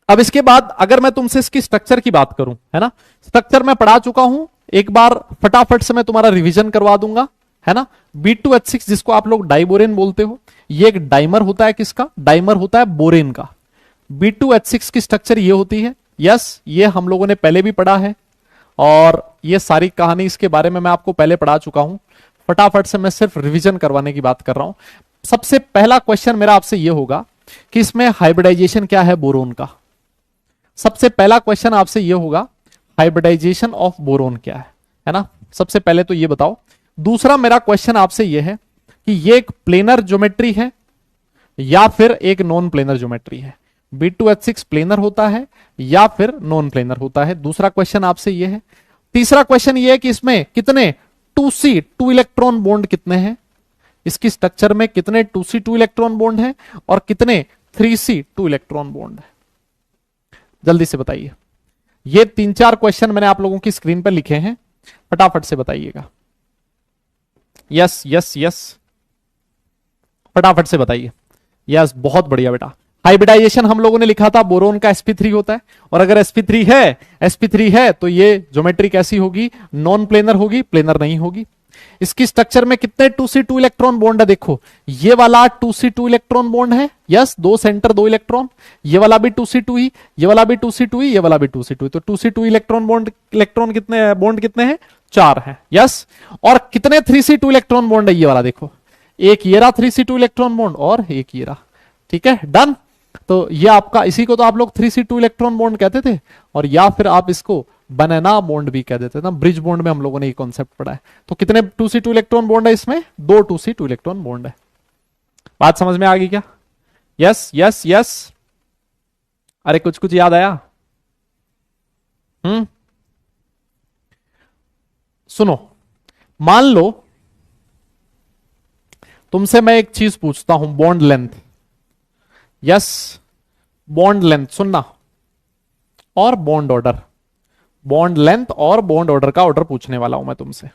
अब इसके बाद अगर मैं तुमसे इसकी स्ट्रक्चर की बात करूं, है ना, स्ट्रक्चर मैं पढ़ा चुका हूं, एक बार फटाफट से मैं तुम्हारा रिवीजन करवा दूंगा, है ना। B2H6 जिसको आप लोग डाइबोरेन बोलते हो, ये एक डाइमर होता है, किसका डाइमर होता है, बोरेन का। B2H6 की स्ट्रक्चर ये होती है, यस ये हम लोगों ने पहले भी पढ़ा है, और ये सारी कहानी इसके बारे में मैं आपको पहले पढ़ा चुका हूं। फटाफट से मैं सिर्फ रिवीजन करवाने की बात कर रहा हूं। सबसे पहला क्वेश्चन मेरा आपसे ये होगा कि इसमें हाइब्रिडाइजेशन क्या है बोरोन का। सबसे पहला क्वेश्चन आपसे ये होगा, हाइब्रिडाइजेशन ऑफ बोरोन क्या है ना, सबसे पहले तो ये बताओ। दूसरा मेरा क्वेश्चन आपसे ये है कि ये एक प्लेनर ज्योमेट्री है या फिर एक नॉन प्लेनर ज्योमेट्री है। B2H6 प्लेनर होता है या फिर नॉन प्लेनर होता है, दूसरा क्वेश्चन आपसे ये है। तीसरा क्वेश्चन ये है कि इसमें कितने 2C 2 इलेक्ट्रॉन बॉन्ड कितने हैं, इसकी स्ट्रक्चर में कितने 2C 2 इलेक्ट्रॉन बॉन्ड है और कितने 3C 2 इलेक्ट्रॉन बॉन्ड है, जल्दी से बताइए। ये 3-4 क्वेश्चन मैंने आप लोगों की स्क्रीन पर लिखे हैं, फटाफट से बताइएगा। यस यस यस, फटाफट से बताइए। यस बहुत बढ़िया बेटा। हाइब्रिडाइजेशन हम लोगों ने लिखा था बोरोन का sp3 होता है, और अगर sp3 है तो ये ज्योमेट्री कैसी होगी, नॉन प्लेनर होगी, प्लेनर नहीं होगी। इसकी स्ट्रक्चर में कितने 2C 2 इलेक्ट्रॉन बॉन्ड है, देखो ये वाला 2C 2 इलेक्ट्रॉन बॉन्ड है, यस 2 सेंटर 2 इलेक्ट्रॉन, ये वाला भी 2C 2 ही, ये वाला भी 2C 2 ही, ये वाला भी 2C 2 ही। तो 2C 2 इलेक्ट्रॉन बॉन्ड कितने हैं, 4 हैं, यस। और कितने 3C 2 इलेक्ट्रॉन बॉन्ड है, ये वाला देखो, एक ये रहा 3C 2 इलेक्ट्रॉन बॉन्ड और एक ये रहा, ठीक है डन। तो ये आपका, इसी को तो आप लोग 3C 2 इलेक्ट्रॉन बॉन्ड कहते थे, और या फिर आप इसको बनाना बॉन्ड भी कह देते थे ना, ब्रिज बॉन्ड में हम लोगों ने ये कॉन्सेप्ट पढ़ा है। तो कितने 2C 2 इलेक्ट्रॉन बॉन्ड है इसमें, 2 2C 2 इलेक्ट्रॉन बॉन्ड है। बात समझ में आ गई क्या, यस यस यस, अरे कुछ कुछ याद आया। सुनो, मान लो तुमसे मैं एक चीज पूछता हूं, bond length, yes bond length सुनना, और बॉन्ड ऑर्डर, बॉन्ड लेंथ और बॉन्ड ऑर्डर का ऑर्डर पूछने वाला हूं मैं तुमसे,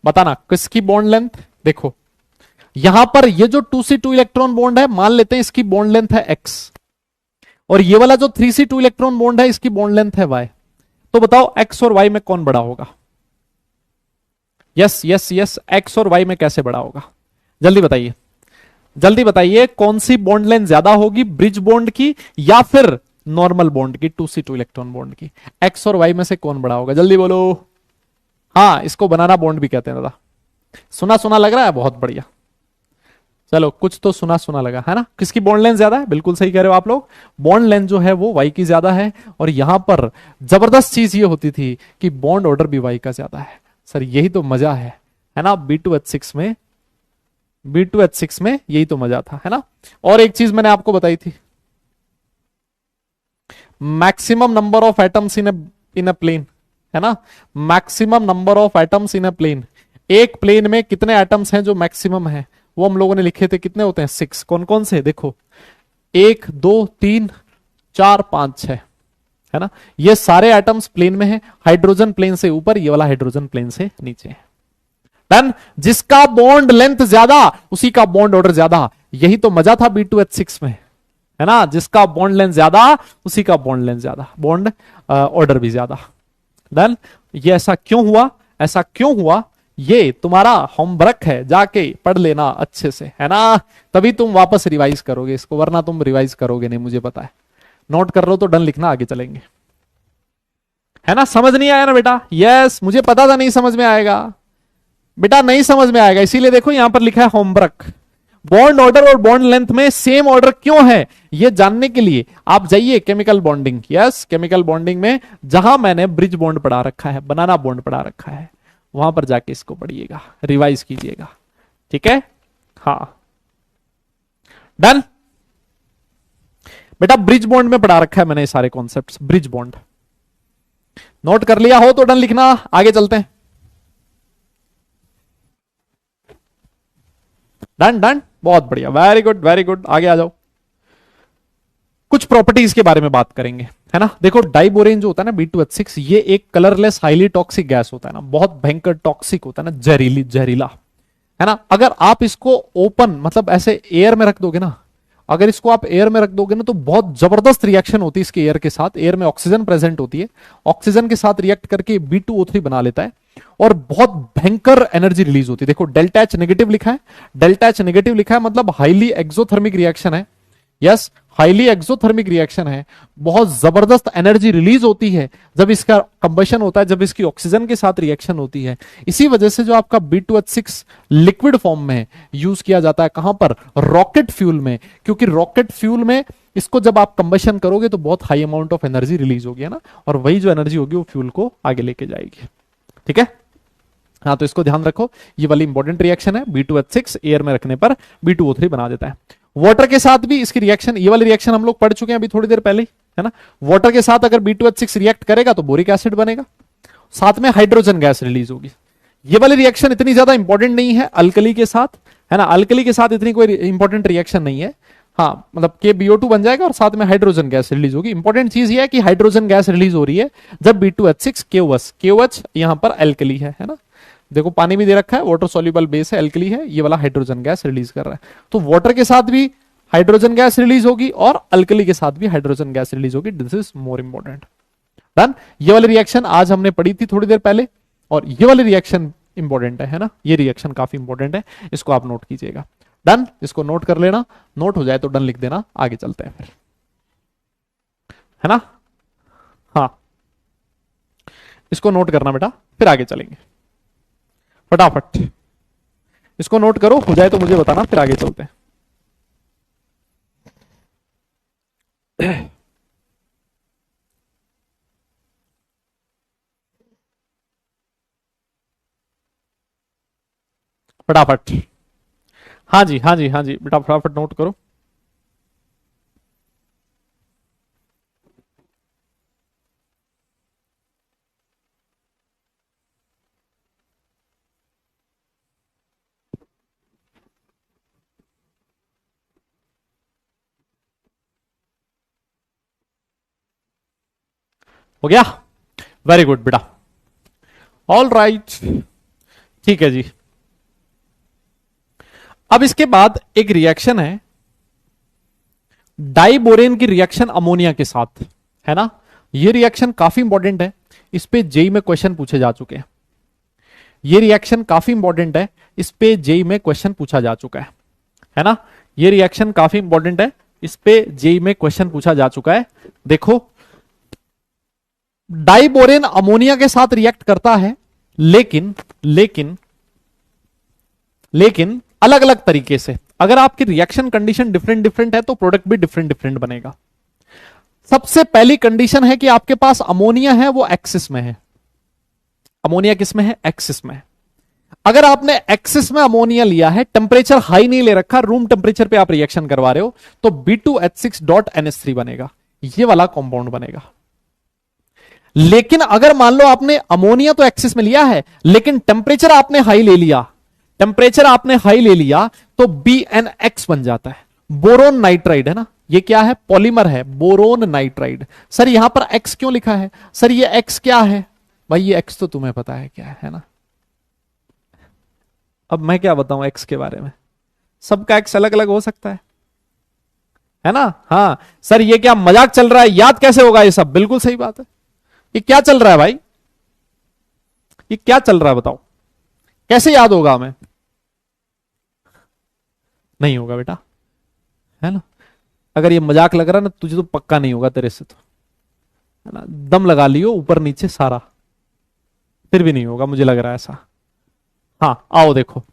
बताना किसकी बॉन्ड लेंथ। देखो यहां पर ये जो 2C 2 इलेक्ट्रॉन बॉन्ड है, मान लेते हैं इसकी बॉन्ड लेंथ है x, और ये वाला जो 3C 2 इलेक्ट्रॉन बॉन्ड है इसकी बॉन्ड लेंथ है y। तो बताओ x और y में कौन बड़ा होगा, यस यस यस, x और y में कैसे बड़ा होगा, जल्दी बताइए। जल्दी बताइए कौन सी बॉन्ड लेंथ ज्यादा होगी, ब्रिज बॉन्ड की या फिर नॉर्मल बॉन्ड की, 2s2 इलेक्ट्रॉन बॉन्ड की? एक्स और वाई में से कौन बड़ा होगा, जल्दी बोलो। हाँ, इसको बनाना बॉन्ड भी कहते हैं दादा। सुना सुना लग रहा है, बहुत बढ़िया। चलो कुछ तो सुना सुना लगा है ना। किसकी बॉन्ड लेंथ ज्यादा है, बिल्कुल सही कह रहे हो आप लोग। बॉन्ड लेंथ जो है वो वाई की ज्यादा है, और यहां पर जबरदस्त चीज ये होती थी कि बॉन्ड ऑर्डर भी वाई का ज्यादा है। सर यही तो मजा है ना, B2H6 में, B2H6 में यही तो मजा था, है ना। और एक चीज मैंने आपको बताई थी, maximum number of atoms in a plane, है ना। Maximum number of atoms in a plane, एक प्लेन में कितने एटम्स हैं जो मैक्सिमम है, वो हम लोगों ने लिखे थे, कितने होते हैं, 6। कौन कौन से, देखो 1 2 3 4 5 6, है ना। ये सारे एटम्स प्लेन में है, हाइड्रोजन प्लेन से ऊपर, ये वाला हाइड्रोजन प्लेन से नीचे। डन। जिसका बॉन्ड लेंथ ज्यादा उसी का बॉन्ड ऑर्डर ज्यादा, यही तो मजा था B2H6 में, है ना। जिसका बॉन्ड लेंथ ज्यादा उसी का बॉन्ड लेंथ ज्यादा, बॉन्ड ऑर्डर भी ज्यादा। डन। ये ऐसा क्यों हुआ, ऐसा क्यों हुआ, ये तुम्हारा होमवर्क है, जाके पढ़ लेना अच्छे से, है ना। तभी तुम वापस रिवाइज करोगे इसको, वरना तुम रिवाइज करोगे नहीं, मुझे पता है। नोट कर लो तो डन लिखना, आगे चलेंगे, है ना। समझ नहीं आया ना बेटा, यस मुझे पता था नहीं समझ में आएगा बेटा, नहीं समझ में आएगा, इसीलिए देखो यहां पर लिखा है होमवर्क। बॉन्ड ऑर्डर और बॉन्ड लेंथ में सेम ऑर्डर क्यों है, यह जानने के लिए आप जाइए chemical bonding, yes chemical bonding में, जहां मैंने ब्रिज बॉन्ड पढ़ा रखा है, बनाना बॉन्ड पढ़ा रखा है, वहां पर जाके इसको पढ़िएगा, रिवाइज कीजिएगा, ठीक है। हाँ डन बेटा, ब्रिज बॉन्ड में पढ़ा रखा है मैंने ये सारे कॉन्सेप्ट्स, ब्रिज बॉन्ड। नोट कर लिया हो तो डन लिखना, आगे चलते हैं। डन डन, बहुत बढ़िया, वेरी गुड वेरी गुड, आगे आ जाओ। कुछ प्रॉपर्टीज के बारे में बात करेंगे, है ना। देखो डाइबोरेन जो होता है ना B2H6, ये एक कलरलेस हाईली टॉक्सिक गैस होता है ना, बहुत भयंकर टॉक्सिक होता है ना, जहरीला, है ना। अगर आप इसको ओपन मतलब ऐसे एयर में रख दोगे ना, अगर इसको आप एयर में रख दोगे ना, तो बहुत जबरदस्त रिएक्शन होती है इसके एयर के साथ। एयर में ऑक्सीजन प्रेजेंट होती है, ऑक्सीजन के साथ रिएक्ट करके B2O3 बना लेता है, और बहुत भयंकर एनर्जी रिलीज होती है। देखो डेल्टा एच नेगेटिव लिखा है, डेल्टा एच नेगेटिव लिखा है, मतलब हाईली एक्सोथर्मिक रिएक्शन है, यस हाईली एक्सोथर्मिक रिएक्शन है, बहुत जबरदस्त एनर्जी रिलीज होती है जब इसका कंबशन होता है, जब इसकी ऑक्सीजन के साथ रिएक्शन होती है। इसी वजह से जो आपका B2H6 लिक्विड फॉर्म में यूज किया जाता है, कहां पर, रॉकेट फ्यूल में, क्योंकि रॉकेट फ्यूल में इसको जब आप कंबशन करोगे तो बहुत high amount of energy release होगी, है ना, और वही जो एनर्जी होगी वो फ्यूल को आगे लेके जाएगी, ठीक है। हाँ तो इसको ध्यान रखो, ये वाली इंपॉर्टेंट रिएक्शन है, B2H6 एयर में रखने पर B2O3 बना देता है। वाटर के साथ भी इसकी रिएक्शन, ये वाली रिएक्शन हम लोग पढ़ चुके हैं अभी थोड़ी देर पहले, है ना। वाटर के साथ अगर B2H6 रिएक्ट करेगा तो बोरिक एसिड बनेगा, साथ में हाइड्रोजन गैस रिलीज होगी। ये वाली रिएक्शन इतनी ज्यादा इंपॉर्टेंट नहीं है अल्कली के साथ, है ना, अल्कली के साथ इतनी कोई इंपॉर्टेंट रिएक्शन नहीं है। हाँ मतलब KBO2 बन जाएगा और साथ में हाइड्रोजन गैस रिलीज होगी। इंपॉर्टेंट चीज ये है कि हाइड्रोजन गैस रिलीज हो रही है जब B2H6 KOH यहां पर अल्कली है ना। देखो पानी भी दे रखा है, वाटर सॉल्युबल बेस है, अल्कली है, ये वाला हाइड्रोजन गैस रिलीज कर रहा है। तो वाटर के साथ भी हाइड्रोजन गैस रिलीज होगी और अल्कली के साथ भी हाइड्रोजन गैस रिलीज होगी। This is more important. Done. ये वाली रिएक्शन आज हमने पढ़ी थी थोड़ी देर पहले, और ये वाली रिएक्शन इंपॉर्टेंट है ना, ये रिएक्शन काफी इंपॉर्टेंट है, इसको आप नोट कीजिएगा। डन, इसको नोट कर लेना, नोट हो जाए तो डन लिख देना, आगे चलते हैं फिर, है ना। हाँ इसको नोट करना बेटा, फिर आगे चलेंगे फटाफट। इसको नोट करो, हो जाए तो मुझे बताना, फिर आगे चलते हैं। फटाफट, हाँ जी हाँ जी हाँ जी बेटा, फटाफट नोट करो। हो गया, वेरी गुड बेटा, ऑल राइट, ठीक है जी। अब इसके बाद एक रिएक्शन है डाइबोरेन की रिएक्शन अमोनिया के साथ, है ना। ये रिएक्शन काफी इंपॉर्टेंट है, इस पे जेई में क्वेश्चन पूछे जा चुके हैं। ये रिएक्शन काफी इंपॉर्टेंट है, इस पे जेई में क्वेश्चन पूछा जा चुका है ना। ये रिएक्शन काफी इंपॉर्टेंट है, इस पे जेई में क्वेश्चन पूछा जा चुका है। देखो, डाइबोरेन अमोनिया के साथ रिएक्ट करता है, लेकिन लेकिन लेकिन अलग अलग तरीके से। अगर आपकी रिएक्शन कंडीशन डिफरेंट डिफरेंट है तो प्रोडक्ट भी डिफरेंट डिफरेंट बनेगा। सबसे पहली कंडीशन है कि आपके पास अमोनिया है, वो एक्सिस में है। अमोनिया किस में है? एक्सिस में है। अगर आपने एक्सिस में अमोनिया लिया है, टेम्परेचर हाई नहीं ले रखा, रूम टेम्परेचर पे आप रिएक्शन करवा रहे हो, तो B2H6.NH3 बनेगा, ये वाला कंपाउंड बनेगा। लेकिन अगर मान लो आपने अमोनिया तो एक्सिस में लिया है, लेकिन टेम्परेचर आपने हाई ले लिया, टेम्परेचर आपने हाई ले लिया, तो BNX बन जाता है। बोरोन नाइट्राइड है ना, ये क्या है? पॉलीमर है, बोरोन नाइट्राइड। सर यहां पर X क्यों लिखा है? सर ये X क्या है? भाई ये X तो तुम्हें पता है क्या है ना। अब मैं क्या बताऊं X के बारे में, सबका X अलग अलग हो सकता है ना। हाँ सर, ये क्या मजाक चल रहा है, याद कैसे होगा ये सब? बिल्कुल सही बात है। ये क्या चल रहा है भाई, ये क्या चल रहा है बताओ, कैसे याद होगा हमें? नहीं होगा बेटा, है ना। अगर ये मजाक लग रहा है ना तुझे, तो पक्का नहीं होगा तेरे से, तो है ना, दम लगा लियो ऊपर नीचे सारा, फिर भी नहीं होगा, मुझे लग रहा है ऐसा। हाँ आओ देखो,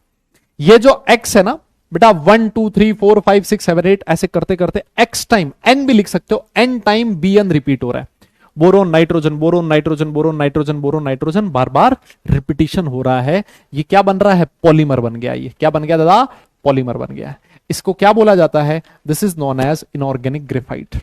ये जो x है ना बेटा, 1 2 3 4 5 6 7 8 ऐसे करते करते x टाइम n भी लिख सकते हो, n टाइम Bn रिपीट हो रहा है। Boron nitrogen, boron nitrogen, boron nitrogen, boron nitrogen, बार बार रिपीटिशन हो रहा है। ये क्या बन रहा है? पॉलीमर बन गया। ये क्या बन गया दादा? पॉलीमर बन गया है। इसको क्या बोला जाता है? This is known as inorganic graphite,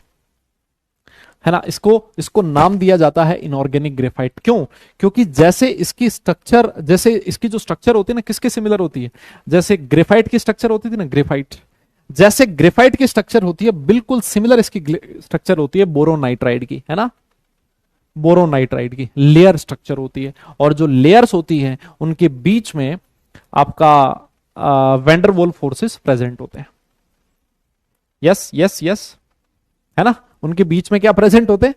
है ना। इसको नाम दिया जाता है इनऑर्गेनिक ग्रेफाइट। क्यों? क्योंकि जैसे इसकी स्ट्रक्चर, जैसे इसकी जो स्ट्रक्चर होती है ना, किसके सिमिलर होती है? जैसे ग्रेफाइट की स्ट्रक्चर होती थी ना, ग्रेफाइट, जैसे ग्रेफाइट की स्ट्रक्चर होती है, बिल्कुल सिमिलर इसकी स्ट्रक्चर होती है बोरोन नाइट्राइड की, है ना। बोरोन नाइट्राइड की लेयर स्ट्रक्चर होती है, और जो लेयर्स होती है उनके बीच में आपका वैंडरवॉल फोर्सेस प्रेजेंट होते हैं। यस यस यस, है ना। उनके बीच में क्या प्रेजेंट होते हैं?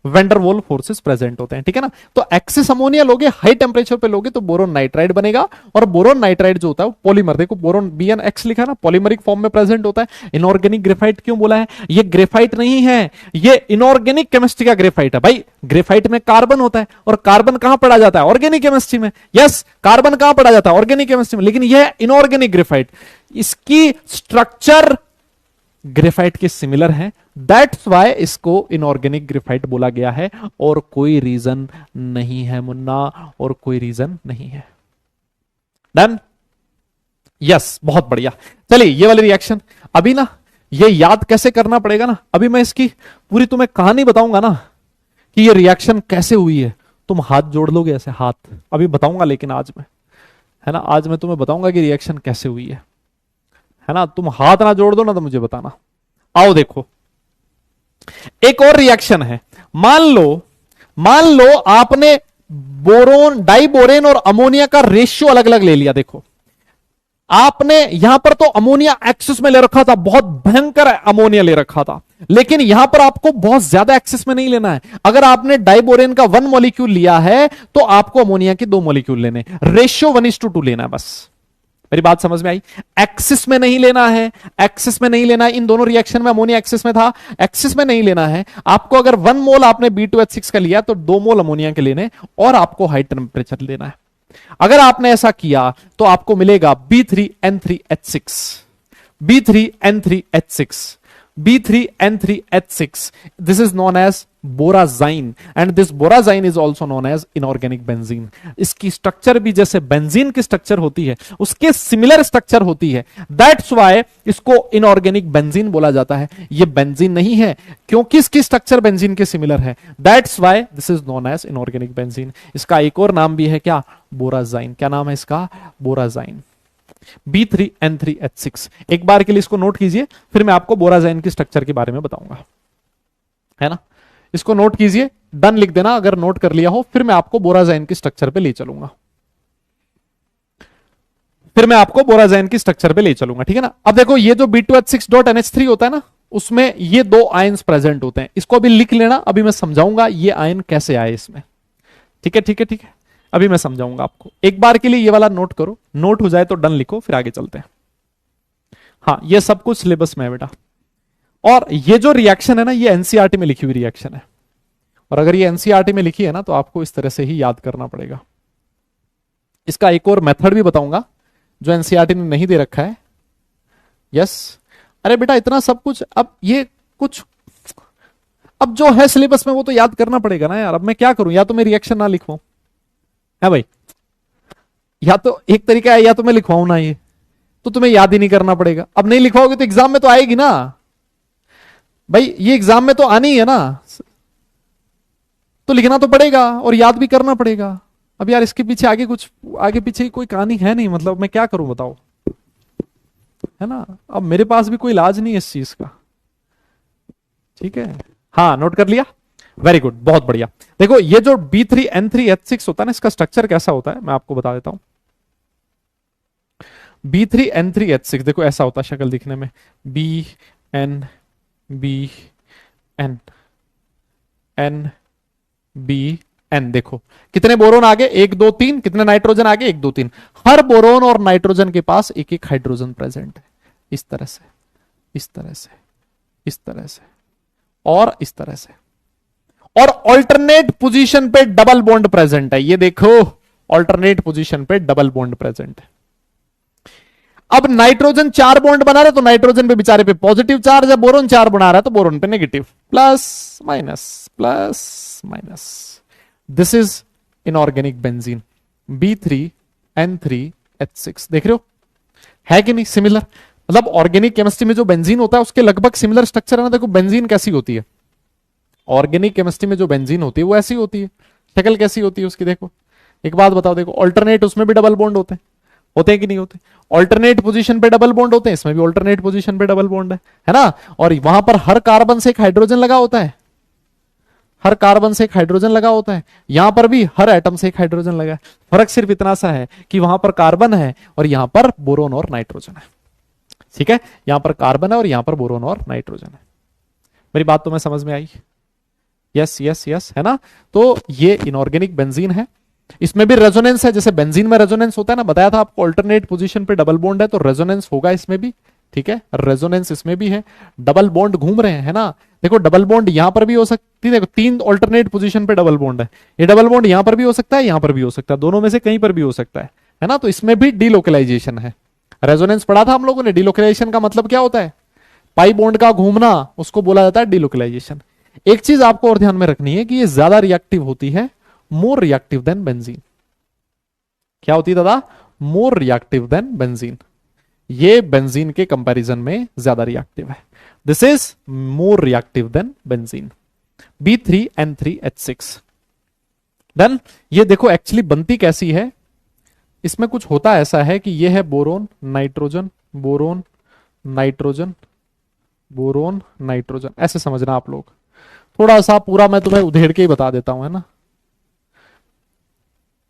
वैंडरवॉल फोर्सेस प्रेजेंट होते हैं, ठीक है ना। तो एक्सिस अमोनिया लोगे, हाई टेम्परेचर पे लोगे तो बोरोन नाइट्राइड बनेगा, और बोरोन नाइट्राइड जो होता है वो पॉलीमर, देखो बोरोन BnX लिखा है ना, पॉलीमरिक फॉर्म में प्रेजेंट होता है। इनऑर्गेनिक ग्रेफाइट क्यों बोला है? ये ग्रेफाइट नहीं है, ये इनऑर्गेनिक केमिस्ट्री का ग्रेफाइट है। भाई ग्रेफाइट में कार्बन होता है, और कार्बन कहां पढ़ा जाता है? ऑर्गेनिक केमिस्ट्री में। यस, कार्बन कहां पढ़ा जाता है? ऑर्गेनिक केमिस्ट्री में। लेकिन यह इनऑर्गेनिक ग्रेफाइट, इसकी स्ट्रक्चर ग्रेफाइट के सिमिलर है, दैट्स वाई इसको इनऑर्गेनिक ग्रेफाइट बोला गया है, और कोई रीजन नहीं है मुन्ना, और कोई रीजन नहीं है। डन? यस, बहुत बढ़िया। चलिए ये वाली रिएक्शन अभी ना, ये याद कैसे करना पड़ेगा ना, अभी मैं इसकी पूरी तुम्हें कहानी बताऊंगा ना कि ये रिएक्शन कैसे हुई है। तुम हाथ जोड़ लोगे ऐसे, हाथ अभी बताऊंगा, लेकिन आज मैं, है ना, आज मैं तुम्हें बताऊंगा कि रिएक्शन कैसे हुई है ना। तुम हाथ ना जोड़ दो ना तो मुझे बताना। आओ देखो, एक और रिएक्शन है। मान लो आपने बोरोन, डाइबोरेन और अमोनिया का रेशियो अलग अलग ले लिया। देखो आपने यहां पर तो अमोनिया एक्सिस में ले रखा था, बहुत भयंकर अमोनिया ले रखा था, लेकिन यहां पर आपको बहुत ज्यादा एक्सिस में नहीं लेना है। अगर आपने डाइबोरेन का 1 मॉलिक्यूल लिया है तो आपको अमोनिया के 2 मॉलिक्यूल लेने, रेशियो 1:2 लेना है बस। मेरी बात समझ में आई? एक्सिस में नहीं लेना है, एक्सिस में नहीं लेना है। इन दोनों रिएक्शन में अमोनिया एक्सिस में था, एक्सिस में नहीं लेना है आपको। अगर 1 मोल आपने B2H6 का लिया तो 2 मोल अमोनिया के लेने, और आपको हाई टेम्परेचर लेना है। अगर आपने ऐसा किया तो आपको मिलेगा B3N3H6, B3N3H6, B3N3H6. This is known as borazine, and this borazine is also known as inorganic benzene. इसकी स्ट्रक्चर भी जैसे बेंजीन की स्ट्रक्चर होती है, उसके सिमिलर स्ट्रक्चर होती है, दैट्स वाई इसको इनऑर्गेनिक बेंजीन बोला जाता है। ये बेंजीन नहीं है क्योंकि इसकी स्ट्रक्चर बेंजीन के सिमिलर है, that's why this is known as inorganic benzene. इसका एक और नाम भी है क्या? बोराजाइन। क्या नाम है इसका? बोराजाइन। B3N3H6। एक बार के लिए इसको नोट कीजिए, फिर मैं आपको बोराजाइन की स्ट्रक्चर के बारे में बताऊंगा, है ना। इसको नोट कीजिए, डन लिख देना अगर नोट कर लिया हो, फिर मैं आपको बोराजाइन की स्ट्रक्चर पे ले चलूंगा, फिर मैं आपको बोराजाइन की स्ट्रक्चर पे ले चलूंगा, ठीक है ना। अब देखो ये जो B2H6.NH3 होता है ना, उसमें ये 2 आयंस प्रेजेंट होते हैं। इसको अभी लिख लेना, अभी मैं समझाऊंगा ये आयन कैसे आए इसमें, ठीक है ठीक है ठीक है। अभी मैं समझाऊंगा आपको, एक बार के लिए ये वाला नोट करो, नोट हो जाए तो डन लिखो, फिर आगे चलते हैं। हाँ, ये सब कुछ सिलेबस में है बेटा। और ये जो रिएक्शन है ना, ये एनसीईआरटी में लिखी हुई रिएक्शन है, और अगर ये एनसीईआरटी में लिखी है ना तो आपको इस तरह से ही याद करना पड़ेगा। इसका एक और मेथड भी बताऊंगा जो एनसीईआरटी ने नहीं दे रखा है। यस, अरे बेटा इतना सब कुछ, अब ये कुछ अब जो है सिलेबस में वो तो याद करना पड़ेगा ना यार। अब मैं क्या करूं, या तो मैं रिएक्शन ना लिखवाऊं है भाई, या तो एक तरीका है, या तो मैं लिखवाऊं ना, ये तो तुम्हें याद ही नहीं करना पड़ेगा। अब नहीं लिखवाओगे तो एग्जाम में तो आएगी ना भाई, ये एग्जाम में तो आनी ही है ना, तो लिखना तो पड़ेगा और याद भी करना पड़ेगा। अब यार इसके पीछे आगे कुछ, आगे पीछे कोई कहानी है नहीं, मतलब मैं क्या करूं बताओ, है ना। अब मेरे पास भी कोई इलाज नहीं है इस चीज का, ठीक है। हाँ, नोट कर लिया, वेरी गुड, बहुत बढ़िया। देखो ये जो B3N3H6 होता है ना, इसका स्ट्रक्चर कैसा होता है मैं आपको बता देता हूं। B3N3H6 देखो ऐसा होता है शक्ल दिखने में, BN BN देखो कितने बोरोन आगे, 1 2 3, कितने नाइट्रोजन आगे, 1 2 3। हर बोरोन और नाइट्रोजन के पास एक एक हाइड्रोजन प्रेजेंट है, इस तरह से, इस तरह से, इस तरह से, और इस तरह से, और ऑल्टरनेट पोजीशन पे डबल बॉन्ड प्रेजेंट है। ये देखो ऑल्टरनेट पोजीशन पे डबल बॉन्ड प्रेजेंट है। अब नाइट्रोजन 4 बॉन्ड बना रहा है तो नाइट्रोजन पे बेचारे पे पॉजिटिव चार्ज है, बोरोन 4 बना रहा है तो बोरोन पे negative, plus minus. This is inorganic benzene B3N3H6। देख रहे हो है कि नहीं सिमिलर, मतलब ऑर्गेनिक केमिस्ट्री में जो बेंजीन होता है उसके लगभग सिमिलर स्ट्रक्चर है ना। देखो बेंजीन कैसी होती है, ऑर्गेनिक केमिस्ट्री में जो बेंजीन होती है वो ऐसी होती है, शक्ल कैसी होती है उसकी। देखो एक बात बताओ, देखो ऑल्टरनेट उसमें भी डबल बॉन्ड होते हैं कि नहीं होते, ऑल्टरनेट पोजीशन पे डबल बॉन्ड होते हैं, इसमें भी ऑल्टरनेट पोजीशन पे डबल बॉन्ड है ना। और वहां पर हर कार्बन से एक हाइड्रोजन लगा होता है, हर कार्बन से एक हाइड्रोजन लगा होता है, यहां पर भी हर एटम से एक हाइड्रोजन लगा है। फर्क सिर्फ इतना सा है कि वहां पर कार्बन है और यहां पर बोरोन और नाइट्रोजन है, ठीक है। यहां पर कार्बन है और यहां पर बोरोन और नाइट्रोजन है। मेरी बात तुम्हें समझ में आई? यस यस यस, है ना। तो ये इनऑर्गेनिक बेंजीन है, इसमें भी रेजोनेंस है, जैसे बेंजीन में रेजोनेंस होता है ना, बताया था आपको, अल्टरनेट पोजीशन पे डबल बॉन्ड है तो रेजोनेंस होगा इसमें भी, ठीक है। रेजोनेंस इसमें भी है, डबल बॉन्ड घूम रहे हैं, है ना। देखो डबल बॉन्ड यहां पर भी हो सकती है, देखो 3 अल्टरनेट पोजीशन पे डबल बॉन्ड है, ये डबल बॉन्ड यहां पर भी हो सकता है, यहां पर भी हो सकता है, दोनों में से कहीं पर भी हो सकता है ना। तो इसमें भी डीलोकलाइजेशन है। रेजोनेंस पढ़ा था हम लोगों ने, डीलोकलाइजेशन का मतलब क्या होता है, पाई बॉन्ड का घूमना, उसको बोला जाता है डीलोकलाइजेशन। एक चीज आपको और ध्यान में रखनी है कि ये ज्यादा रिएक्टिव होती है, मोर रिएक्टिव देन बेंजीन। क्या होती है दादा? More reactive than benzene. ये बेंजीन के कंपैरिजन में ज्यादा रिएक्टिव है, this is more reactive than benzene, B3N3H6। Then ये देखो एक्चुअली बनती कैसी है, इसमें कुछ होता ऐसा है कि ये है boron nitrogen, boron nitrogen, boron nitrogen, ऐसे समझना आप लोग। थोड़ा सा पूरा मैं तुम्हें उधेड़ के ही बता देता हूं, है ना।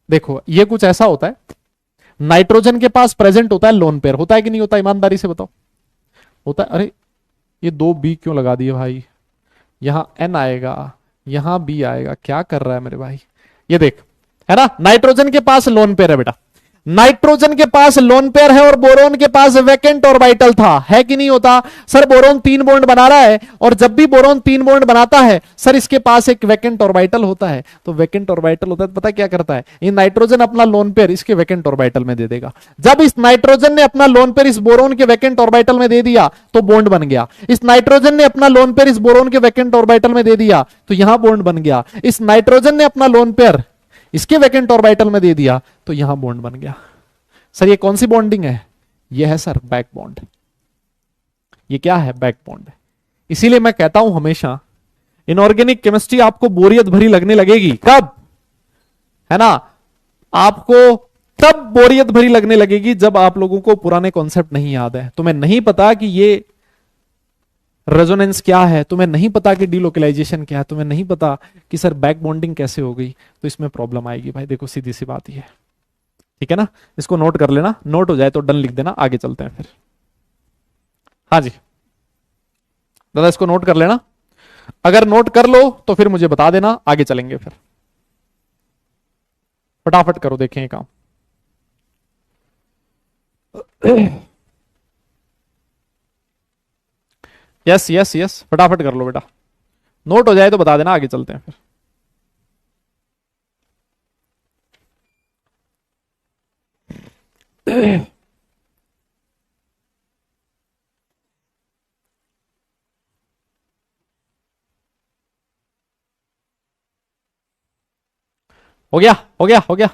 देखो ये कुछ ऐसा होता है, नाइट्रोजन के पास प्रेजेंट होता है लोन पेयर, होता है कि नहीं होता, ईमानदारी से बताओ होता है। अरे ये 2 B क्यों लगा दिए भाई, यहां N आएगा, यहां B आएगा, क्या कर रहा है मेरे भाई। ये देख, है ना, नाइट्रोजन के पास लोन पेयर है बेटा, नाइट्रोजन के पास लोन पेयर है और बोरोन के पास वैकेंट ऑर्बिटल था, है कि नहीं होता। सर बोरोन 3 बॉन्ड बना रहा है, और जब भी बोरोन 3 बॉन्ड बनाता है सर इसके पास एक वैकेंट ऑर्बिटल होता है, तो वैकेंट ऑर्बिटल होता है तो पता क्या करता है, ये नाइट्रोजन अपना लोन पेयर इसके वैकेंट ऑर्बिटल में दे देगा। जब इस नाइट्रोजन ने अपना लोन पेयर इस बोरोन के वैकेंट ऑर्बिटल में दे दिया तो बॉन्ड बन गया, इस नाइट्रोजन ने अपना लोन पेयर इस बोरोन के वैकेंट ऑर्बिटल में दे दिया तो यहां बॉन्ड बन गया, इस नाइट्रोजन ने अपना लोन पेयर इसके वैकेंट ऑर्बिटल में दे दिया तो यहां बॉन्ड बन गया। सर ये कौन सी बॉन्डिंग है, ये है सर बैक बॉन्ड, ये क्या है, बैक बॉन्ड। इसीलिए मैं कहता हूं हमेशा इनऑर्गेनिक केमिस्ट्री आपको बोरियत भरी लगने लगेगी कब, है ना, आपको तब बोरियत भरी लगने लगेगी जब आप लोगों को पुराने कॉन्सेप्ट नहीं याद है, तुम्हें नहीं पता कि ये रेजोनेंस क्या है, तुम्हें नहीं पता कि डीलोकलाइजेशन क्या है, तुम्हें नहीं पता कि सर बैक बॉन्डिंग कैसे हो गई, तो इसमें प्रॉब्लम आएगी भाई। देखो सीधी सी बात ही है, ठीक है ना। इसको नोट कर लेना, नोट हो जाए तो डन लिख देना, आगे चलते हैं फिर। हाँ जी दादा इसको नोट कर लेना, अगर नोट कर लो तो फिर मुझे बता देना, आगे चलेंगे फिर। फटाफट करो, देखें ये काम। यस यस यस, फटाफट कर लो बेटा, नोट हो जाए तो बता देना, आगे चलते हैं फिर। हो गया हो गया हो गया।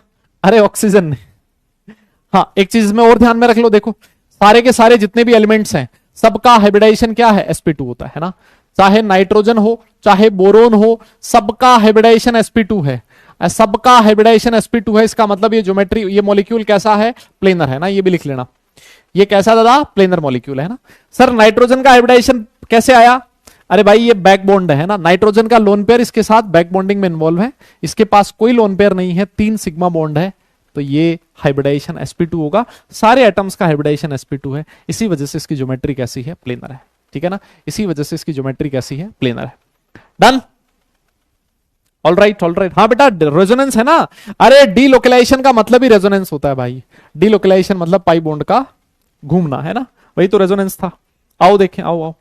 अरे ऑक्सीजन नहीं। हाँ, एक चीज में और ध्यान में रख लो, देखो सारे के सारे जितने भी एलिमेंट्स हैं सबका हाइब्रिडाइजेशन क्या है, sp2 होता है ना। चाहे नाइट्रोजन हो चाहे बोरोन हो, सबका हाइब्रिडाइजेशन sp2 है। सबका हाइब्रिडाइजेशन sp2 है, इसका मतलब ये ज्योमेट्री, ये मॉलिक्यूल कैसा है, प्लेनर है ना, ये भी लिख लेना। ये कैसा दादा, प्लेनर मॉलिक्यूल है ना। सर नाइट्रोजन का हाइब्रिडाइजेशन कैसे आया, अरे भाई ये बैक बॉन्ड है ना, नाइट्रोजन का लोन पेयर इसके साथ बैक बॉन्डिंग में इन्वॉल्व है, इसके पास कोई लोन पेयर नहीं है, 3 सिग्मा बॉन्ड है, तो ये हाइब्रिडाइजेशन sp2 होगा। सारे एटम्स का हाइब्रिडाइजेशन sp2 है, इसी वजह से इसकी ज्योमेट्री कैसी है, प्लेनर है। ठीक है ना, इसी वजह से इसकी ज्योमेट्री कैसी है, प्लेनर है। Done, all right all right. हाँ बेटा रेजोनेंस है ना, अरे डीलोकलाइजेशन का मतलब ही रेजोनेंस होता है भाई। डीलोकलाइजेशन मतलब पाई बॉन्ड का घूमना है ना, वही तो रेजोनेंस था। आओ देखें, आओ आओ,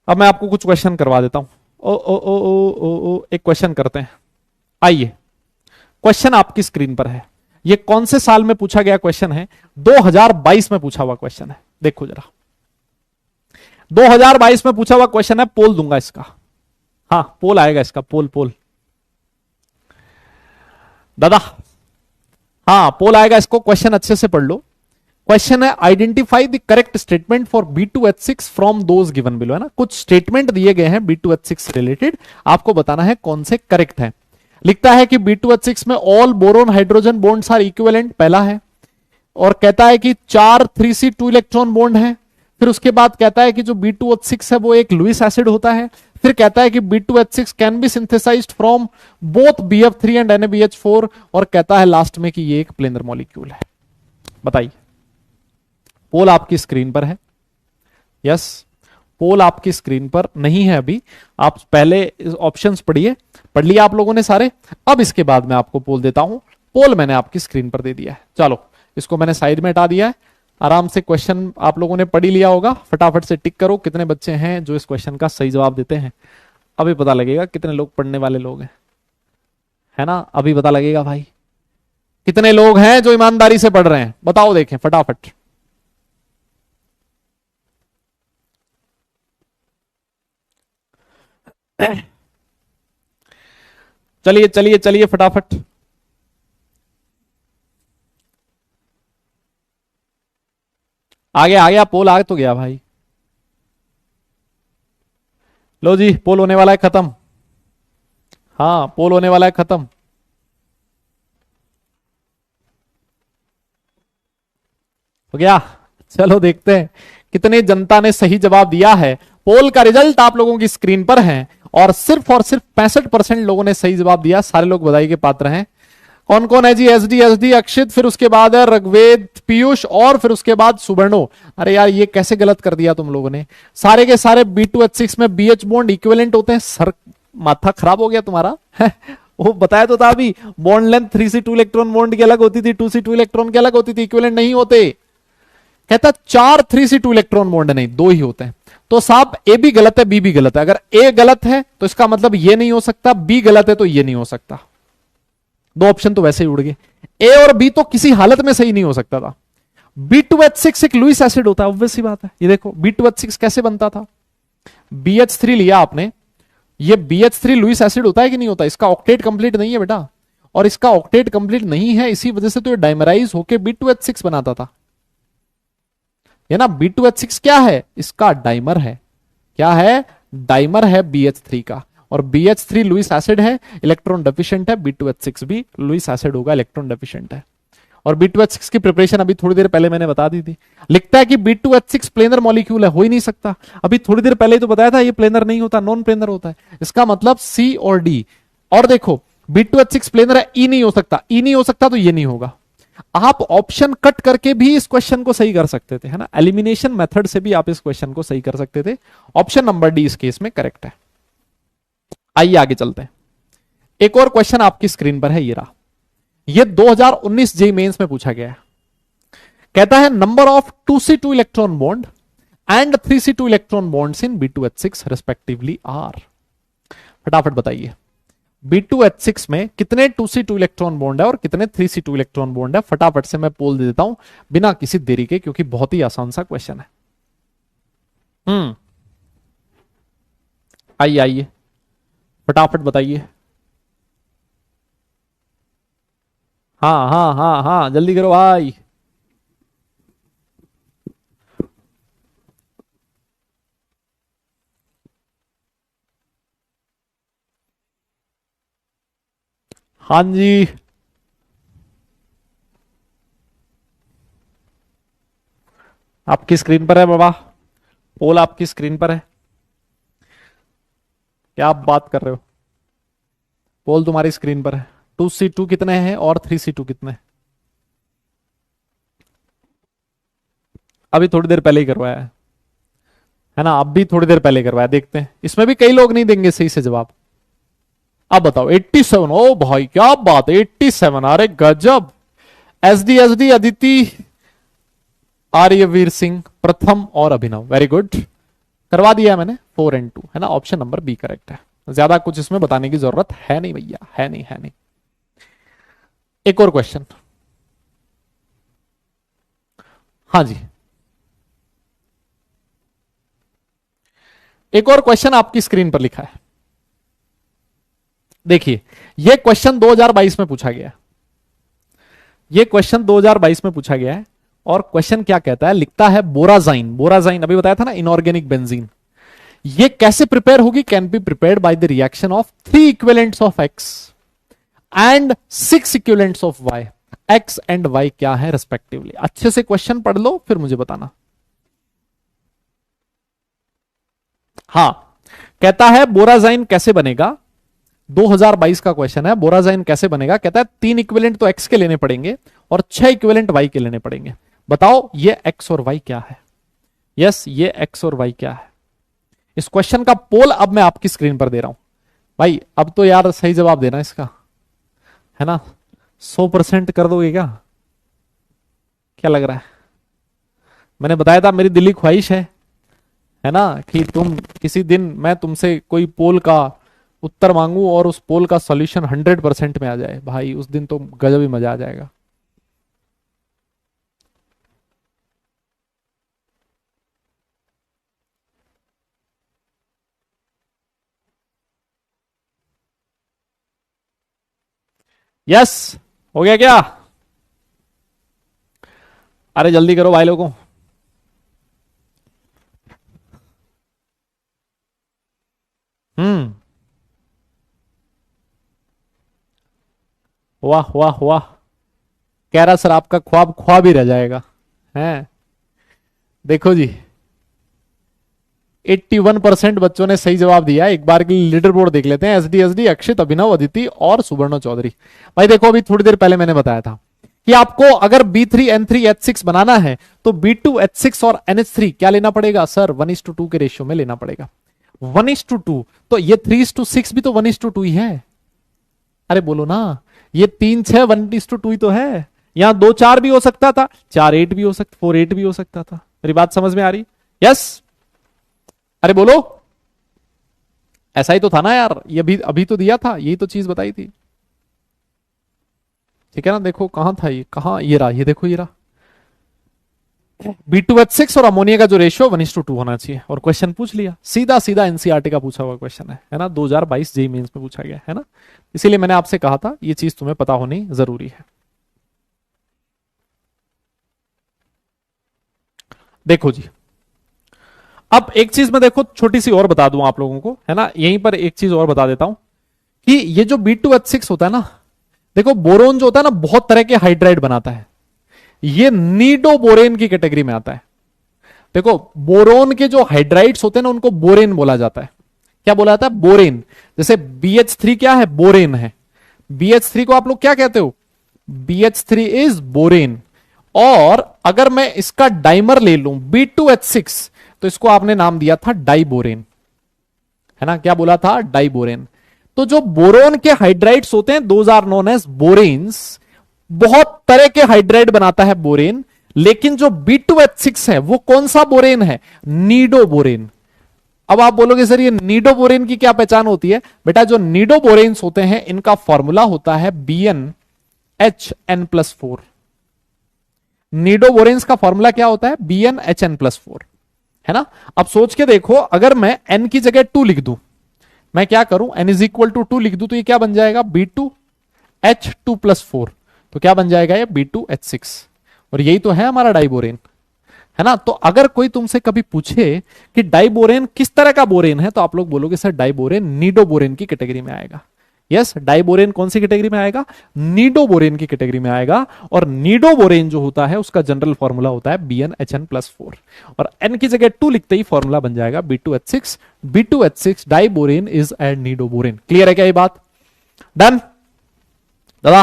अब मैं आपको कुछ क्वेश्चन करवा देता हूं। ओ ओ ओ ओ ओ, ओ एक क्वेश्चन करते हैं, आइए। क्वेश्चन आपकी स्क्रीन पर है, ये कौन से साल में पूछा गया क्वेश्चन है, 2022 में पूछा हुआ क्वेश्चन है। देखो जरा, 2022 में पूछा हुआ क्वेश्चन है, पोल दूंगा इसका। हाँ पोल आएगा इसका, पोल पोल दादा, हाँ पोल आएगा, इसको क्वेश्चन अच्छे से पढ़ लो। क्वेश्चन है identify the correct statement for B2H6 from those given below, है ना। कुछ स्टेटमेंट दिए गए हैं B2H6 रिलेटेड, आपको बताना है कौन से करेक्ट है। लिखता है कि B2H6 में all boron hydrogen bonds are equivalent, पहला है। और कहता है कि 4 3C2 इलेक्ट्रॉन बॉन्ड है। फिर उसके बाद कहता है कि जो B2H6 है वो एक लुईस एसिड होता है। फिर कहता है कि B2H6 can be synthesized from both BF3 and NaBH4, और कहता है लास्ट में कि ये एक प्लेनर मॉलिक्यूल है। बताइए, पोल आपकी स्क्रीन पर है, यस पोल आपकी स्क्रीन पर नहीं है अभी, आप पहले ऑप्शंस पढ़िए, पढ़ लिया आप लोगों ने सारे। अब इसके बाद मैं आपको पोल देता हूं, पोल मैंने आपकी स्क्रीन पर दे दिया है। चलो इसको मैंने साइड में हटा दिया है, आराम से क्वेश्चन आप लोगों ने पढ़ ही लिया होगा। फटाफट से टिक करो कितने बच्चे हैं जो इस क्वेश्चन का सही जवाब देते हैं। अभी पता लगेगा कितने लोग पढ़ने वाले लोग हैं, है ना, अभी पता लगेगा भाई कितने लोग हैं जो ईमानदारी से पढ़ रहे हैं, बताओ देखें फटाफट। चलिए चलिए चलिए फटाफट, आ गया पोल आ तो गया भाई। लो जी पोल होने वाला है खत्म, हाँ पोल होने वाला है खत्म। हो गया, चलो देखते हैं कितने जनता ने सही जवाब दिया है। पोल का रिजल्ट आप लोगों की स्क्रीन पर है, और सिर्फ 65% लोगों ने सही जवाब दिया। सारे लोग बधाई के पात्र हैं। कौन कौन है जी, एसडी अक्षित, फिर उसके बाद है ऋग्वेद, पीयूष, और फिर उसके बाद सुवर्णो। अरे यार ये कैसे गलत कर दिया तुम लोगों ने, सारे के सारे B2H6 में BH बॉन्ड इक्विवेलेंट होते हैं। सर माथा खराब हो गया तुम्हारा वो बताया तो था अभी, bond length 3C2 electron bond की अलग होती थी, 2C2 इलेक्ट्रॉन की अलग होती थी, इक्विवेलेंट नहीं होते। कहता 4 3C2 इलेक्ट्रॉन बॉन्ड नहीं, 2 ही होते हैं। तो साहब ए भी गलत है, बी भी गलत है। अगर ए गलत है तो इसका मतलब ये नहीं हो सकता, बी गलत है तो ये नहीं हो सकता। 2 ऑप्शन तो वैसे ही उड़ गए। ए और बी तो किसी हालत में सही नहीं हो सकता था। B2H6 एक लुईस एसिड होता है, ऑब्वियस सी बात है। ये देखो B2H6 कैसे बनता था, BH3 लिया आपने, ये BH3 लुईस एसिड होता है कि नहीं होता, इसका ऑक्टेट कंप्लीट नहीं है बेटा, और इसका ऑक्टेट कंप्लीट नहीं है, इसी वजह से तो ये डाइमराइज होके B2H6 बनाता था। ये ना B2H6 क्या है, इसका डाइमर है। क्या है, डाइमर है BH3 का, और BH3 लुईस एसिड है, इलेक्ट्रॉन डेफिशिएंट है। B2H6 भी लुईस एसिड होगा, इलेक्ट्रॉन डेफिशिएंट है। और B2H6 की प्रिपरेशन अभी थोड़ी देर पहले मैंने बता दी थी। लिखता है कि B2H6 प्लेनर मॉलिक्यूल है, हो ही नहीं सकता। अभी थोड़ी देर पहले ही तो बताया था ये प्लेनर नहीं होता, नॉन प्लेनर होता है। इसका मतलब C और D। और देखो B2H6 प्लेनर है, E नहीं हो सकता, E नहीं हो सकता तो ये नहीं होगा। आप ऑप्शन कट करके भी इस क्वेश्चन को सही कर सकते थे, है ना, एलिमिनेशन मेथड से भी आप इस क्वेश्चन को सही कर सकते थे। ऑप्शन नंबर डी इस केस में करेक्ट है। आइए आगे चलते हैं। एक और क्वेश्चन आपकी स्क्रीन पर है, ये रहा। ये 2019 जेईई मेंस में पूछा गया है। कहता है number of 2C2 electron bond and 3s2 electron bonds in B2H6 respectively are. फटाफट बताइए B2H6 में कितने 2s2 इलेक्ट्रॉन बॉन्ड है और कितने 3s2 इलेक्ट्रॉन बॉन्ड है। फटाफट से मैं पोल दे देता हूं बिना किसी देरी के, क्योंकि बहुत ही आसान सा क्वेश्चन है। आइए आइए फटाफट बताइए। हाँ हाँ हाँ हाँ जल्दी करो भाई। हाँ जी आपकी स्क्रीन पर है बाबा, पोल आपकी स्क्रीन पर है। क्या आप बात कर रहे हो, पोल तुम्हारी स्क्रीन पर है। 2s2 कितने हैं और 3s2 कितने हैं? अभी थोड़ी देर पहले ही करवाया है ना, अब भी थोड़ी देर पहले करवाया। देखते हैं, इसमें भी कई लोग नहीं देंगे सही से जवाब। अब बताओ 87। ओ भाई क्या बात है, 87। अरे गजब। एसडी अदिति, आर्यवीर सिंह, प्रथम और अभिनव, वेरी गुड। करवा दिया मैंने। 4 and 2 है ना, ऑप्शन नंबर बी करेक्ट है। ज्यादा कुछ इसमें बताने की जरूरत है नहीं भैया, है नहीं है नहीं। एक और क्वेश्चन। हाँ जी एक और क्वेश्चन आपकी स्क्रीन पर लिखा है। देखिए यह क्वेश्चन 2022 में पूछा गया है। यह क्वेश्चन 2022 में पूछा गया है और क्वेश्चन क्या कहता है, लिखता है बोराजाइन। बोराजाइन अभी बताया था ना, इनऑर्गेनिक बेंजीन। ये कैसे प्रिपेयर होगी? Can be prepared by the reaction of 3 equivalents of X and 6 equivalents of Y. X and Y क्या है रेस्पेक्टिवली। अच्छे से क्वेश्चन पढ़ लो फिर मुझे बताना। हाँ कहता है बोराजाइन कैसे बनेगा। 2022 का क्वेश्चन है, बोराजाइन कैसे बनेगा। कहता है 3 इक्विवेलेंट तो एक्स के लेने पड़ेंगे और 6 इक्विवेलेंट वाई के लेने पड़ेंगे। बताओ ये एक्स और वाई क्या है। यस ये एक्स और वाई क्या है। इस क्वेश्चन का पोल अब मैं आपकी स्क्रीन पर दे रहा हूं भाई। अब तो यार सही जवाब देना इसका, है ना। 100% कर दोगे क्या लग रहा है? मैंने बताया था मेरी दिली ख्वाहिश है ना, कि तुम किसी दिन मैं तुमसे कोई पोल का उत्तर मांगू और उस पोल का सॉल्यूशन 100% में आ जाए भाई। उस दिन तो गजब ही मजा आ जाएगा। यस हो गया क्या? अरे जल्दी करो भाई लोगों। हम्म वाह वाह वाह। कह रहा सर आपका ख्वाब ख्वाब ही रह जाएगा। हैं देखो जी 81% बच्चों ने सही जवाब दिया। एक बार के लिए लीडर बोर्ड देख लेते हैं। एसडी, अक्षित, अभिनव, अदिति और सुवर्ण चौधरी। भाई देखो अभी थोड़ी देर पहले मैंने बताया था कि आपको अगर B3N3H6 बनाना है तो B2H6 और NH3 क्या लेना पड़ेगा सर? 1:2 के रेशियो में लेना पड़ेगा। 1:2 तो ये 3:6 भी तो 1:2 ही है। अरे बोलो ना, ये 3-6 1:2 ही तो है। यहां 2-4 भी हो सकता था, 4-8 भी हो सकता, 4-8 भी हो सकता था। मेरी बात समझ में आ रही? यस अरे बोलो। ऐसा ही तो था ना यार, ये अभी तो दिया था, यही तो चीज बताई थी। ठीक है ना। देखो कहां था ये, कहां ये रहा, ये देखो ये रहा। B2H6 और अमोनिया का जो रेशियो 1:2 होना चाहिए। और क्वेश्चन पूछ लिया, सीधा सीधा एनसीईआरटी का पूछा हुआ क्वेश्चन है ना। 2022 जेईई मेंस में पूछा गया है ना। इसीलिए मैंने आपसे कहा था ये चीज तुम्हें पता होनी जरूरी है। देखो जी अब एक चीज मैं देखो छोटी सी और बता दूं आप लोगों को, है ना। यहीं पर एक चीज और बता देता हूं कि ये जो B2H6 होता है ना, देखो बोरोन जो होता है ना बहुत तरह के हाइड्राइड बनाता है। ये नीडो बोरेन की कैटेगरी में आता है। देखो बोरोन के जो हाइड्राइड्स होते हैं ना उनको बोरेन बोला जाता है। क्या बोला जाता है? बोरेन। जैसे BH3 क्या है? बोरेन है। BH3 को आप लोग क्या कहते हो? BH3 is borane. और अगर मैं इसका डाइमर ले लूं B2H6 तो इसको आपने नाम दिया था डाइबोरेन, है ना। क्या बोला था? डाइबोरेन। तो जो बोरोन के हाइड्राइड्स होते हैं those are known as boranes. बहुत तरह के हाइड्राइड बनाता है बोरेन, लेकिन जो B2H6 है वो कौन सा बोरेन है? नीडोबोरेन। अब आप बोलोगे सर ये नीडोबोरेन की क्या पहचान होती है? बेटा जो नीडोबोरेन्स होते हैं इनका फॉर्मूला होता है BnHn+4। नीडोबोरेन्स का फॉर्मूला क्या होता है? BnHn+4, है ना। अब सोच के देखो, अगर मैं n की जगह 2 लिख दूं, मैं क्या करूं, n इज इक्वल टू 2 लिख दूं, तो ये क्या बन जाएगा? B2H2+4। तो क्या बन जाएगा? ये B2H6। और यही तो है हमारा डाइबोरेन, है ना। तो अगर कोई तुमसे कभी पूछे कि डाइबोरेन किस तरह का बोरेन है, तो आप लोग बोलोगे सर डाइबोरेन नीडोबोरेन की कैटेगरी में आएगा। यस, डाइबोरेन कौन सी कैटेगरी में आएगा? नीडोबोरेन की कैटेगरी में आएगा। और नीडोबोरेन जो होता है उसका जनरल फॉर्मूला होता है BnHn+4, और n की जगह 2 लिखते ही फॉर्मूला बन जाएगा B2H6। B2H6 diborane is a nidoborane. Clear है क्या ये बात? डन। दादा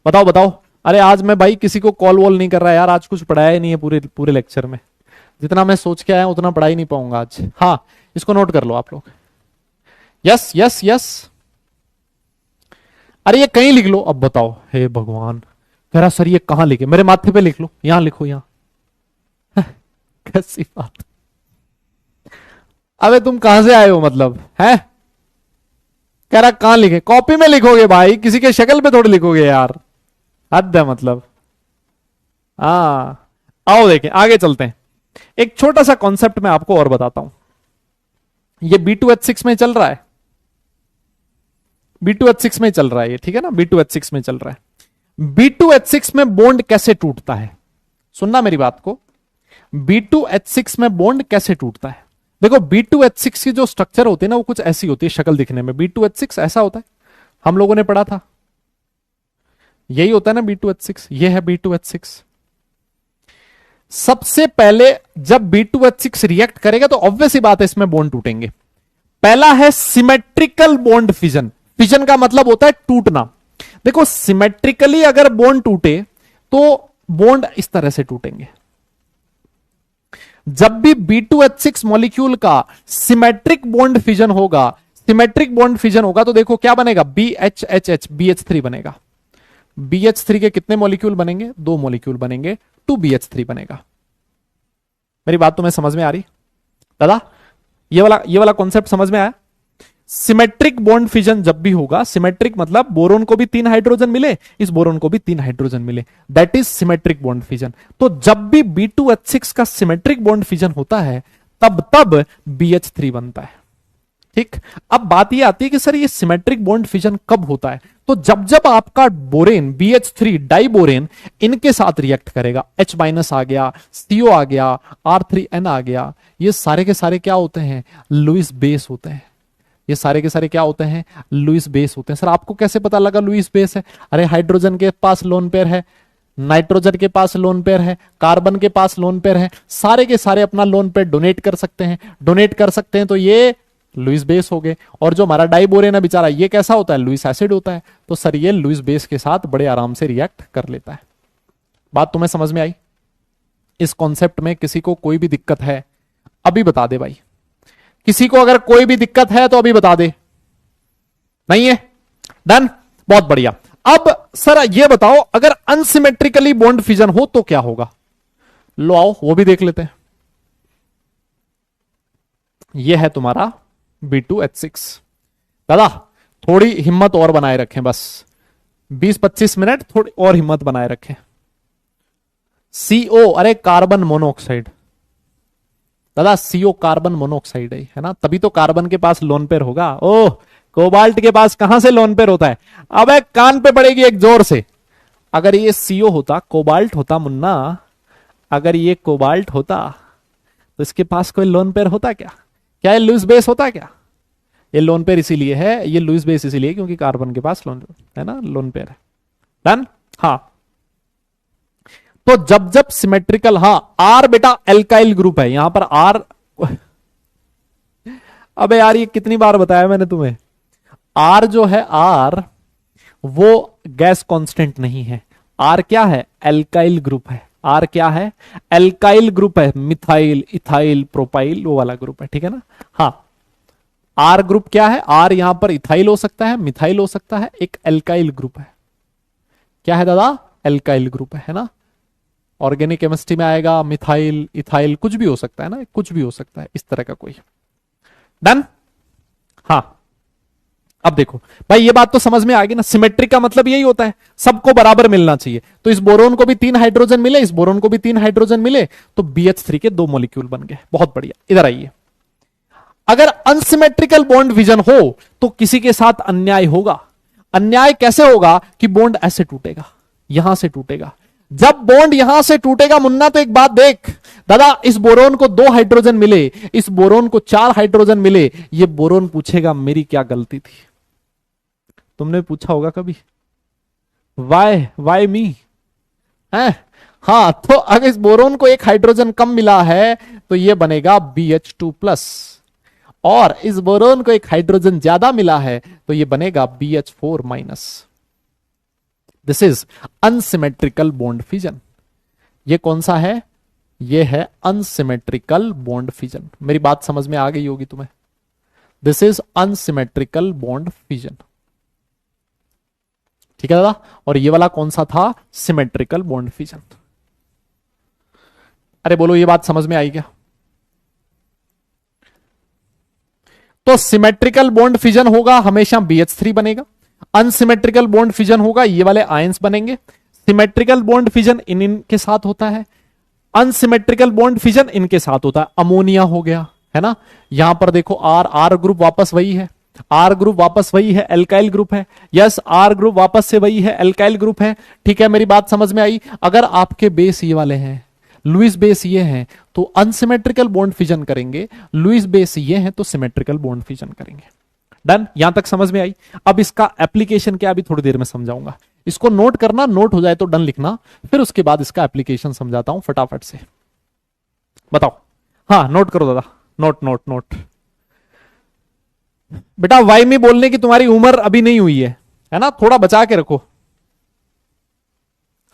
बताओ बताओ। अरे आज मैं भाई किसी को कॉल वॉल नहीं कर रहा यार, आज कुछ पढ़ाया ही नहीं है पूरे पूरे लेक्चर में। जितना मैं सोच के आया उतना पढ़ा ही नहीं पाऊंगा आज। हाँ, इसको नोट कर लो आप लोग। Yes yes yes. अरे ये कहीं लिख लो। अब बताओ, हे भगवान, कह रहा सर ये कहां लिखे? मेरे माथे पे लिख लो, यहां लिखो, यहां। कैसी बात। अबे तुम कहां से आए हो मतलब, है? कह रहा कहां लिखे? कॉपी में लिखोगे भाई, किसी के शक्ल पे थोड़ी लिखोगे यार, हद है मतलब। हाँ, आओ देखें, आगे चलते हैं। एक छोटा सा कॉन्सेप्ट मैं आपको और बताता हूं। ये B2H6 में चल रहा है, B2H6 में चल रहा है ये, ठीक है ना, B2H6 में चल रहा है। B2H6 में बॉन्ड कैसे टूटता है? सुनना मेरी बात को। B2H6 में बॉन्ड कैसे टूटता है? देखो B2H6 की जो स्ट्रक्चर होती है ना, वो कुछ ऐसी होती है शक्ल दिखने में। B2H6 ऐसा होता है, हम लोगों ने पढ़ा था, यही होता है ना B2H6। ये है B2H6। सबसे पहले जब B2H6 रिएक्ट करेगा तो ऑब्वियस ही बात है इसमें बॉन्ड टूटेंगे। पहला है सिमेट्रिकल बॉन्ड फिजन। फिजन का मतलब होता है टूटना। देखो सिमेट्रिकली अगर बॉन्ड टूटे तो बॉन्ड इस तरह से टूटेंगे। जब भी B2H6 मॉलिक्यूल का सिमेट्रिक बॉन्ड फिजन होगा, सिमेट्रिक बॉन्ड फिजन होगा तो देखो क्या बनेगा? BHHH, BH3 बनेगा। BH3 के कितने मॉलिक्यूल बनेंगे? 2 मॉलिक्यूल बनेंगे, 2BH3 बनेगा। मेरी बात तुम्हें समझ में आ रही दादा? ये वाला कॉन्सेप्ट समझ में आया? सिमेट्रिक बॉन्ड फिजन जब भी होगा, सिमेट्रिक मतलब बोरोन को भी 3 हाइड्रोजन मिले, इस बोरोन को भी 3 हाइड्रोजन मिले, that is symmetric bond fission. तो जब भी B2H6 का सिमेट्रिक बॉन्ड फिजन होता है तब BH3 बनता है। ठीक, अब बात ये आती है कि सर ये सिमेट्रिक बॉन्ड फिजन कब होता है? तो जब आपका बोरेन BH3 डाइबोरेन इनके साथ रिएक्ट करेगा, H- आ गया, CO आ गया, R3N आ गया, ये सारे के सारे क्या होते हैं? लुईस बेस होते हैं। ये सारे के सारे क्या होते हैं? लुईस बेस होते हैं। सर आपको कैसे पता लगा लुईस बेस है? अरे हाइड्रोजन के पास लोन पेयर है, नाइट्रोजन के पास लोन पेयर है, कार्बन के पास लोन पेयर है, सारे के सारे अपना लोन पेयर डोनेट कर सकते हैं। डोनेट कर सकते हैं तो ये लुईस बेस हो गए। और जो हमारा डाइबोरेन है बेचारा, ये कैसा होता है? लुईस एसिड होता है। तो सर ये लुईस बेस के साथ बड़े आराम से रिएक्ट कर लेता है। बात तुम्हें समझ में आई? इस कॉन्सेप्ट में किसी को कोई भी दिक्कत है अभी बता दे भाई। किसी को अगर कोई भी दिक्कत है तो अभी बता दे। नहीं है? डन, बहुत बढ़िया। अब सर ये बताओ, अगर अनसिमेट्रिकली बॉन्ड फिजन हो तो क्या होगा? लो आओ वो भी देख लेते हैं। ये है तुम्हारा B2H6। दादा थोड़ी हिम्मत और बनाए रखें, बस 20-25 मिनट थोड़ी और हिम्मत बनाए रखें। CO, अरे कार्बन मोनोऑक्साइड दादा, CO कार्बन मोनोऑक्साइड है ना, तभी तो कार्बन के पास लोन पेयर होगा। ओह, कोबाल्ट के पास कहां से लोन पेयर होता है? अबे कान पे पड़ेगी एक जोर से। अगर ये CO होता, कोबाल्ट होता मुन्ना, अगर ये कोबाल्ट होता तो इसके पास कोई लोन पेयर होता क्या? क्या ये लुईस बेस होता क्या? ये लोन पेयर इसीलिए है, ये लुईस बेस इसीलिए क्योंकि कार्बन के पास लोन है ना, लोन पेयर है। डन। हाँ, तो जब सिमेट्रिकल, हाँ R बेटा एल्काइल ग्रुप है, यहां पर R। अबे यार ये कितनी बार बताया मैंने तुम्हें, R जो है R वो गैस कांस्टेंट नहीं है। R क्या है? एल्काइल ग्रुप है। R क्या है? एल्काइल ग्रुप है। मिथाइल, इथाइल, प्रोपाइल, वो वाला ग्रुप है, ठीक है ना। हाँ, R ग्रुप क्या है? R यहां पर इथाइल हो सकता है, मिथाइल हो सकता है, एक एल्काइल ग्रुप है। क्या है दादा? एल्काइल ग्रुप है ना। ऑर्गेनिक केमिस्ट्री में आएगा मिथाइल, इथाइल, कुछ भी हो सकता है ना, कुछ भी हो सकता है इस तरह का कोई। डन। हाँ, अब देखो भाई ये बात तो समझ में आ गई ना, सिमेट्रिक का मतलब यही होता है सबको बराबर मिलना चाहिए। तो इस बोरोन को भी 3 हाइड्रोजन मिले, इस बोरोन को भी 3 हाइड्रोजन मिले, तो BH3 के 2 मॉलिक्यूल बन गए। बहुत बढ़िया, इधर आइए। अगर अनसिमेट्रिकल बॉन्ड विजन हो तो किसी के साथ अन्याय होगा। अन्याय कैसे होगा कि बॉन्ड ऐसे टूटेगा, यहां से टूटेगा। जब बॉन्ड यहां से टूटेगा मुन्ना, तो एक बात देख दादा, इस बोरोन को 2 हाइड्रोजन मिले, इस बोरोन को 4 हाइड्रोजन मिले, ये बोरोन पूछेगा मेरी क्या गलती थी। तुमने पूछा होगा कभी वाई मी है? हाँ, तो अगर इस बोरोन को 1 हाइड्रोजन कम मिला है तो ये बनेगा BH2+, और इस बोरोन को 1 हाइड्रोजन ज्यादा मिला है तो ये बनेगा BH4-। This is unsymmetrical bond fission. ये कौन सा है? ये है अनसिमेट्रिकल बॉन्ड फिजन। मेरी बात समझ में आ गई होगी तुम्हें। This is unsymmetrical bond fission, ठीक है दादा। और ये वाला कौन सा था? Symmetrical bond fission. अरे बोलो, ये बात समझ में आई क्या? तो सिमेट्रिकल बॉन्ड फिजन होगा हमेशा BH3 बनेगा, अनसिमेट्रिकल बॉन्ड फिजन होगा ये वाले आयंस बनेंगे। सिमेट्रिकल बॉन्ड फिजन इनके साथ होता है, अनसिमेट्रिकल बॉन्ड फिजन इनके साथ होता है। अमोनिया हो गया, है ना। यहां पर देखो आर ग्रुप वापस वही है, आर ग्रुप वापस वही है, एल्काइल ग्रुप है। यस, आर ग्रुप वापस से वही है, एल्काइल ग्रुप है। ठीक है, मेरी बात समझ में आई। अगर आपके बेस ये वाले हैं, लुईस बेस ये हैं, तो अनसिमेट्रिकल बॉन्ड फिजन करेंगे। लुईस बेस ये हैं तो सिमेट्रिकल बॉन्ड फिजन करेंगे। डन, यहां तक समझ में आई। अब इसका एप्लीकेशन क्या अभी थोड़ी देर में समझाऊंगा। इसको नोट करना, नोट हो जाए तो डन लिखना, फिर उसके बाद इसका एप्लीकेशन समझाता हूं फटाफट से। बताओ। हाँ, नोट करो दादा, नोट नोट नोट। बेटा वाई में बोलने की तुम्हारी उम्र अभी नहीं हुई है ना, थोड़ा बचा के रखो।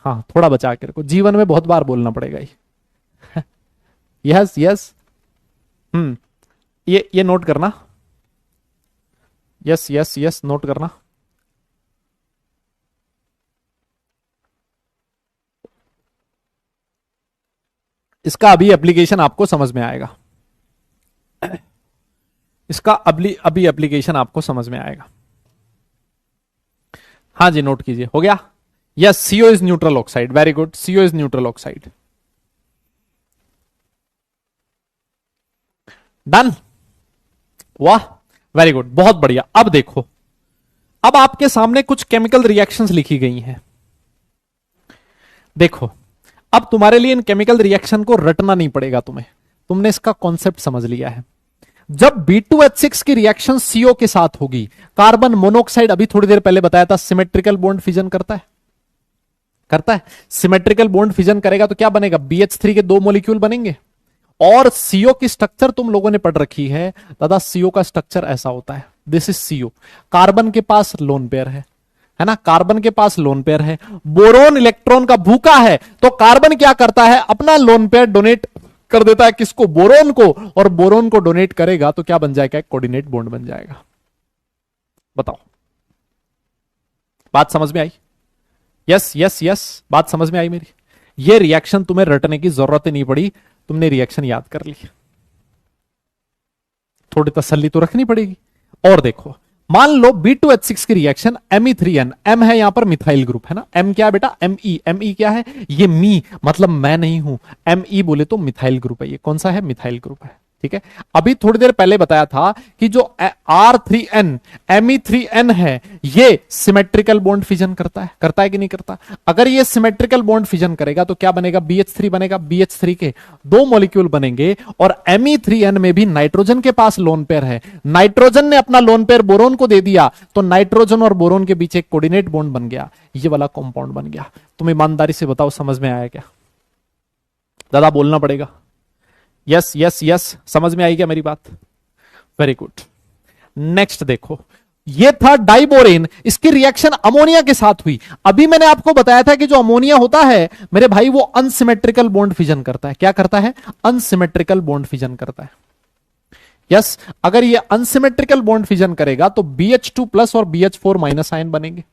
हाँ, थोड़ा बचा के रखो, जीवन में बहुत बार बोलना पड़ेगा ये। यस यस, ये नोट करना। यस यस यस, नोट करना। इसका अभी एप्लीकेशन आपको समझ में आएगा, इसका अभी एप्लीकेशन आपको समझ में आएगा। हाँ जी, नोट कीजिए। हो गया? Yes, CO is neutral oxide. Very good, CO is neutral oxide. Done. वाह, वेरी गुड, बहुत बढ़िया। अब देखो, अब आपके सामने कुछ केमिकल रिएक्शंस लिखी गई हैं। देखो, अब तुम्हारे लिए इन केमिकल रिएक्शन को रटना नहीं पड़ेगा तुम्हें, तुमने इसका कॉन्सेप्ट समझ लिया है। जब B2H6 की रिएक्शन CO के साथ होगी, कार्बन मोनोऑक्साइड अभी थोड़ी देर पहले बताया था सिमेट्रिकल बॉन्ड फिजन करता है, करता है। सिमेट्रिकल बॉन्ड फिजन करेगा तो क्या बनेगा? BH3 के 2 मॉलिक्यूल बनेंगे। और CO की स्ट्रक्चर तुम लोगों ने पढ़ रखी है दादा, CO का स्ट्रक्चर ऐसा होता है। This is CO। कार्बन के पास लोन पेयर है ना, कार्बन के पास लोन पेयर है। बोरोन इलेक्ट्रॉन का भूखा है, तो कार्बन क्या करता है? अपना लोन पेयर डोनेट कर देता है किसको? बोरोन को। और बोरोन को डोनेट करेगा तो क्या बन जाएगा? कोऑर्डिनेट बॉन्ड बन जाएगा। बताओ, बात समझ में आई? यस यस यस, बात समझ में आई मेरी। ये रिएक्शन तुम्हें रटने की जरूरत ही नहीं पड़ी, तुमने रिएक्शन याद कर ली। थोड़ी तसल्ली तो रखनी पड़ेगी। और देखो, मान लो B2H6 की रिएक्शन Me3N, M है यहां पर मिथाइल ग्रुप, है ना। M क्या है बेटा? Me। Me क्या है? ये मी मतलब मैं नहीं हूं। Me बोले तो मिथाइल ग्रुप है। ये कौन सा है? मिथाइल ग्रुप है। ठीक है, अभी थोड़ी देर पहले बताया था कि जो R3N Me3N है, ये सिमेट्रिकल बॉन्ड फिजन करता है कि नहीं करता? अगर ये सिमेट्रिकल बॉन्ड फिजन करेगा तो क्या बनेगा? BH3 बनेगा। BH3 के 2 मॉलिक्यूल बनेंगे। और Me3N में भी नाइट्रोजन के पास लोन पेयर है, नाइट्रोजन ने अपना लोन पेयर बोरोन को दे दिया, तो नाइट्रोजन और बोरोन के बीच एक कोऑर्डिनेट बॉन्ड बन गया, ये वाला कंपाउंड बन गया। तुम ईमानदारी से बताओ, समझ में आया क्या? दादा बोलना पड़ेगा। यस यस यस, समझ में आई क्या मेरी बात? Very good. नेक्स्ट देखो, ये था डाइबोरेन, इसकी रिएक्शन अमोनिया के साथ हुई। अभी मैंने आपको बताया था कि जो अमोनिया होता है मेरे भाई, वो अनसिमेट्रिकल बॉन्ड फिजन करता है। क्या करता है? अनसिमेट्रिकल बॉन्ड फिजन करता है। यस, अगर ये अनसिमेट्रिकल बॉन्ड फिजन करेगा तो BH2+ और BH4- आयन बनेंगे।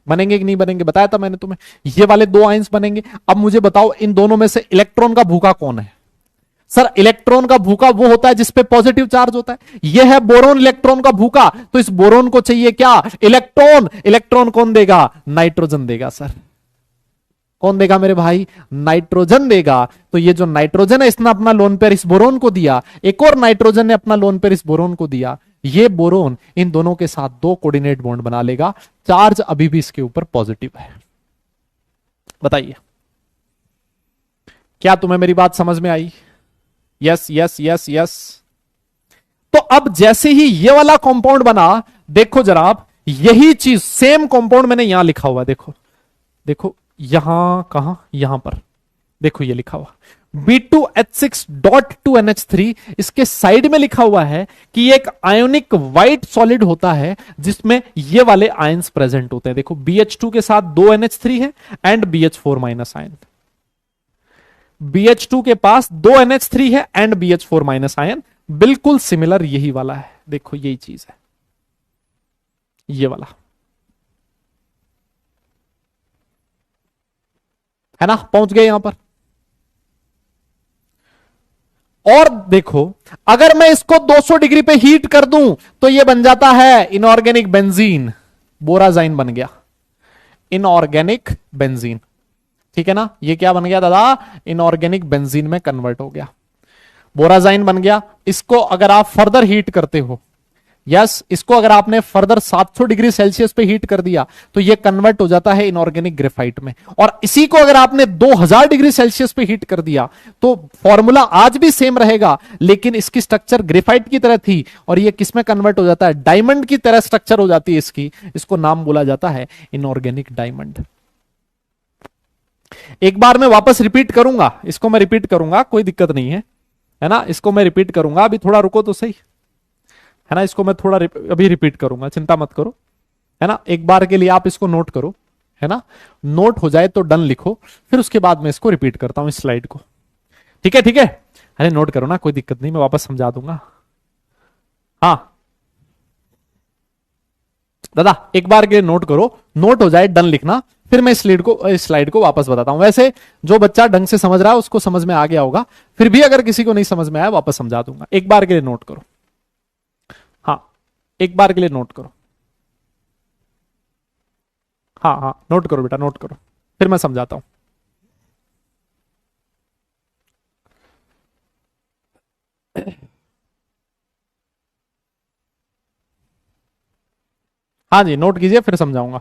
बनेंगे कि नहीं बनेंगे, बताया था मैंने तुम्हें, ये वाले दो आयंस बनेंगे। अब मुझे बताओ इन दोनों में से इलेक्ट्रॉन का भूखा कौन है? सर इलेक्ट्रॉन का भूखा वो होता है जिसपे पॉजिटिव चार्ज होता है। ये है बोरोन इलेक्ट्रॉन का भूखा, तो इस बोरोन को चाहिए क्या? इलेक्ट्रॉन। इलेक्ट्रॉन कौन देगा? नाइट्रोजन देगा। सर कौन देगा मेरे भाई? नाइट्रोजन देगा। तो ये जो नाइट्रोजन है इसने अपना लोन पेयर इस बोरोन को दिया, एक और नाइट्रोजन ने अपना लोन पेयर इस बोरोन को दिया। ये बोरोन इन दोनों के साथ दो कोऑर्डिनेट बॉन्ड बना लेगा, चार्ज अभी भी इसके ऊपर पॉजिटिव है। बताइए क्या तुम्हें मेरी बात समझ में आई? Yes yes yes yes. तो अब जैसे ही ये वाला कंपाउंड बना, देखो जरा आप, यही चीज सेम कंपाउंड मैंने यहां लिखा हुआ, देखो देखो यहां, कहां? यहां पर देखो ये लिखा हुआ B2H6.2NH3। इसके साइड में लिखा हुआ है कि ये एक आयोनिक व्हाइट सॉलिड होता है जिसमें ये वाले आयंस प्रेजेंट होते हैं। देखो BH2 के साथ 2 NH3 है and BH4 minus ion. BH2 के पास 2 NH3 है एंड BH4 माइनस आयन, बिल्कुल सिमिलर यही वाला है। देखो यही चीज है, ये वाला है ना। पहुंच गए यहां पर। और देखो अगर मैं इसको 200 डिग्री पे हीट कर दूं तो ये बन जाता है इनऑर्गेनिक बेंजीन, बोराजाइन बन गया, इनऑर्गेनिक बेंजीन। ठीक है ना, ये क्या बन गया दादा? इनऑर्गेनिक बेंजीन में कन्वर्ट हो गया, बोराजाइन बन गया। इसको अगर आप फर्दर हीट करते हो, यस, इसको अगर आपने फर्दर 700 डिग्री सेल्सियस पे हीट कर दिया तो ये कन्वर्ट हो जाता है इनऑर्गेनिक ग्रेफाइट में। और इसी को अगर आपने 2000 डिग्री सेल्सियस पे हीट कर दिया तो फॉर्मूला आज भी सेम रहेगा, लेकिन इसकी स्ट्रक्चर ग्रेफाइट की तरह थी और ये किस में कन्वर्ट हो जाता है? डायमंड की तरह स्ट्रक्चर हो जाती है इसकी। इसको नाम बोला जाता है इनऑर्गेनिक डायमंड। एक बार मैं वापस रिपीट करूंगा, इसको मैं रिपीट करूंगा, कोई दिक्कत नहीं है ना। इसको मैं रिपीट करूंगा, अभी थोड़ा रुको तो सही, है ना। इसको मैं थोड़ा अभी रिपीट करूंगा, चिंता मत करो, है ना। एक बार के लिए आप इसको नोट करो, है ना। नोट हो जाए तो डन लिखो, फिर उसके बाद मैं इसको रिपीट करता हूं इस स्लाइड को। ठीक है ठीक है, अरे नोट करो ना, कोई दिक्कत नहीं, मैं वापस समझा दूंगा। हाँ दादा एक बार के लिए नोट करो, नोट हो जाए डन लिखना, फिर मैं इस स्लाइड को वापस बताता हूं। वैसे जो बच्चा ढंग से समझ रहा है उसको समझ में आ गया होगा, फिर भी अगर किसी को नहीं समझ में आया वापस समझा दूंगा। एक बार के लिए नोट करो, हाँ एक बार के लिए नोट करो, हाँ हाँ नोट करो बेटा, नोट करो, फिर मैं समझाता हूं। हाँ जी नोट कीजिए, फिर समझाऊंगा।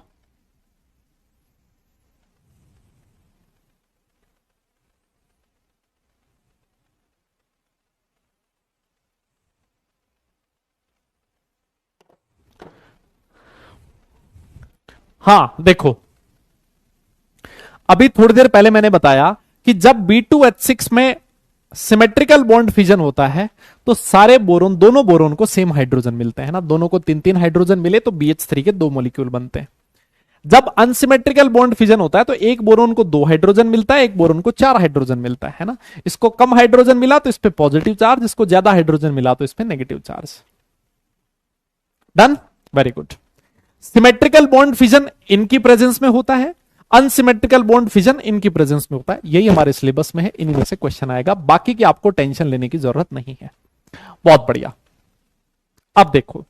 हाँ देखो, अभी थोड़ी देर पहले मैंने बताया कि जब B2H6 में सिमेट्रिकल बॉन्ड फिजन होता है तो सारे बोरोन, दोनों बोरोन को सेम हाइड्रोजन मिलते हैं ना, दोनों को 3-3 हाइड्रोजन मिले तो BH3 के 2 मॉलिक्यूल बनते हैं। जब अनसिमेट्रिकल बॉन्ड फिजन होता है तो एक बोरोन को 2 हाइड्रोजन मिलता है, एक बोरोन को 4 हाइड्रोजन मिलता है ना। इसको कम हाइड्रोजन मिला तो इस पे पॉजिटिव चार्ज, इसको ज्यादा हाइड्रोजन मिला तो इस पे negative charge. Done, very good. Symmetrical bond fission इनकी प्रेजेंस में होता है, अनसिमेट्रिकल बॉन्ड फिजन इनकी प्रेजेंस में होता है। यही हमारे सिलेबस में है, इन्हीं में से क्वेश्चन आएगा, बाकी की आपको टेंशन लेने की जरूरत नहीं है। बहुत बढ़िया। अब देखो,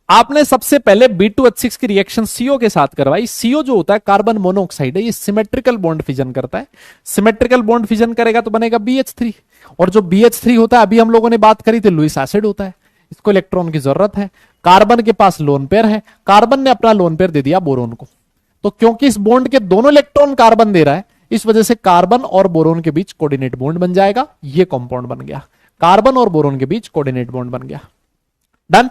आपने सबसे पहले B2H6 की रिएक्शन CO के साथ करवाई। CO जो होता है कार्बन मोनोऑक्साइड है, ये सिमेट्रिकल बॉन्ड फिजन करता है। सिमेट्रिकल बॉन्ड फिजन करेगा तो बनेगा BH3, और जो BH3 होता है अभी हम लोगों ने बात करी थी लुईस एसिड होता है, इसको इलेक्ट्रॉन की जरूरत है। कार्बन के पास लोन पेयर है, कार्बन ने अपना लोन पेयर दे दिया बोरोन को, तो क्योंकि इस बॉन्ड के दोनों इलेक्ट्रॉन कार्बन दे रहा है, इस वजह से कार्बन और बोरोन के बीच कोऑर्डिनेट बॉन्ड बन जाएगा। ये कंपाउंड बन गया, कार्बन और बोरोन के बीच कोऑर्डिनेट बॉन्ड बन गया। डन।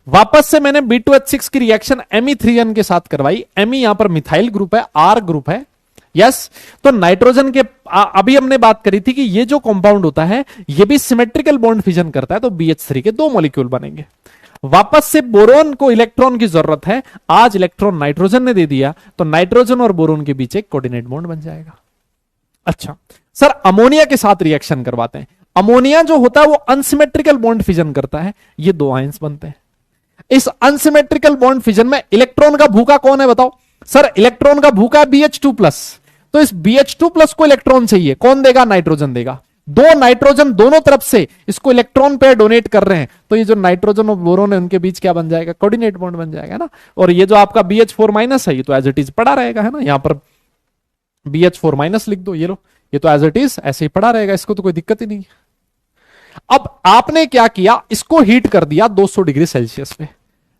वापस से मैंने B2H6 की रिएक्शन Me3N के साथ करवाई। Me यहां पर मिथाइल ग्रुप है, R ग्रुप है, यस। तो नाइट्रोजन के अभी हमने बात करी थी कि ये जो कंपाउंड होता है ये भी सिमेट्रिकल बॉन्ड फिजन करता है, तो BH3 के 2 मॉलिक्यूल बनेंगे। वापस से बोरोन को इलेक्ट्रॉन की जरूरत है, आज इलेक्ट्रॉन नाइट्रोजन ने दे दिया तो नाइट्रोजन और बोरोन के बीच एक कोऑर्डिनेट बॉन्ड बन जाएगा। अच्छा सर, अमोनिया के साथ रिएक्शन करवाते हैं। अमोनिया जो होता है वो अनसिमेट्रिकल बॉन्ड फिजन करता है, ये 2 आयंस बनते हैं। इस अनसिमेट्रिकल बॉन्ड फिजन में इलेक्ट्रॉन का भूखा कौन है बताओ? सर इलेक्ट्रॉन का भूखा है BH2+, तो इस BH2+ को इलेक्ट्रॉन चाहिए, कौन देगा? नाइट्रोजन देगा। दो नाइट्रोजन दोनों तरफ से इसको इलेक्ट्रॉन पेयर डोनेट कर रहे हैं, तो ये जो नाइट्रोजन और बोरोन है उनके बीच क्या बन जाएगा? कोऑर्डिनेट बॉन्ड बन जाएगा ना। और ये जो आपका BH4- है ये तो एज इट इज पड़ा रहेगा, है ना। यहां पर BH4- लिख दो, ये लो, ये तो एज इट इज ऐसे ही पड़ा रहेगा, इसको तो कोई दिक्कत ही नहीं। अब आपने क्या किया, इसको हीट कर दिया 200 डिग्री सेल्सियस पे।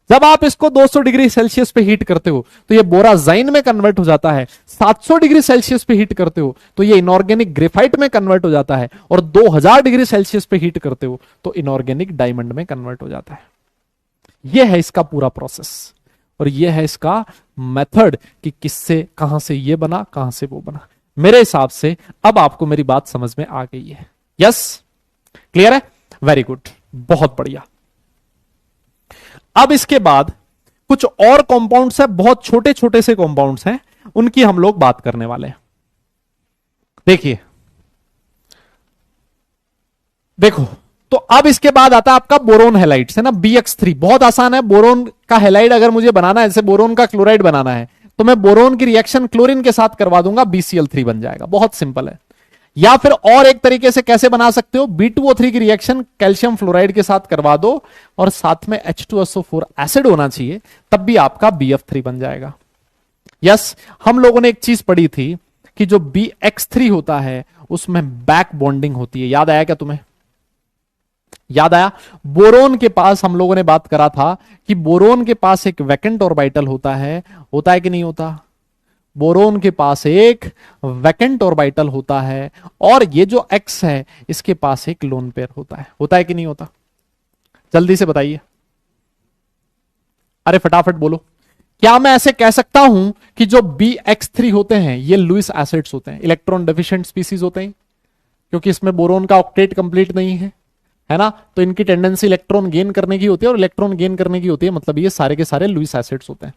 जब आप इसको 200 डिग्री सेल्सियस पे हीट करते हो तो ये बोराजाइन में कन्वर्ट हो जाता है। 700 डिग्री सेल्सियस पे हीट करते हो तो ये इनऑर्गेनिक ग्रेफाइट में कन्वर्ट हो जाता है, और 2000 डिग्री सेल्सियस पे हीट करते हो तो इनऑर्गेनिक डायमंड में कन्वर्ट हो जाता है। यह है इसका पूरा प्रोसेस, और यह है इसका मेथड कि किससे कहां से ये बना, कहां से वो बना। मेरे हिसाब से अब आपको मेरी बात समझ में आ गई है। यस, क्लियर है? वेरी गुड, बहुत बढ़िया। अब इसके बाद कुछ और कंपाउंड्स है, बहुत छोटे छोटे से कंपाउंड्स हैं, उनकी हम लोग बात करने वाले हैं। देखिए, देखो, तो अब इसके बाद आता है आपका बोरोन हैलाइड्स, है ना, BX3। बहुत आसान है, बोरोन का हैलाइड अगर मुझे बनाना है, जैसे बोरोन का क्लोराइड बनाना है, तो मैं बोरोन की रिएक्शन क्लोरीन के साथ करवा दूंगा, BCl3 बन जाएगा। बहुत सिंपल है। या फिर और एक तरीके से कैसे बना सकते हो, B2O3 की रिएक्शन कैल्शियम फ्लोराइड के साथ करवा दो और साथ में H2SO4 एसिड होना चाहिए, तब भी आपका BF3 बन जाएगा। यस, हम लोगों ने एक चीज पढ़ी थी कि जो BX3 होता है उसमें बैक बॉन्डिंग होती है। याद आया क्या तुम्हें? याद आया? बोरोन के पास हम लोगों ने बात करा था कि बोरोन के पास एक वैकेंट ऑर्बिटल होता है कि नहीं होता? बोरोन के पास एक वैकेंट ऑर्बिटल होता है, और ये जो X है इसके पास एक लोन पेयर होता है कि नहीं होता? जल्दी से बताइए, अरे फटाफट बोलो। क्या मैं ऐसे कह सकता हूं कि जो BX3 होते हैं ये लुईस एसिड्स होते हैं, इलेक्ट्रॉन डेफिशिएंट स्पीसीज होते हैं, क्योंकि इसमें बोरोन का ऑक्टेट कंप्लीट नहीं है ना, तो इनकी टेंडेंसी इलेक्ट्रॉन गेन करने की होती है, और इलेक्ट्रॉन गेन करने की होती है, मतलब ये सारे के सारे लुईस एसिड्स होते हैं।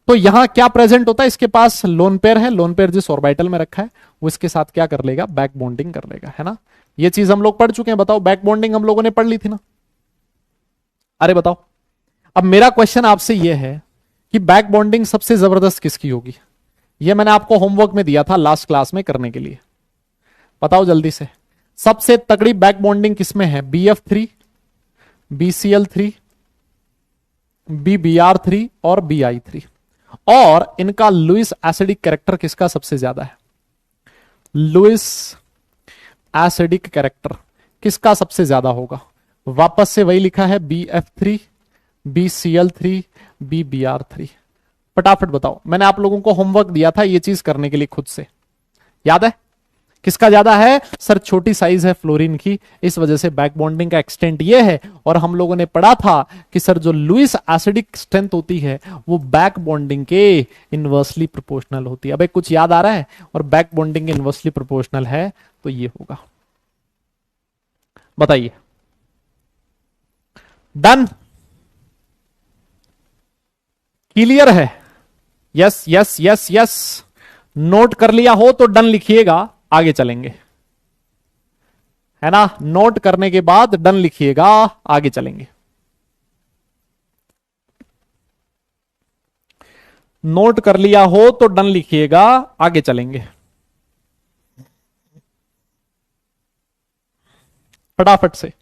तो यहां क्या प्रेजेंट होता है? इसके पास लोन पेयर है, लोन पेयर जिस ऑर्बिटल में रखा है वो इसके साथ क्या कर लेगा? बैक बॉन्डिंग कर लेगा, है ना। ये चीज हम लोग पढ़ चुके हैं, बताओ, बैक बॉन्डिंग हम लोगों ने पढ़ ली थी ना। अरे बताओ, अब मेरा क्वेश्चन आपसे यह है कि बैक बॉन्डिंग सबसे जबरदस्त किसकी होगी? यह मैंने आपको होमवर्क में दिया था लास्ट क्लास में करने के लिए, बताओ जल्दी से। सबसे तगड़ी बैक बॉन्डिंग किसमें है? BF3, BCl3, BBr3 और BI3। और इनका लुईस एसिडिक कैरेक्टर किसका सबसे ज्यादा है? लुईस एसिडिक कैरेक्टर किसका सबसे ज्यादा होगा? वापस से वही लिखा है, BF3, BCl3, BBr3। फटाफट बताओ, मैंने आप लोगों को होमवर्क दिया था ये चीज करने के लिए खुद से, याद है? किसका ज्यादा है? सर छोटी साइज है फ्लोरीन की, इस वजह से बैक बॉन्डिंग का एक्सटेंट ये है। और हम लोगों ने पढ़ा था कि सर जो लुईस एसिडिक स्ट्रेंथ होती है वो बैक बॉन्डिंग के इनवर्सली प्रोपोर्शनल होती है। अब एक कुछ याद आ रहा है? और बैक बॉन्डिंग इनवर्सली प्रोपोर्शनल है तो ये होगा, बताइए। डन? क्लियर है? Yes yes yes yes. Note कर लिया हो तो डन लिखिएगा, आगे चलेंगे, है ना। नोट करने के बाद डन लिखिएगा, आगे चलेंगे। नोट कर लिया हो तो डन लिखिएगा, आगे चलेंगे। फटाफट से,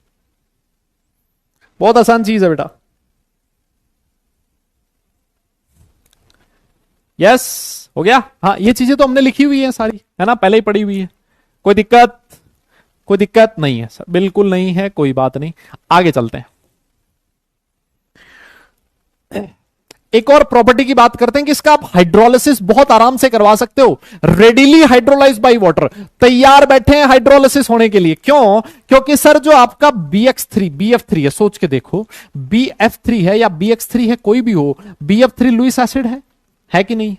बहुत आसान चीज है बेटा। यस, हो गया। हाँ, ये चीजें तो हमने लिखी हुई है सारी, है ना, पहले ही पढ़ी हुई है। कोई दिक्कत? कोई दिक्कत नहीं है सर, बिल्कुल नहीं है, कोई बात नहीं, आगे चलते हैं। एक और प्रॉपर्टी की बात करते हैं कि इसका आप हाइड्रोलिसिस बहुत आराम से करवा सकते हो, रेडिली हाइड्रोलाइज बाय वाटर। तैयार बैठे हैं हाइड्रोलिसिस होने के लिए। क्यों? क्योंकि सर जो आपका BF3 है, सोच के देखो, BF3 है या BX3 है, कोई भी हो, BF3 लुईस एसिड है कि नहीं?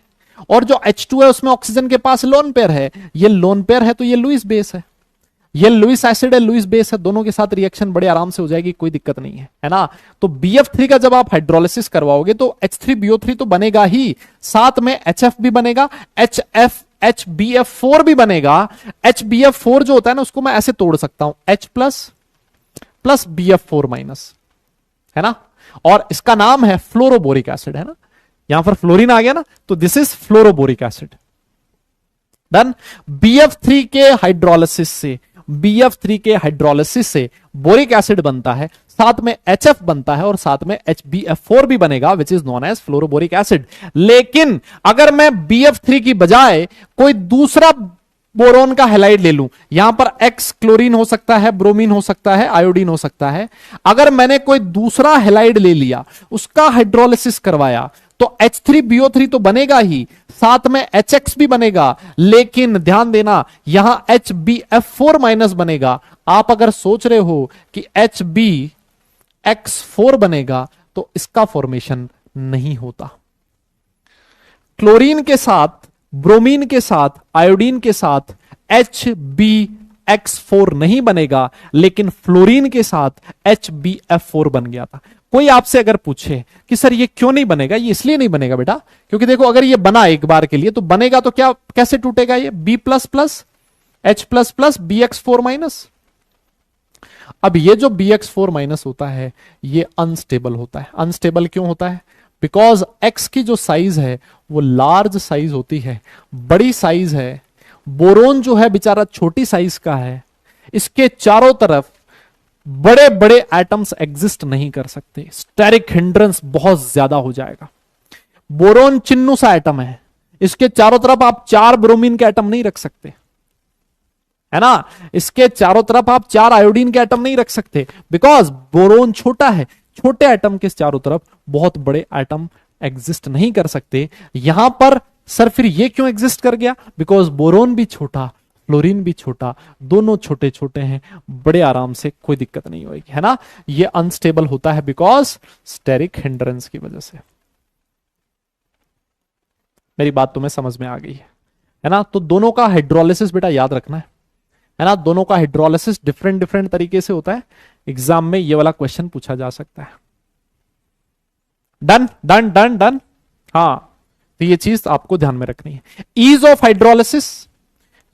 और जो H2 है उसमें ऑक्सीजन के पास लोन पेयर है, ये लोन पेयर है तो ये लुईस बेस है, ये लुईस एसिड है, लुईस बेस है, दोनों के साथ रिएक्शन बड़े आराम से हो जाएगी, कोई दिक्कत नहीं है ना। तो BF3 का जब आप हाइड्रोलिसिस करवाओगे तो H3BO3 तो बनेगा ही, साथ में HF भी बनेगा, HBF4 भी बनेगा। HBF4 जो होता है ना उसको मैं ऐसे तोड़ सकता हूं, H+ प्लस BF4 माइनस, है ना। और इसका नाम है फ्लोरोबोरिक एसिड, है ना, यहां पर फ्लोरीन आ गया ना, तो this is fluoroboric acid. Done. BF3 के हाइड्रोलिसिस से, BF3 के हाइड्रोलिसिस से बोरिक एसिड बनता है, साथ में HF बनता है और साथ में HbF4 भी बनेगा, which is known as fluoroboric acid. लेकिन अगर मैं BF3 की बजाय कोई दूसरा बोरोन का हैलाइड ले लूं, यहां पर X क्लोरीन हो सकता है, ब्रोमीन हो सकता है, आयोडीन हो सकता है, अगर मैंने कोई दूसरा हैलाइड ले लिया, उसका हाइड्रोलिसिस करवाया, तो H3BO3 तो बनेगा ही, साथ में HX भी बनेगा, लेकिन ध्यान देना यहां HbF4 माइनस बनेगा। आप अगर सोच रहे हो कि HbX4 बनेगा, तो इसका फॉर्मेशन नहीं होता। क्लोरीन के साथ, ब्रोमीन के साथ, आयोडीन के साथ HbX4 नहीं बनेगा, लेकिन फ्लोरीन के साथ HbF4 बन गया था। कोई आपसे अगर पूछे कि सर ये क्यों नहीं बनेगा, ये इसलिए नहीं बनेगा बेटा, क्योंकि देखो अगर ये बना एक बार के लिए तो बनेगा तो क्या, कैसे टूटेगा ये, B++ H++ BX4 माइनस। अब ये जो BX4 माइनस होता है ये अनस्टेबल होता है। अनस्टेबल क्यों होता है? बिकॉज X की जो साइज है वो लार्ज साइज होती है, बड़ी साइज है। बोरोन जो है बेचारा छोटी साइज का है, इसके चारों तरफ बड़े बड़े एटम्स एग्जिस्ट नहीं कर सकते, स्टेरिक हिंड्रेंस बहुत ज्यादा हो जाएगा। बोरोन चिन्नू सा एटम है, इसके चारों तरफ आप 4 ब्रोमीन के एटम नहीं रख सकते, है ना, इसके चारों तरफ आप 4 आयोडीन के एटम नहीं रख सकते, बिकॉज बोरोन छोटा है। छोटे एटम के चारों तरफ बहुत बड़े एटम एग्जिस्ट नहीं कर सकते। यहां पर सर फिर ये क्यों एग्जिस्ट कर गया? बिकॉज बोरोन भी छोटा, फ्लोरीन भी छोटा, दोनों छोटे छोटे हैं, बड़े आराम से कोई दिक्कत नहीं होगी, है ना। ये अनस्टेबल होता है बिकॉज स्टेरिक हिंड्रेंस की वजह से। मेरी बात तुम्हें समझ में आ गई है ना। तो दोनों का हाइड्रोलिसिस बेटा याद रखना है ना, दोनों का हाइड्रोलिसिस डिफरेंट डिफरेंट तरीके से होता है। एग्जाम में ये वाला क्वेश्चन पूछा जा सकता है। Done done done done. हाँ, तो ये चीज आपको ध्यान में रखनी है। ईज ऑफ हाइड्रोलिसिस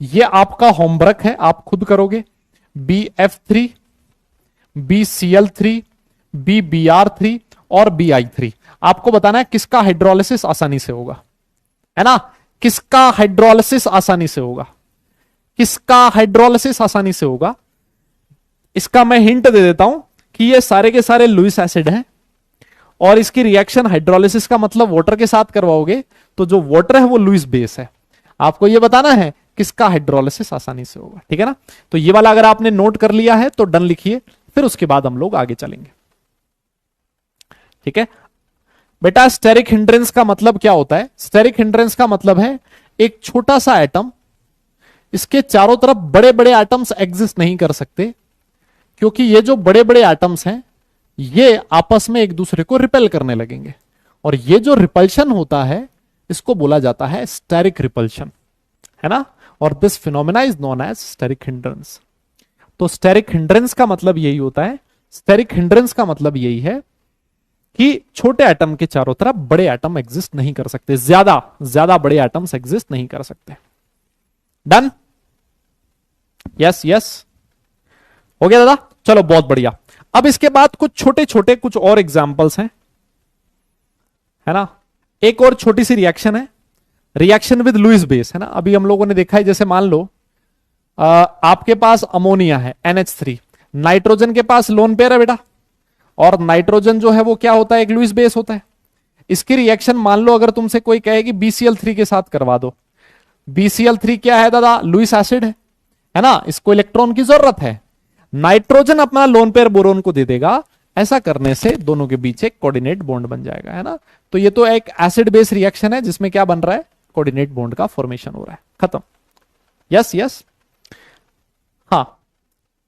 ये आपका होमवर्क है, आप खुद करोगे। BF3, BCl3, BBr3 और BI3 आपको बताना है किसका हाइड्रोलिसिस आसानी से होगा, है ना, किसका हाइड्रोलिसिस आसानी से होगा, किसका हाइड्रोलिसिस आसानी से होगा। इसका मैं हिंट दे देता हूं कि ये सारे के सारे लुईस एसिड हैं और इसकी रिएक्शन हाइड्रोलिसिस का मतलब वाटर के साथ करवाओगे, तो जो वाटर है वो लुईस बेस है। आपको ये बताना है किसका हाइड्रोलिसिस आसानी से होगा, ठीक है ना। तो ये वाला अगर आपने नोट कर लिया है तो डन लिखिए, फिर उसके बाद हम लोग आगे चलेंगे, ठीक है बेटा। स्टेरिक हिंड्रेंस का मतलब क्या होता है? स्टेरिक हिंड्रेंस का मतलब है एक छोटा सा एटम, इसके चारों तरफ बड़े बड़े एटम्स एग्जिस्ट नहीं कर सकते, क्योंकि ये जो बड़े बड़े एटम्स हैं ये आपस में एक दूसरे को रिपेल करने लगेंगे, और ये जो रिपल्शन होता है इसको बोला जाता है स्टेरिक रिपल्शन, है ना। और this phenomena is known as steric hindrance. तो स्टेरिक हिंड्रेंस का मतलब यही होता है, स्टेरिक हिंड्रेंस का मतलब यही है कि छोटे एटम के चारों तरफ बड़े एटम एग्जिस्ट नहीं कर सकते, ज्यादा बड़े एटम्स एग्जिस्ट नहीं कर सकते। डन? यस यस, हो गया दादा, चलो बहुत बढ़िया। अब इसके बाद कुछ छोटे छोटे कुछ और एग्जाम्पल्स हैं, है ना। एक और छोटी सी रिएक्शन है, रिएक्शन विद लुईस बेस, है ना। अभी हम लोगों ने देखा है, जैसे मान लो आपके पास अमोनिया है NH3, नाइट्रोजन के पास लोन पेयर है बेटा, और नाइट्रोजन जो है वो क्या होता है, एक लुईस बेस होता है। इसकी रिएक्शन मान लो अगर तुमसे कोई कहे कि BCl3 के साथ करवा दो। BCl3 क्या है दादा? लुईस एसिड है ना, इसको इलेक्ट्रॉन की जरूरत है। नाइट्रोजन अपना लोन पेयर बोरोन को दे देगा, ऐसा करने से दोनों के बीच एक कोऑर्डिनेट बॉन्ड बन जाएगा, है ना। तो ये तो एक एसिड बेस रिएक्शन है जिसमें क्या बन रहा है, कोऑर्डिनेट बॉन्ड का फॉर्मेशन हो रहा है, खत्म। यस यस, हाँ,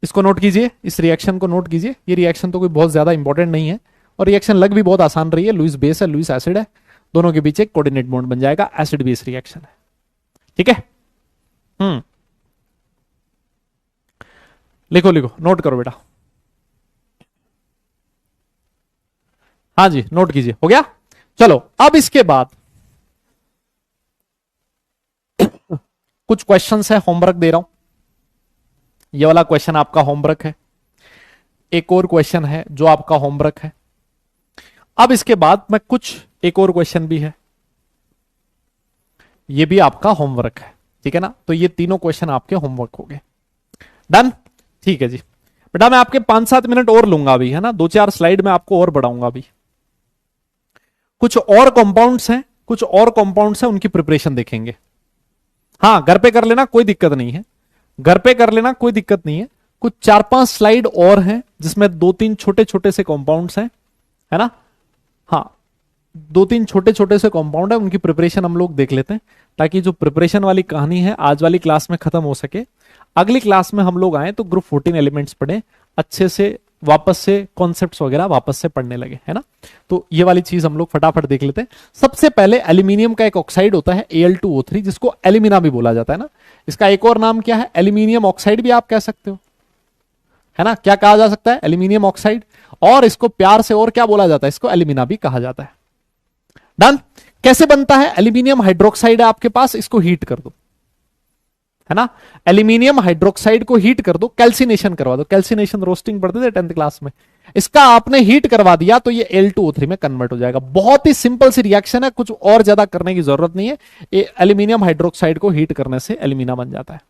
इसको नोट कीजिए, इस रिएक्शन को नोट कीजिए। ये रिएक्शन तो कोई बहुत ज्यादा इंपॉर्टेंट नहीं है और रिएक्शन लग भी बहुत आसान रही है। लुईस बेस है, लुईस एसिड है, दोनों के बीच एक कोऑर्डिनेट बॉन्ड बन जाएगा, एसिड बेस रिएक्शन है, ठीक है। लिखो लिखो, नोट करो बेटा। हाँ जी, नोट कीजिए, हो गया। चलो अब इसके बाद कुछ क्वेश्चंस है, होमवर्क दे रहा हूं। ये वाला क्वेश्चन आपका होमवर्क है। एक और क्वेश्चन है जो आपका होमवर्क है। अब इसके बाद मैं कुछ एक और क्वेश्चन भी है, ये भी आपका होमवर्क है, ठीक है ना। तो ये तीनों क्वेश्चन आपके होमवर्क हो गए। डन, ठीक है जी बेटा। मैं आपके 5-7 मिनट और लूंगा अभी, है ना। 2-4 स्लाइड में आपको और बढ़ाऊंगा अभी। कुछ और कंपाउंड्स हैं, कुछ और कंपाउंड्स हैं, उनकी प्रिपरेशन देखेंगे। हाँ, घर पे कर लेना, कोई दिक्कत नहीं है, घर पे कर लेना, कोई दिक्कत नहीं है। कुछ 4-5 स्लाइड और हैं जिसमें 2-3 छोटे छोटे से कंपाउंड्स हैं, है ना। हाँ, 2-3 छोटे छोटे से कंपाउंड है, उनकी प्रिपरेशन हम लोग देख लेते हैं, ताकि जो प्रिपरेशन वाली कहानी है आज वाली क्लास में खत्म हो सके। अगली क्लास में हम लोग आए तो ग्रुप 14 एलिमेंट्स पढ़े अच्छे से, वापस से कॉन्सेप्ट्स वगैरह वापस से पढ़ने लगे, है ना। तो ये वाली चीज हम लोग फटाफट देख लेते हैं। सबसे पहले एल्यूमिनियम का एक ऑक्साइड होता है Al2O3, जिसको एल्यूमिना भी बोला जाता है ना। इसका एक और नाम क्या है, एल्यूमिनियम ऑक्साइड भी आप कह सकते हो, है ना। क्या कहा जा सकता है, एल्यूमिनियम ऑक्साइड। और इसको प्यार से और क्या बोला जाता है, इसको एल्यूमिना भी कहा जाता है। डन। कैसे बनता है, एल्यूमिनियम हाइड्रोक्साइड है आपके पास, इसको हीट कर दो, है ना। एल्यूमिनियम हाइड्रोक्साइड को हीट कर दो, कैल्सिनेशन करवा दो। कैल्सिनेशन रोस्टिंग पढ़ते थे 10th क्लास में। इसका आपने हीट करवा दिया तो ये Al2O3 में कन्वर्ट हो जाएगा। बहुत ही सिंपल सी रिएक्शन है, कुछ और ज्यादा करने की जरूरत नहीं है। एल्यूमिनियम हाइड्रोक्साइड को हीट करने से एल्यूमिना बन जाता है,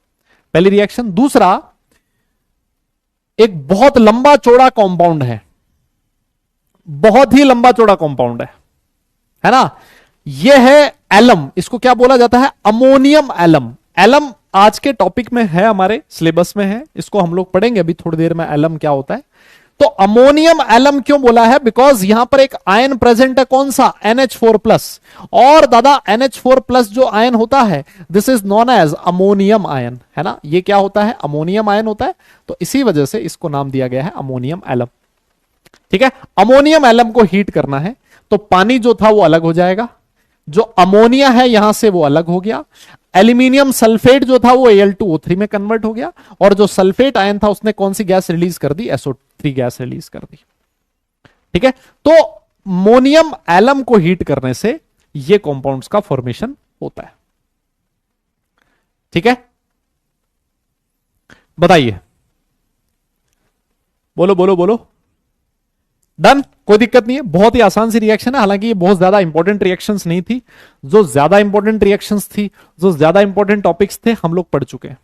पहली रिएक्शन। दूसरा, एक बहुत लंबा चौड़ा कंपाउंड है, बहुत ही लंबा चौड़ा कंपाउंड है ना। यह है एलम, इसको क्या बोला जाता है, अमोनियम एलम। एलम आज के टॉपिक में है, हमारे सिलेबस में है, इसको हम लोग पढ़ेंगे अभी थोड़ी देर में, एलम क्या होता है। तो अमोनियम एलम क्यों बोला है, बिकॉज यहां पर एक आयन प्रेजेंट है, कौन सा, NH4+। और दादा NH4+ जो आयन होता है, this is known as ammonium ion, है ना। ये क्या होता है, अमोनियम आयन होता है। तो इसी वजह से इसको नाम दिया गया है अमोनियम एलम, ठीक है। अमोनियम एलम को हीट करना है तो पानी जो था वो अलग हो जाएगा, जो अमोनिया है यहां से वो अलग हो गया। एल्यूमिनियम सल्फेट जो था वो Al2O3 में कन्वर्ट हो गया, और जो सल्फेट आयन था उसने कौन सी गैस रिलीज कर दी, SO3 गैस रिलीज कर दी, ठीक है। तो अमोनियम एलम को हीट करने से ये कंपाउंड्स का फॉर्मेशन होता है, ठीक है। बताइए, बोलो बोलो बोलो। डन, कोई दिक्कत नहीं है, बहुत ही आसान सी रिएक्शन है। हालांकि ये बहुत ज्यादा इंपॉर्टेंट रिएक्शंस नहीं थी, जो ज्यादा इंपॉर्टेंट रिएक्शंस थी, जो ज्यादा इंपॉर्टेंट टॉपिक्स थे, हम लोग पढ़ चुके हैं,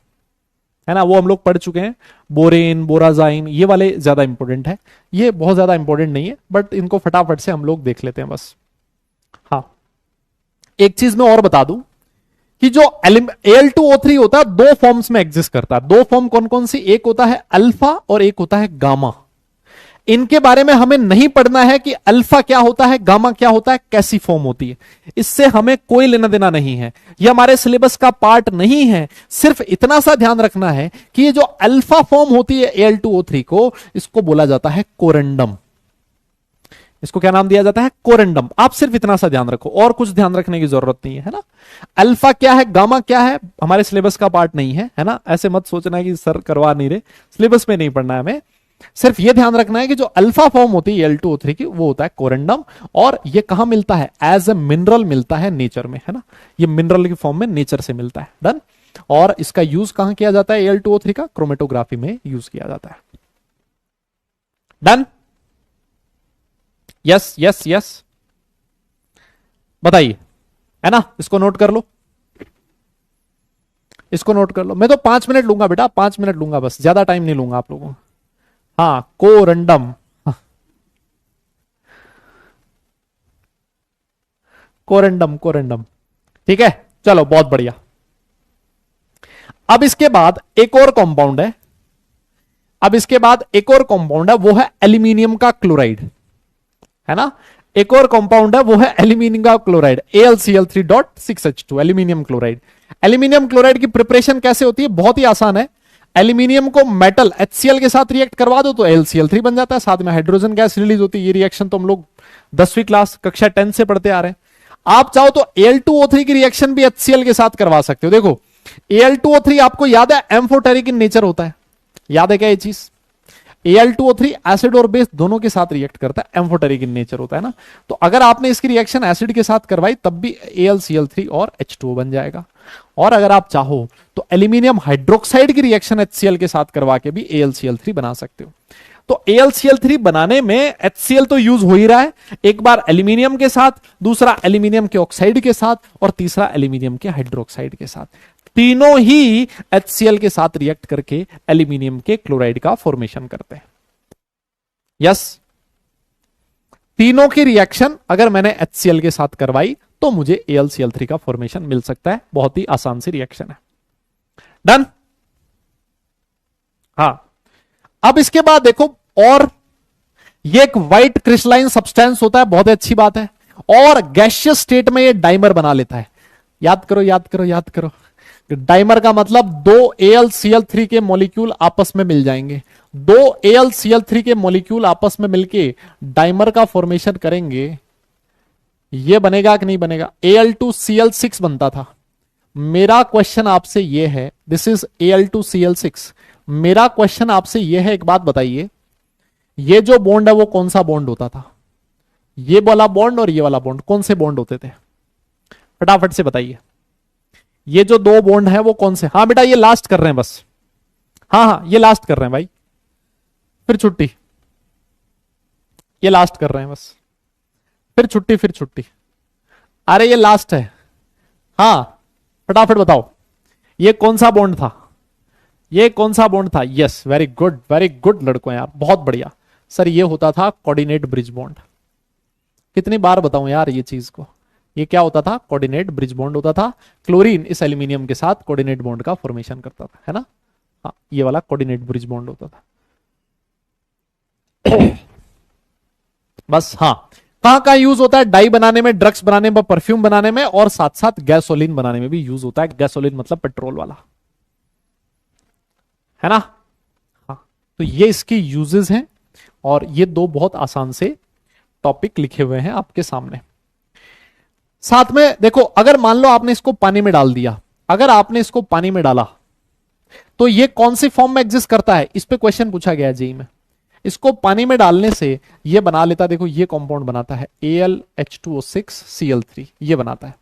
है ना। वो हम लोग पढ़ चुके हैं, बोरेन, बोराजाइन, ये वाले ज्यादा इंपॉर्टेंट है। ये बहुत ज्यादा इंपॉर्टेंट नहीं है, बट इनको फटाफट से हम लोग देख लेते हैं बस। हाँ, एक चीज मैं और बता दूं कि जो Al2O3 होता है, दो फॉर्म्स में एग्जिस्ट करता है। दो फॉर्म कौन कौन सी, एक होता है अल्फा और एक होता है गामा। इनके बारे में हमें नहीं पढ़ना है कि अल्फा क्या होता है, गामा क्या होता है, कैसी फॉर्म होती है, इससे हमें कोई लेना देना नहीं है, यह हमारे सिलेबस का पार्ट नहीं है। सिर्फ इतना सा ध्यान रखना है कि ये जो अल्फा फॉर्म होती है Al2O3 को, इसको बोला जाता है कोरेंडम। इसको क्या नाम दिया जाता है, कोरेंडम। आप सिर्फ इतना सा ध्यान रखो, और कुछ ध्यान रखने की जरूरत नहीं है ना। अल्फा क्या है, गामा क्या है, हमारे सिलेबस का पार्ट नहीं है, है ना। ऐसे मत सोचना कि सर करवा नहीं रहे, सिलेबस में नहीं पढ़ना है हमें। सिर्फ ये ध्यान रखना है कि जो अल्फा फॉर्म होती है Al2O3 की, वो होता है कोरेंडम। और ये कहां मिलता है, एज ए मिनरल मिलता है नेचर में, है ना। ये मिनरल की फॉर्म में नेचर से मिलता है। डन। और इसका यूज कहां किया जाता है Al2O3 का, क्रोमेटोग्राफी में यूज किया जाता है। डन। यस यस यस, बताइए, है ना। इसको नोट कर लो, इसको नोट कर लो। मैं तो 5 मिनट लूंगा बेटा, 5 मिनट लूंगा बस, ज्यादा टाइम नहीं लूंगा आप लोगों को। हाँ, कोरेंडम, कोरेंडम कोरेंडम, ठीक है। चलो, बहुत बढ़िया। अब इसके बाद एक और कंपाउंड है, अब इसके बाद एक और कंपाउंड है, वो है एल्यूमिनियम का क्लोराइड, है ना। एक और कंपाउंड है, वो है एल्यूमिनियम का chloride, AlCl3.6H2, aluminium chloride. Aluminium chloride की प्रिपरेशन कैसे होती है, बहुत ही आसान है। एल्यूमिनियम को मेटल HCl के साथ रिएक्ट करवा दो तो AlCl3 बन जाता है, साथ में हाइड्रोजन गैस रिलीज होती है। ये रिएक्शन तो हम लोग 10वीं क्लास कक्षा 10 से पढ़ते आ रहे हैं। आप चाहो तो Al2O3 की रिएक्शन भी HCl के साथ करवा सकते हो। देखो, Al2O3 आपको याद है एम्फोटेरिक इन नेचर होता है, याद है क्या ये चीज। Al2O3 एसिड और बेस दोनों के साथ रिएक्ट करता है, एम्फोटेरिक इन नेचर होता है ना। तो अगर आपने इसकी रिएक्शन एसिड के साथ करवाई तब भी AlCl3 और H2O बन जाएगा। और अगर आप चाहो तो एल्यूमिनियम हाइड्रोक्साइड की रिएक्शन HCl के साथ करवा के भी AlCl3 बना सकते हो। तो AlCl3 बनाने में HCl तो यूज हो ही रहा है, एक बार एल्यूमिनियम के साथ, दूसरा एल्यूमिनियम के ऑक्साइड के साथ, और तीसरा एल्यूमिनियम के हाइड्रोक्साइड के साथ। तीनों ही HCl के साथ रिएक्ट करके एल्यूमिनियम के क्लोराइड का फॉर्मेशन करते हैं। यस, तीनों की रिएक्शन अगर मैंने HCl के साथ करवाई तो मुझे AlCl3 का फॉर्मेशन मिल सकता है। बहुत ही आसान सी रिएक्शन है। डन। हां, अब इसके बाद देखो, और ये एक व्हाइट क्रिस्टलाइन सब्सटेंस होता है, बहुत अच्छी बात है, और गैसियस स्टेट में ये डाइमर बना लेता है। याद करो याद करो याद करो, डाइमर का मतलब दो AlCl3 के मॉलिक्यूल आपस में मिल जाएंगे, दो AlCl3 के मॉलिक्यूल आपस में मिलके डाइमर का फॉर्मेशन करेंगे। ये बनेगा कि नहीं बनेगा? Al2Cl6 बनता था। मेरा क्वेश्चन आपसे ये है, दिस इज Al2Cl6। मेरा क्वेश्चन आपसे ये है, एक बात बताइए, ये जो बॉन्ड है वो कौन सा बॉन्ड होता था? ये वाला बॉन्ड और ये वाला बॉन्ड कौन से बॉन्ड होते थे? फटाफट से बताइए। ये जो दो बॉन्ड है वो कौन से? हाँ बेटा, ये लास्ट कर रहे हैं बस। हाँ हाँ, ये लास्ट कर रहे हैं भाई, फिर छुट्टी। ये लास्ट कर रहे हैं बस, फिर छुट्टी, फिर छुट्टी। अरे ये लास्ट है। हाँ फटाफट बताओ, ये कौन सा बॉन्ड था? ये कौन सा बॉन्ड था? यस, वेरी गुड लड़कों यार, बहुत बढ़िया सर। ये होता था कोऑर्डिनेट ब्रिज बॉन्ड। कितनी बार बताऊं यार ये चीज को? ये क्या होता था? कोऑर्डिनेट ब्रिज बॉन्ड होता था। क्लोरीन इस एल्यूमिनियम के साथ कोऑर्डिनेट बॉन्ड का फॉर्मेशन करता था, है ना? हाँ, ये वाला कोऑर्डिनेट ब्रिज बॉन्ड होता था। बस हाँ, कहां कहां यूज होता है? डाई बनाने में, ड्रग्स बनाने में, परफ्यूम बनाने में, और साथ साथ गैसोलीन बनाने में भी यूज होता है। गैसोलीन मतलब पेट्रोल वाला, है ना? हाँ, तो ये इसकी यूजेस हैं, और ये दो बहुत आसान से टॉपिक लिखे हुए हैं आपके सामने। साथ में देखो, अगर मान लो आपने इसको पानी में डाल दिया, अगर आपने इसको पानी में डाला तो ये कौन सी फॉर्म में एग्जिस्ट करता है? इस पे क्वेश्चन पूछा गया है जेईई में। इसको पानी में डालने से ये बना लेता, देखो ये कंपाउंड बनाता है AlH2O6Cl3, ये बनाता है।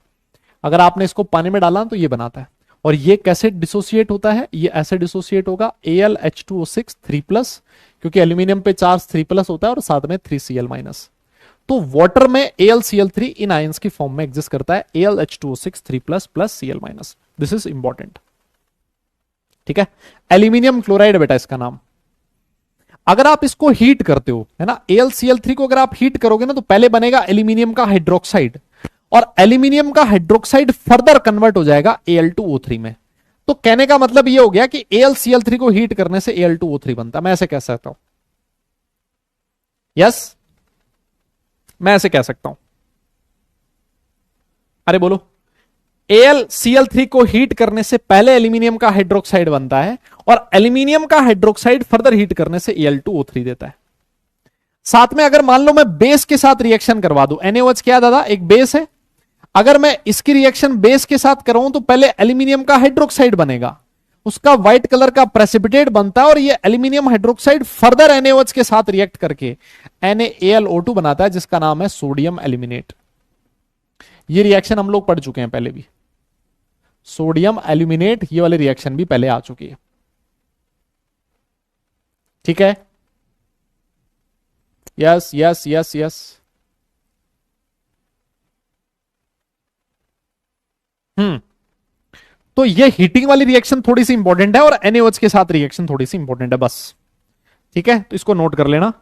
अगर आपने इसको पानी में डाला तो ये बनाता है। और ये कैसे डिसोसिएट होता है? ये ऐसे डिसोसिएट होगा, AlH2O6 3+, क्योंकि एल्यूमिनियम पे चार्ज 3+ होता है और साथ में 3Cl-। तो वाटर में AlCl3 इन आयंस की फॉर्म में एग्जिस्ट करता है, AlH2O6 3+ plus Cl-। This is important, ठीक है? एल्यूमिनियम क्लोराइड बेटा इसका नाम। अगर आप इसको हीट करते हो, है ना, AlCl3 को अगर आप हीट करोगे ना, तो पहले बनेगा एल्यूमिनियम का हाइड्रोक्साइड, और एल्यूमिनियम का हाइड्रोक्साइड फर्दर कन्वर्ट हो जाएगा Al2O3 में। तो कहने का मतलब ये हो गया कि AlCl3 को हीट करने से Al2O3 बनता है। मैं ऐसे कह सकता हूं, यस, मैं ऐसे कह सकता हूं। अरे बोलो, AlCl3 को हीट करने से पहले एल्यूमिनियम का हाइड्रोक्साइड बनता है, और एल्यूमिनियम का हाइड्रोक्साइड फर्दर हीट करने से Al2O3 देता है। साथ में अगर मान लो मैं बेस के साथ रिएक्शन करवा दूं, NaOH क्या दादा? एक बेस है। अगर मैं इसकी रिएक्शन बेस के साथ कराऊं तो पहले एल्यूमिनियम का हाइड्रोक्साइड बनेगा, उसका व्हाइट कलर का प्रेसिपिटेट बनता है, और ये एल्यूमिनियम हाइड्रोक्साइड फर्दर NaOH के साथ रिएक्ट करके NaAlO2 बनाता है, जिसका नाम है सोडियम एल्यूमिनेट। ये रिएक्शन हम लोग पढ़ चुके हैं पहले भी, सोडियम एल्यूमिनेट, ये वाली रिएक्शन भी पहले आ चुकी है, ठीक है? Yes yes yes yes. तो ये हीटिंग वाली रिएक्शन थोड़ी सी इंपॉर्टेंट है, और NaOH के साथ रिएक्शन थोड़ी सी इंपॉर्टेंट है बस, ठीक है? तो इसको नोट कर लेना।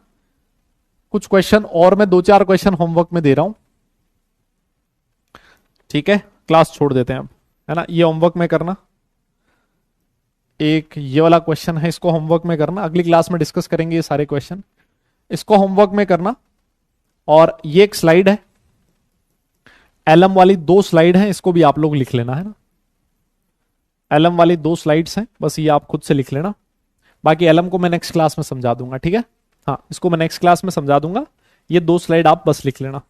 कुछ क्वेश्चन और मैं 2-4 क्वेश्चन होमवर्क में दे रहा हूं, ठीक है? क्लास छोड़ देते हैं अब, है ना? ये होमवर्क में करना। एक ये वाला क्वेश्चन है, इसको होमवर्क में करना, अगली क्लास में डिस्कस करेंगे ये सारे क्वेश्चन, इसको होमवर्क में करना। और ये एक स्लाइड है, एलम वाली 2 स्लाइड है, इसको भी आप लोग लिख लेना, है ना? एलम वाली 2 स्लाइड्स हैं, बस ये आप खुद से लिख लेना। बाकी एलम को मैं नेक्स्ट क्लास में समझा दूंगा, ठीक है? हाँ, इसको मैं नेक्स्ट क्लास में समझा दूंगा, ये 2 स्लाइड आप बस लिख लेना।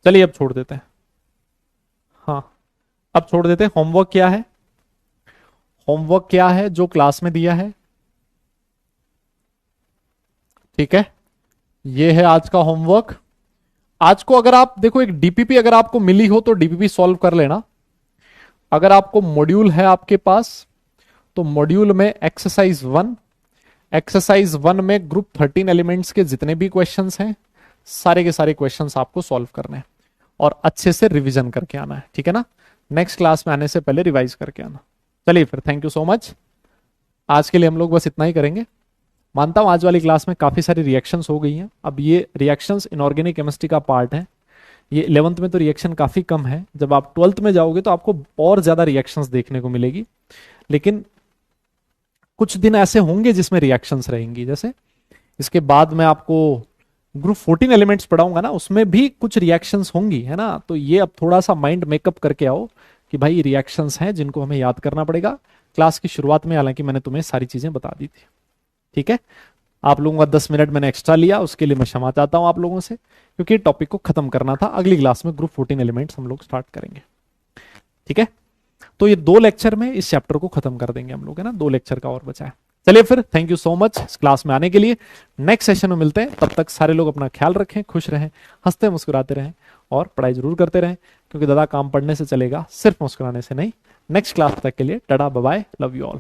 चलिए अब छोड़ देते हैं। हाँ, अब छोड़ देते हैं। होमवर्क क्या है? होमवर्क क्या है जो क्लास में दिया है, ठीक है? ये है आज का होमवर्क। आज को अगर आप देखो, एक डीपीपी अगर आपको मिली हो तो डीपीपी सॉल्व कर लेना। अगर आपको मॉड्यूल है आपके पास, तो मॉड्यूल में एक्सरसाइज 1, एक्सरसाइज 1 में ग्रुप 13 एलिमेंट्स के जितने भी क्वेश्चंस हैं सारे के सारे क्वेश्चंस आपको सॉल्व करने हैं और अच्छे से रिवीजन करके आना है, ठीक है ना। नेक्स्ट क्लास में आने से पहले रिवाइज करके आना। चलिए फिर, थैंक यू सो मच। आज के लिए हम लोग बस इतना ही करेंगे। मानता हूं आज वाली क्लास में काफी सारी रिएक्शंस हो गई हैं। अब ये रिएक्शंस इनऑर्गेनिक केमिस्ट्री का पार्ट है। ये 11th में तो रिएक्शन काफी कम है, जब आप 12th में जाओगे तो आपको और ज्यादा रिएक्शंस देखने को मिलेगी। लेकिन कुछ दिन ऐसे होंगे जिसमें रिएक्शंस रहेंगी, जैसे इसके बाद मैं आपको ग्रुप 14 एलिमेंट्स पढ़ाऊंगा ना, उसमें भी कुछ रिएक्शंस होंगी, है ना। तो ये अब थोड़ा सा माइंड मेकअप करके आओ कि भाई रिएक्शंस हैं जिनको हमें याद करना पड़ेगा। क्लास की शुरुआत में हालांकि मैंने तुम्हें सारी चीजें बता दी थी, ठीक है। आप लोगों का 10 मिनट मैंने एक्स्ट्रा लिया, उसके लिए मैं क्षमा चाहता हूं आप लोगों से, क्योंकि टॉपिक को खत्म करना था। अगली क्लास में ग्रुप 14 एलिमेंट्स हम लोग स्टार्ट करेंगे, ठीक है। तो ये 2 लेक्चर में इस चैप्टर को खत्म कर देंगे हम लोग, है ना। 2 लेक्चर का और बचा है। चलिए फिर, थैंक यू सो मच इस क्लास में आने के लिए। नेक्स्ट सेशन में मिलते हैं, तब तक सारे लोग अपना ख्याल रखें, खुश रहें, हंसते मुस्कुराते रहें और पढ़ाई जरूर करते रहें, क्योंकि दादा काम पढ़ने से चलेगा, सिर्फ मुस्कुराने से नहीं। नेक्स्ट क्लास तक के लिए tata bye bye, love you all.